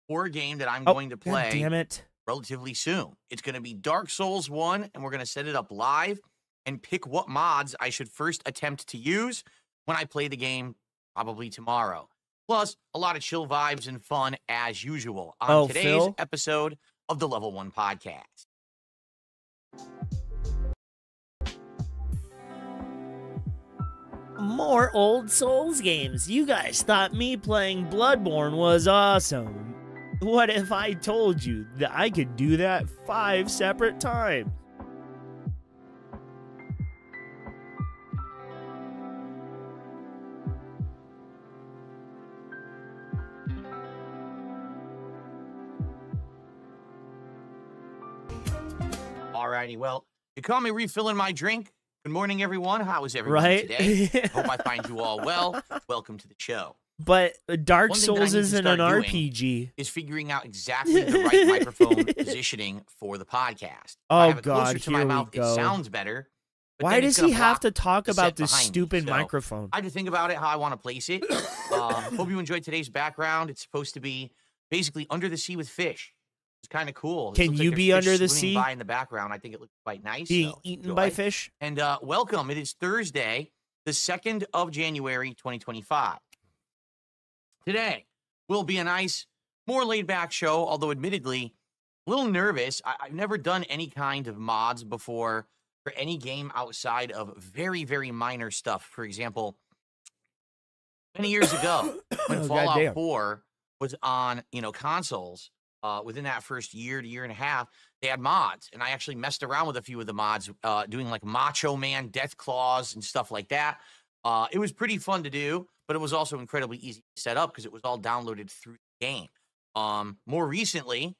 for a game that I'm Oh, going to God play damn it. relatively soon. It's going to be Dark Souls 1, and we're going to set it up live and pick what mods I should first attempt to use when I play the game probably tomorrow. Plus, a lot of chill vibes and fun as usual on today's Phil? episode of the Level 1 Podcast. More old Souls games. You guys thought me playing Bloodborne was awesome. What if I told you that I could do that 5 separate times? Alrighty, well, you call me refilling my drink. Good morning, everyone. How is everyone Right? today? Hope I find you all well. Welcome to the show. But Dark One thing that I Souls need to isn't an start doing RPG. Is figuring out exactly the right microphone positioning for the podcast. If I Oh have it closer God, to my here we mouth, go. it sounds better. but Why then it's does he gonna have block to talk the about set this behind me. stupid So, microphone? I had to think about it, how I want to place it. Hope you enjoyed today's background. It's supposed to be basically under the sea with fish. It's kind of cool. It Can looks like you there's be fish under the swimming sea? by in the background. I think it looks quite nice. Being so eaten by enjoy. fish? And welcome. It is Thursday, the 2nd of January, 2025. Today will be a nice, more laid-back show, although admittedly, a little nervous. I've never done any kind of mods before for any game outside of very, very minor stuff. For example, many years ago, when Oh, Fallout goddamn. 4 was on, consoles, within that first year to year and a half, they had mods, and I actually messed around with a few of the mods, doing like Macho Man Death Claws and stuff like that. It was pretty fun to do, but it was also incredibly easy to set up because it was all downloaded through the game. More recently,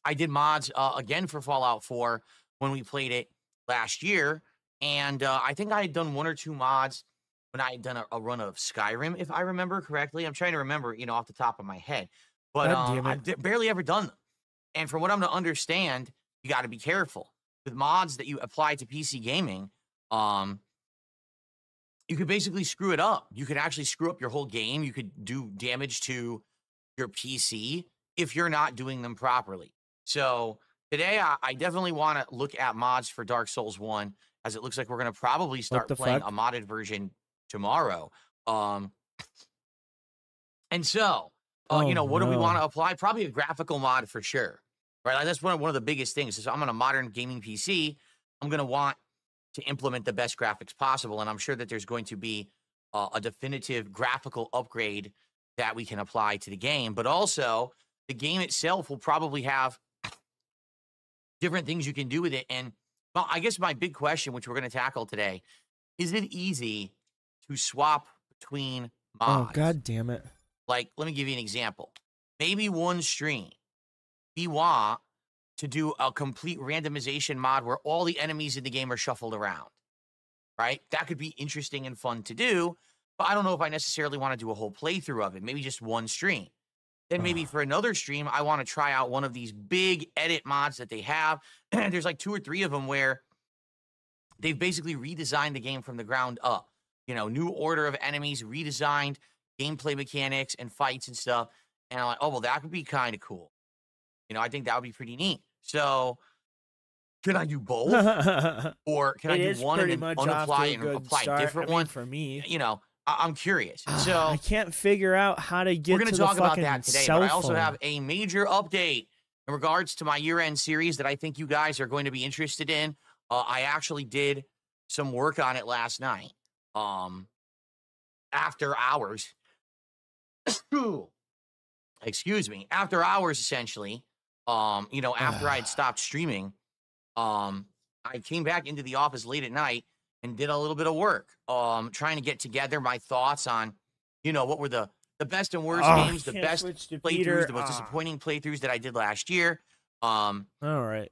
I did mods again for Fallout 4 when we played it last year, and I think I had done 1 or 2 mods when I had done a run of Skyrim, if I remember correctly. I'm trying to remember, off the top of my head, but God damn it. I've barely ever done them. And from what I'm to understand, you got to be careful with mods that you apply to PC gaming. You could basically screw it up. You could actually screw up your whole game. You could do damage to your PC if you're not doing them properly. So today, I definitely want to look at mods for Dark Souls 1, as it looks like we're going to probably start the playing fuck? a modded version tomorrow. And so, Oh, what do we no. want to apply? Probably a graphical mod for sure, right? Like, that's one of the biggest things. So I'm on a modern gaming PC. I'm going to want to implement the best graphics possible, and I'm sure that there's going to be a definitive graphical upgrade that we can apply to the game. But also, the game itself will probably have different things you can do with it. And well, I guess my big question, which we're going to tackle today, is it easy to swap between mods? Oh God damn it. Like, let me give you an example. Maybe one stream, we want to do a complete randomization mod where all the enemies in the game are shuffled around, right? That could be interesting and fun to do, but I don't know if I necessarily want to do a whole playthrough of it. Maybe just one stream. Then maybe for another stream, I want to try out one of these big edit mods that they have. There's like 2 or 3 of them where they've basically redesigned the game from the ground up. New order of enemies, redesigned gameplay mechanics and fights and stuff. And I'm like, oh, well, that could be kind of cool. I think that would be pretty neat. So can I do both? Or can I It do is one and pretty then much off to a unapply and good apply start. a different I mean, one? for me. I'm curious. So I can't figure out how to get we're going to to the talk about fucking that today, cell but I also phone. have a major update in regards to my year-end series that I think you guys are going to be interested in. I actually did some work on it last night, after hours. Excuse me, after hours, essentially. After I had stopped streaming, I came back into the office late at night and did a little bit of work, trying to get together my thoughts on, what were the best and worst games, the can't best switch to playthroughs, Peter. the most disappointing playthroughs that I did last year. All right.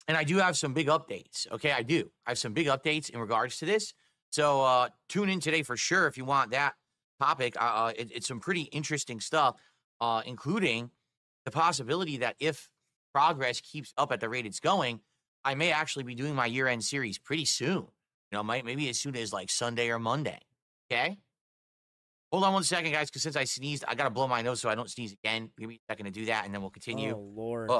And I do have some big updates. Okay, I do. I have some big updates in regards to this. So tune in today for sure if you want that topic. It's some pretty interesting stuff, including the possibility that if progress keeps up at the rate it's going, I may actually be doing my year-end series pretty soon. Maybe as soon as like Sunday or Monday. Okay? Hold on one second, guys, because since I sneezed, I got to blow my nose so I don't sneeze again. Give me a second to do that, and then we'll continue. Oh, Lord.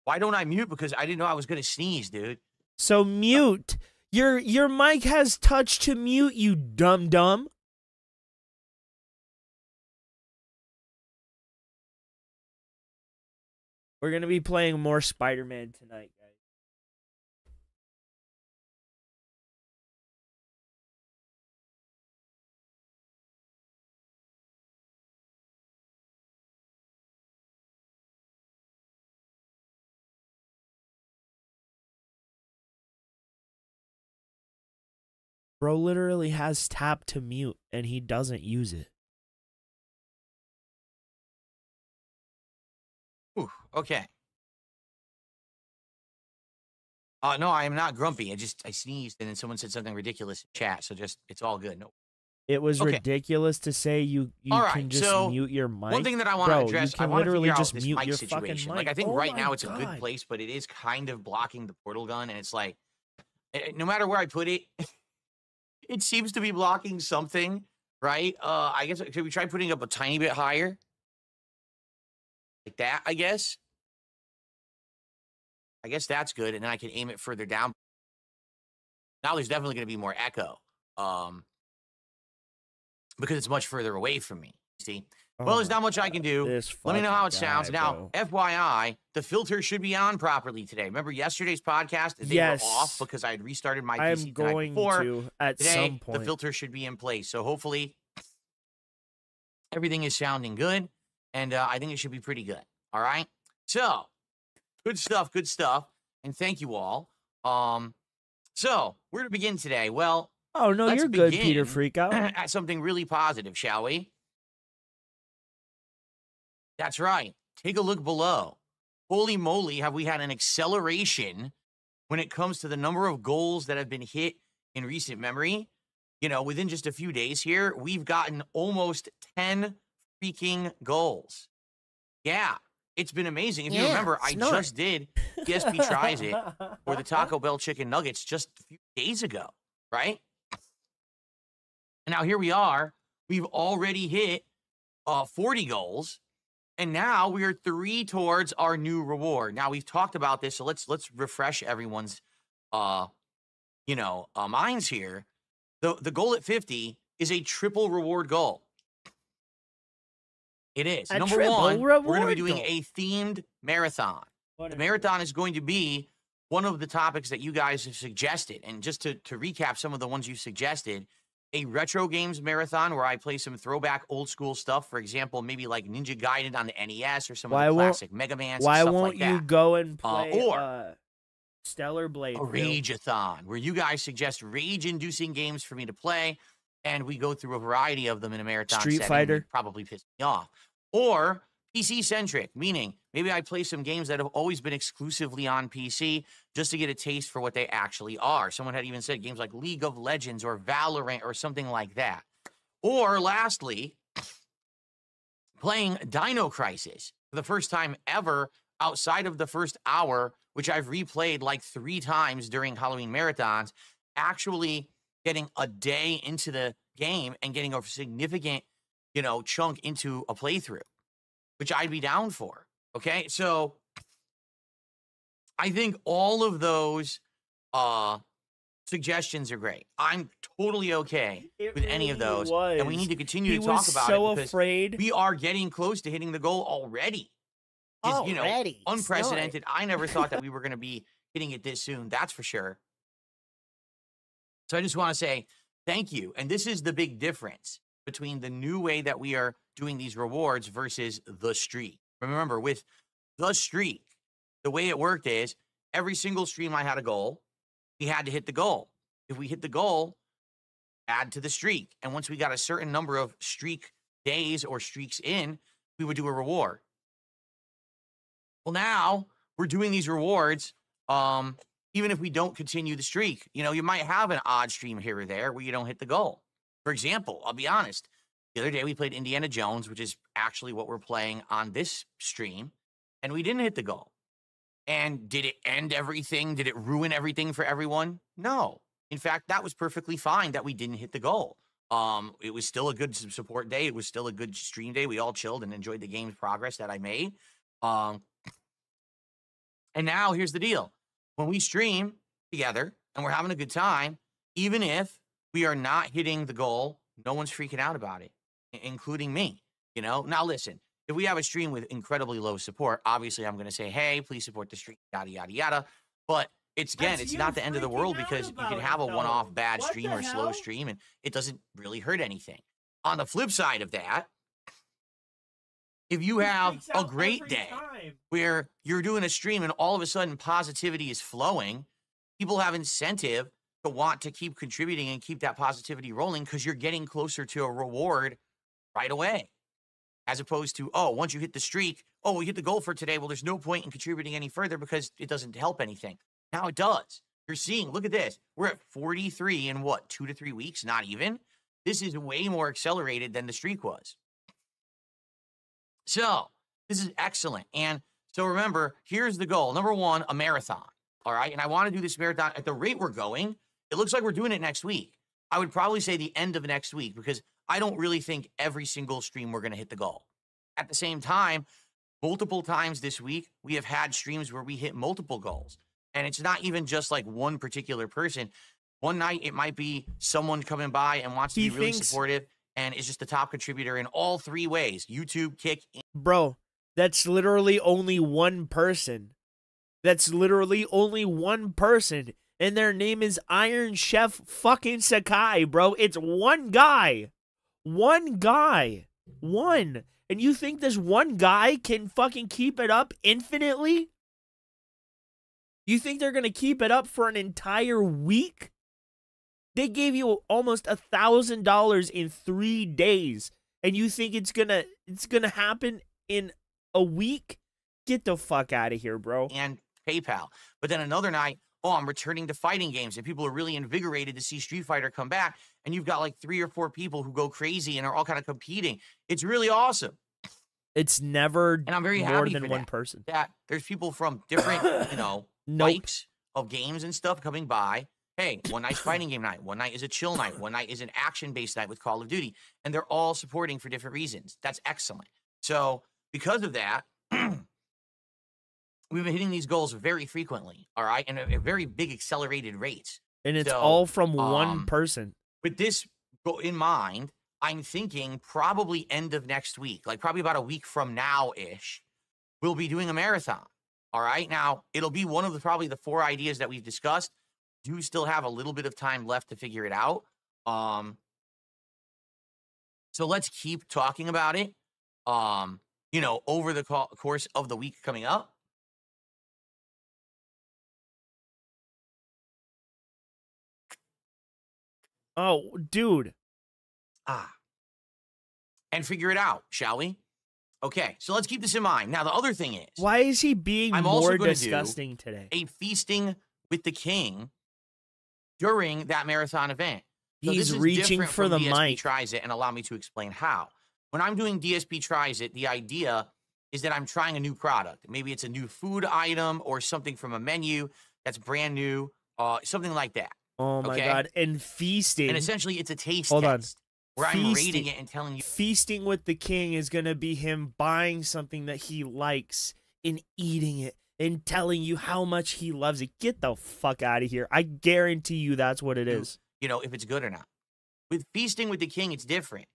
Why don't I mute? Because I didn't know I was going to sneeze, dude. So mute. Your mic has touch to mute, you dumb. We're going to be playing more Spider-Man tonight, guys. Bro literally has tap to mute, and he doesn't use it. Ooh, okay. No, I am not grumpy. I sneezed, and then someone said something ridiculous in chat, so it's all good. No. It was Okay. ridiculous to say you All right, can just so mute your mic. one thing that I want to Bro, address, you can I want to literally figure out just this mute mic your situation. fucking Like, mic. I think Oh right my now it's a good God. place, but it is kind of blocking the portal gun, and it's like, no matter where I put it, it seems to be blocking something, right? I guess, could we try putting up a tiny bit higher? Like that, I guess. I guess that's good, and then I can aim it further down. Now there's definitely going to be more echo, because it's much further away from me. See, well, there's not much I can do. Let me know how it sounds. Now, FYI, the filter should be on properly today. Remember yesterday's podcast? They were off because I had restarted my I am PC the night going before. to at Today, some point. the filter should be in place. So hopefully, everything is sounding good, and I think it should be pretty good. All right. So, good stuff. Good stuff. And thank you all. So, where to begin today? Well, Oh, no, let's you're good, begin Peter Freakout. at something really positive, shall we? That's right. Take a look below. Holy moly, have we had an acceleration when it comes to the number of goals that have been hit in recent memory? You know, within just a few days here, we've gotten almost 10 freaking goals. Yeah, it's been amazing. If you remember, I just did PSP Tries It or the Taco Bell Chicken Nuggets just a few days ago, right? And now here we are. We've already hit 40 goals, and now we are 3 towards our new reward. Now we've talked about this, so let's refresh everyone's minds here. The goal at 50 is a triple reward goal. It is. A Number triple one, we're going to be reward doing goal. a themed marathon. The marathon is going to be one of the topics that you guys have suggested. And just to recap some of the ones you suggested, a retro games marathon where I play some throwback old school stuff. For example, maybe like Ninja Gaiden on the NES or some of the classic Mega Man Why stuff won't like that. you go and play Or Stellar Blade? a Rage-a-thon, where you guys suggest rage-inducing games for me to play, and we go through a variety of them in a marathon Street setting. Fighter. Would probably piss me off. Or PC-centric, meaning maybe I play some games that have always been exclusively on PC just to get a taste for what they actually are. Someone had even said games like League of Legends or Valorant or something like that. Or lastly, playing Dino Crisis for the first time ever outside of the first hour, which I've replayed like 3 times during Halloween marathons, actually getting a day into the game and getting a significant, chunk into a playthrough, which I'd be down for. Okay, so I think all of those suggestions are great. I'm totally okay with any of those, and we need to continue to talk about it because afraid. we are getting close to hitting the goal already. It's, unprecedented. I never thought that we were going to be hitting it this soon. That's for sure. So I just want to say thank you. And this is the big difference between the new way that we are doing these rewards versus the streak. Remember, with the streak, the way it worked is every single stream I had a goal. We had to hit the goal. If we hit the goal, add to the streak. And once we got a certain number of streak days or streaks in, we would do a reward. Well, now we're doing these rewards, even if we don't continue the streak. You might have an odd stream here or there where you don't hit the goal. For example, I'll be honest. The other day we played Indiana Jones, which is actually what we're playing on this stream, and we didn't hit the goal. And did it end everything? Did it ruin everything for everyone? No. In fact, that was perfectly fine that we didn't hit the goal. It was still a good support day. It was still a good stream day. We all chilled and enjoyed the game's progress that I made. And now here's the deal. When we stream together and we're having a good time, even if we are not hitting the goal, no one's freaking out about it, including me. You know, now listen, if we have a stream with incredibly low support, obviously I'm going to say, hey, please support the stream, yada, yada, yada. But it's not the end of the world because you can have a one-off bad stream or slow stream and it doesn't really hurt anything. On the flip side of that, if you have a great day where you're doing a stream and all of a sudden positivity is flowing, people have incentive to want to keep contributing and keep that positivity rolling because you're getting closer to a reward right away. As opposed to, oh, once you hit the streak, oh, we hit the goal for today. Well, there's no point in contributing any further because it doesn't help anything. Now it does. You're seeing, look at this. We're at 43 in what, 2 to 3 weeks? Not even. This is way more accelerated than the streak was. So this is excellent. And so remember, here's the goal. Number one, a marathon. All right. And I want to do this marathon at the rate we're going. It looks like we're doing it next week. I would probably say the end of next week because I don't really think every single stream we're going to hit the goal. At the same time, multiple times this week, we have had streams where we hit multiple goals. And it's not even just like one particular person. One night, it might be someone coming by and wants to be really supportive and is just the top contributor in all 3 ways. YouTube, Kick. Bro, that's literally only one person. That's literally only one person. And their name is Iron Chef fucking Sakai, bro. It's one guy. One guy. One. And you think this one guy can fucking keep it up infinitely? You think they're going to keep it up for an entire week? They gave you almost $1,000 in 3 days. And you think it's gonna happen in a week? Get the fuck out of here, bro. And PayPal. But then another night, oh, I'm returning to fighting games. And people are really invigorated to see Street Fighter come back. And you've got like 3 or 4 people who go crazy and are all kind of competing. It's really awesome. It's never and I'm very more happy than for one that. person. That there's people from different, you know, types of games and stuff coming by. Hey, one night's fighting game night. One night is a chill night. One night is an action-based night with Call of Duty. And they're all supporting for different reasons. That's excellent. So because of that, we've been hitting these goals very frequently, all right, and at very big accelerated rates. And it's all from one person. With this in mind, I'm thinking probably end of next week, like probably about a week from now-ish, we'll be doing a marathon, all right? Now, it'll be one of the probably the 4 ideas that we've discussed. Do still have a little bit of time left to figure it out. So let's keep talking about it, you know, over the course of the week coming up. Oh, dude. And figure it out, shall we? Okay, so let's keep this in mind. Now, the other thing is... Why is he being more disgusting today? A feasting with the king during that marathon event. So He's this is reaching different for from the DSP mic. Tries It, and allow me to explain how. When I'm doing DSP Tries It, the idea is that I'm trying a new product. Maybe it's a new food item or something from a menu that's brand new, something like that. Oh my God. And feasting. And essentially, it's a taste Hold on. test where I'm rating it and telling you. Feasting with the king is going to be him buying something that he likes and eating it and telling you how much he loves it. Get the fuck out of here. I guarantee you that's what it is. You know, if it's good or not. With Feasting with the King, it's different.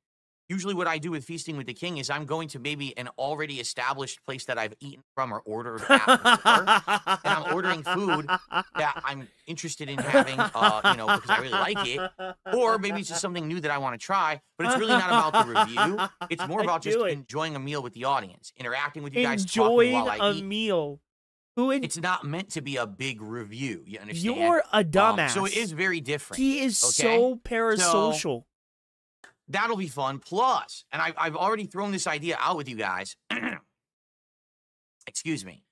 Usually what I do with Feasting with the King is I'm going to maybe an already established place that I've eaten from or ordered at before, and I'm ordering food that I'm interested in having, you know, because I really like it. Or maybe it's just something new that I want to try, but it's really not about the review. It's more about just enjoying a meal with the audience, interacting with you guys, talking while I eat. Meal. It's not meant to be a big review, you understand? You're a dumbass. So it is very different. He is okay? so parasocial. So that'll be fun. Plus, and I've already thrown this idea out with you guys. Excuse me.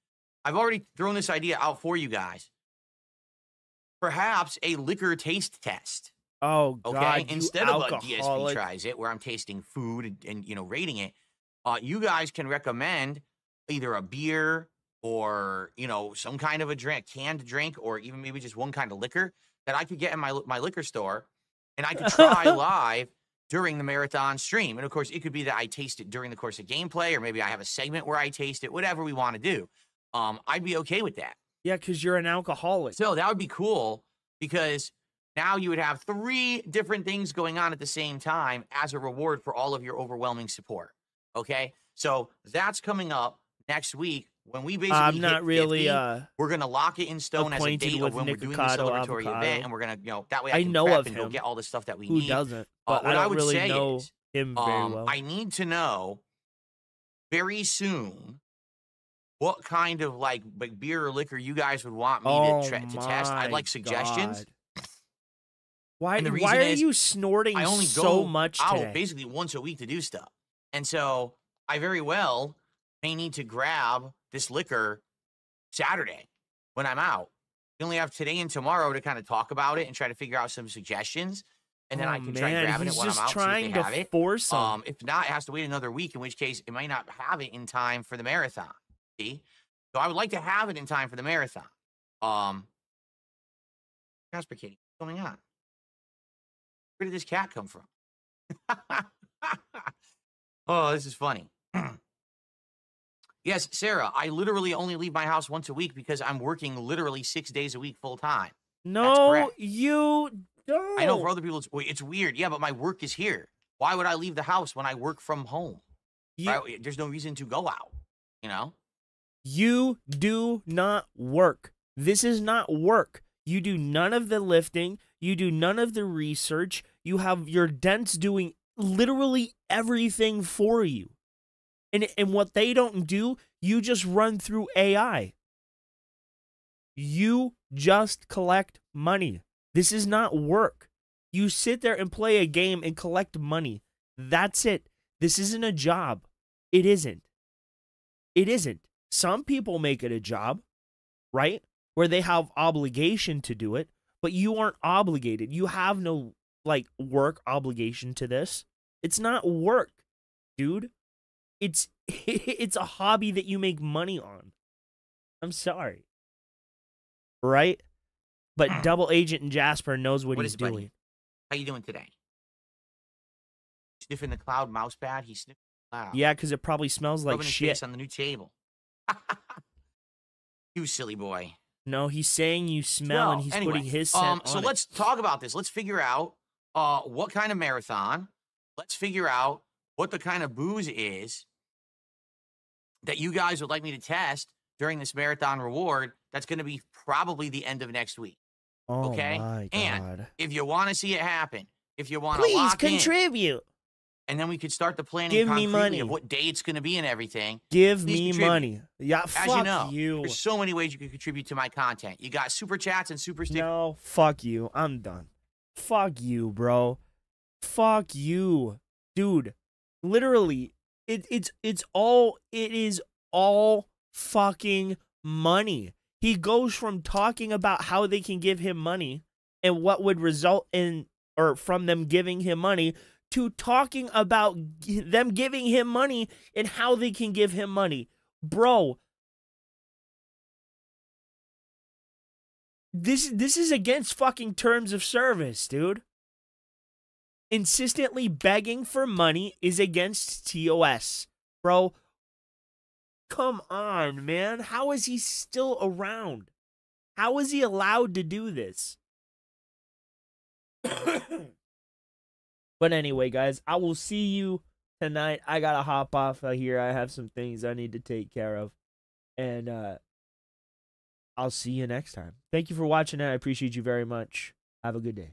I've already thrown this idea out for you guys. Perhaps a liquor taste test. Oh, God, okay? Instead of alcoholic. a DSP Tries It, where I'm tasting food and you know, rating it, you guys can recommend either a beer or, you know, some kind of a drink, canned drink, or even maybe just one kind of liquor that I could get in my liquor store, and I could try live during the marathon stream. And of course, it could be that I taste it during the course of gameplay, or maybe I have a segment where I taste it, whatever we want to do. I'd be okay with that. Yeah, because you're an alcoholic. So that would be cool, because now you would have 3 different things going on at the same time as a reward for all of your overwhelming support. Okay? So that's coming up next week when we basically I'm not hit 50, really we're going to lock it in stone as a acquainted date with of when we're doing the Nikocado celebratory Avocado. event, and we're going to, that way I I can know prep of and go him. get all the stuff that we Who need. doesn't? But What I I don't would really say know is, him very well. I need to know very soon what kind of like beer or liquor you guys would want me to test. I'd like suggestions. God. Why? And the Why reason are is you snorting I only so go much out today? basically once a week to do stuff, and so I very well may need to grab this liquor Saturday when I'm out. We only have today and tomorrow to kind of talk about it and try to figure out some suggestions. And then I can try grabbing it when I'm out, see if they have it. Force him. If not, it has to wait another week, in which case it might not have it in time for the marathon. See? So I would like to have it in time for the marathon. Casper Kitty, what's going on? Where did this cat come from? Oh, this is funny. Yes, Sarah, I literally only leave my house once a week because I'm working literally 6 days a week full time. No, you don't. I know for other people it's weird. Yeah, but my work is here. Why would I leave the house when I work from home? Right? There's no reason to go out, you know? You do not work. This is not work. You do none of the lifting. You do none of the research. You have your dents doing literally everything for you. And what they don't do, you just run through AI. You just collect money. This is not work. You sit there and play a game and collect money. That's it. This isn't a job. It isn't. It isn't. Some people make it a job, right? Where they have obligation to do it, but you aren't obligated. You have no, like, work obligation to this. It's not work, dude. It's a hobby that you make money on. I'm sorry. Right? But Double Agent and Jasper knows what he's doing. Buddy? How you doing today? Sniffing the cloud mouse pad? He's sniffing the cloud. Yeah, because it probably smells like Rubbing his shit. face on the new table. You silly boy. No, he's saying you smell, and he's anyway, putting his scent on so it. let's talk about this. Let's figure out what kind of marathon. Let's figure out what the kind of booze is that you guys would like me to test during this marathon reward. That's going to be probably the end of next week. Oh Okay? my God. And if you want to see it happen, if you want to Please lock contribute. and then we could start the planning Give me concretely money. of what day it's going to be and everything. Give Please me contribute. money. Yeah, As fuck you know, you. there's so many ways you can contribute to my content. You got super chats and super stickers. No, fuck you. I'm done. Fuck you, bro. Fuck you. Dude, literally, it is all fucking money. He goes from talking about how they can give him money and what would result in or from them giving him money to talking about them giving him money and how they can give him money. Bro, this is against fucking terms of service, dude. Insistently begging for money is against TOS. Bro, come on, man. How is he still around? How is he allowed to do this? But anyway, guys, I will see you tonight. I gotta hop off of here. I have some things I need to take care of. And I'll see you next time. Thank you for watching. I appreciate you very much. Have a good day.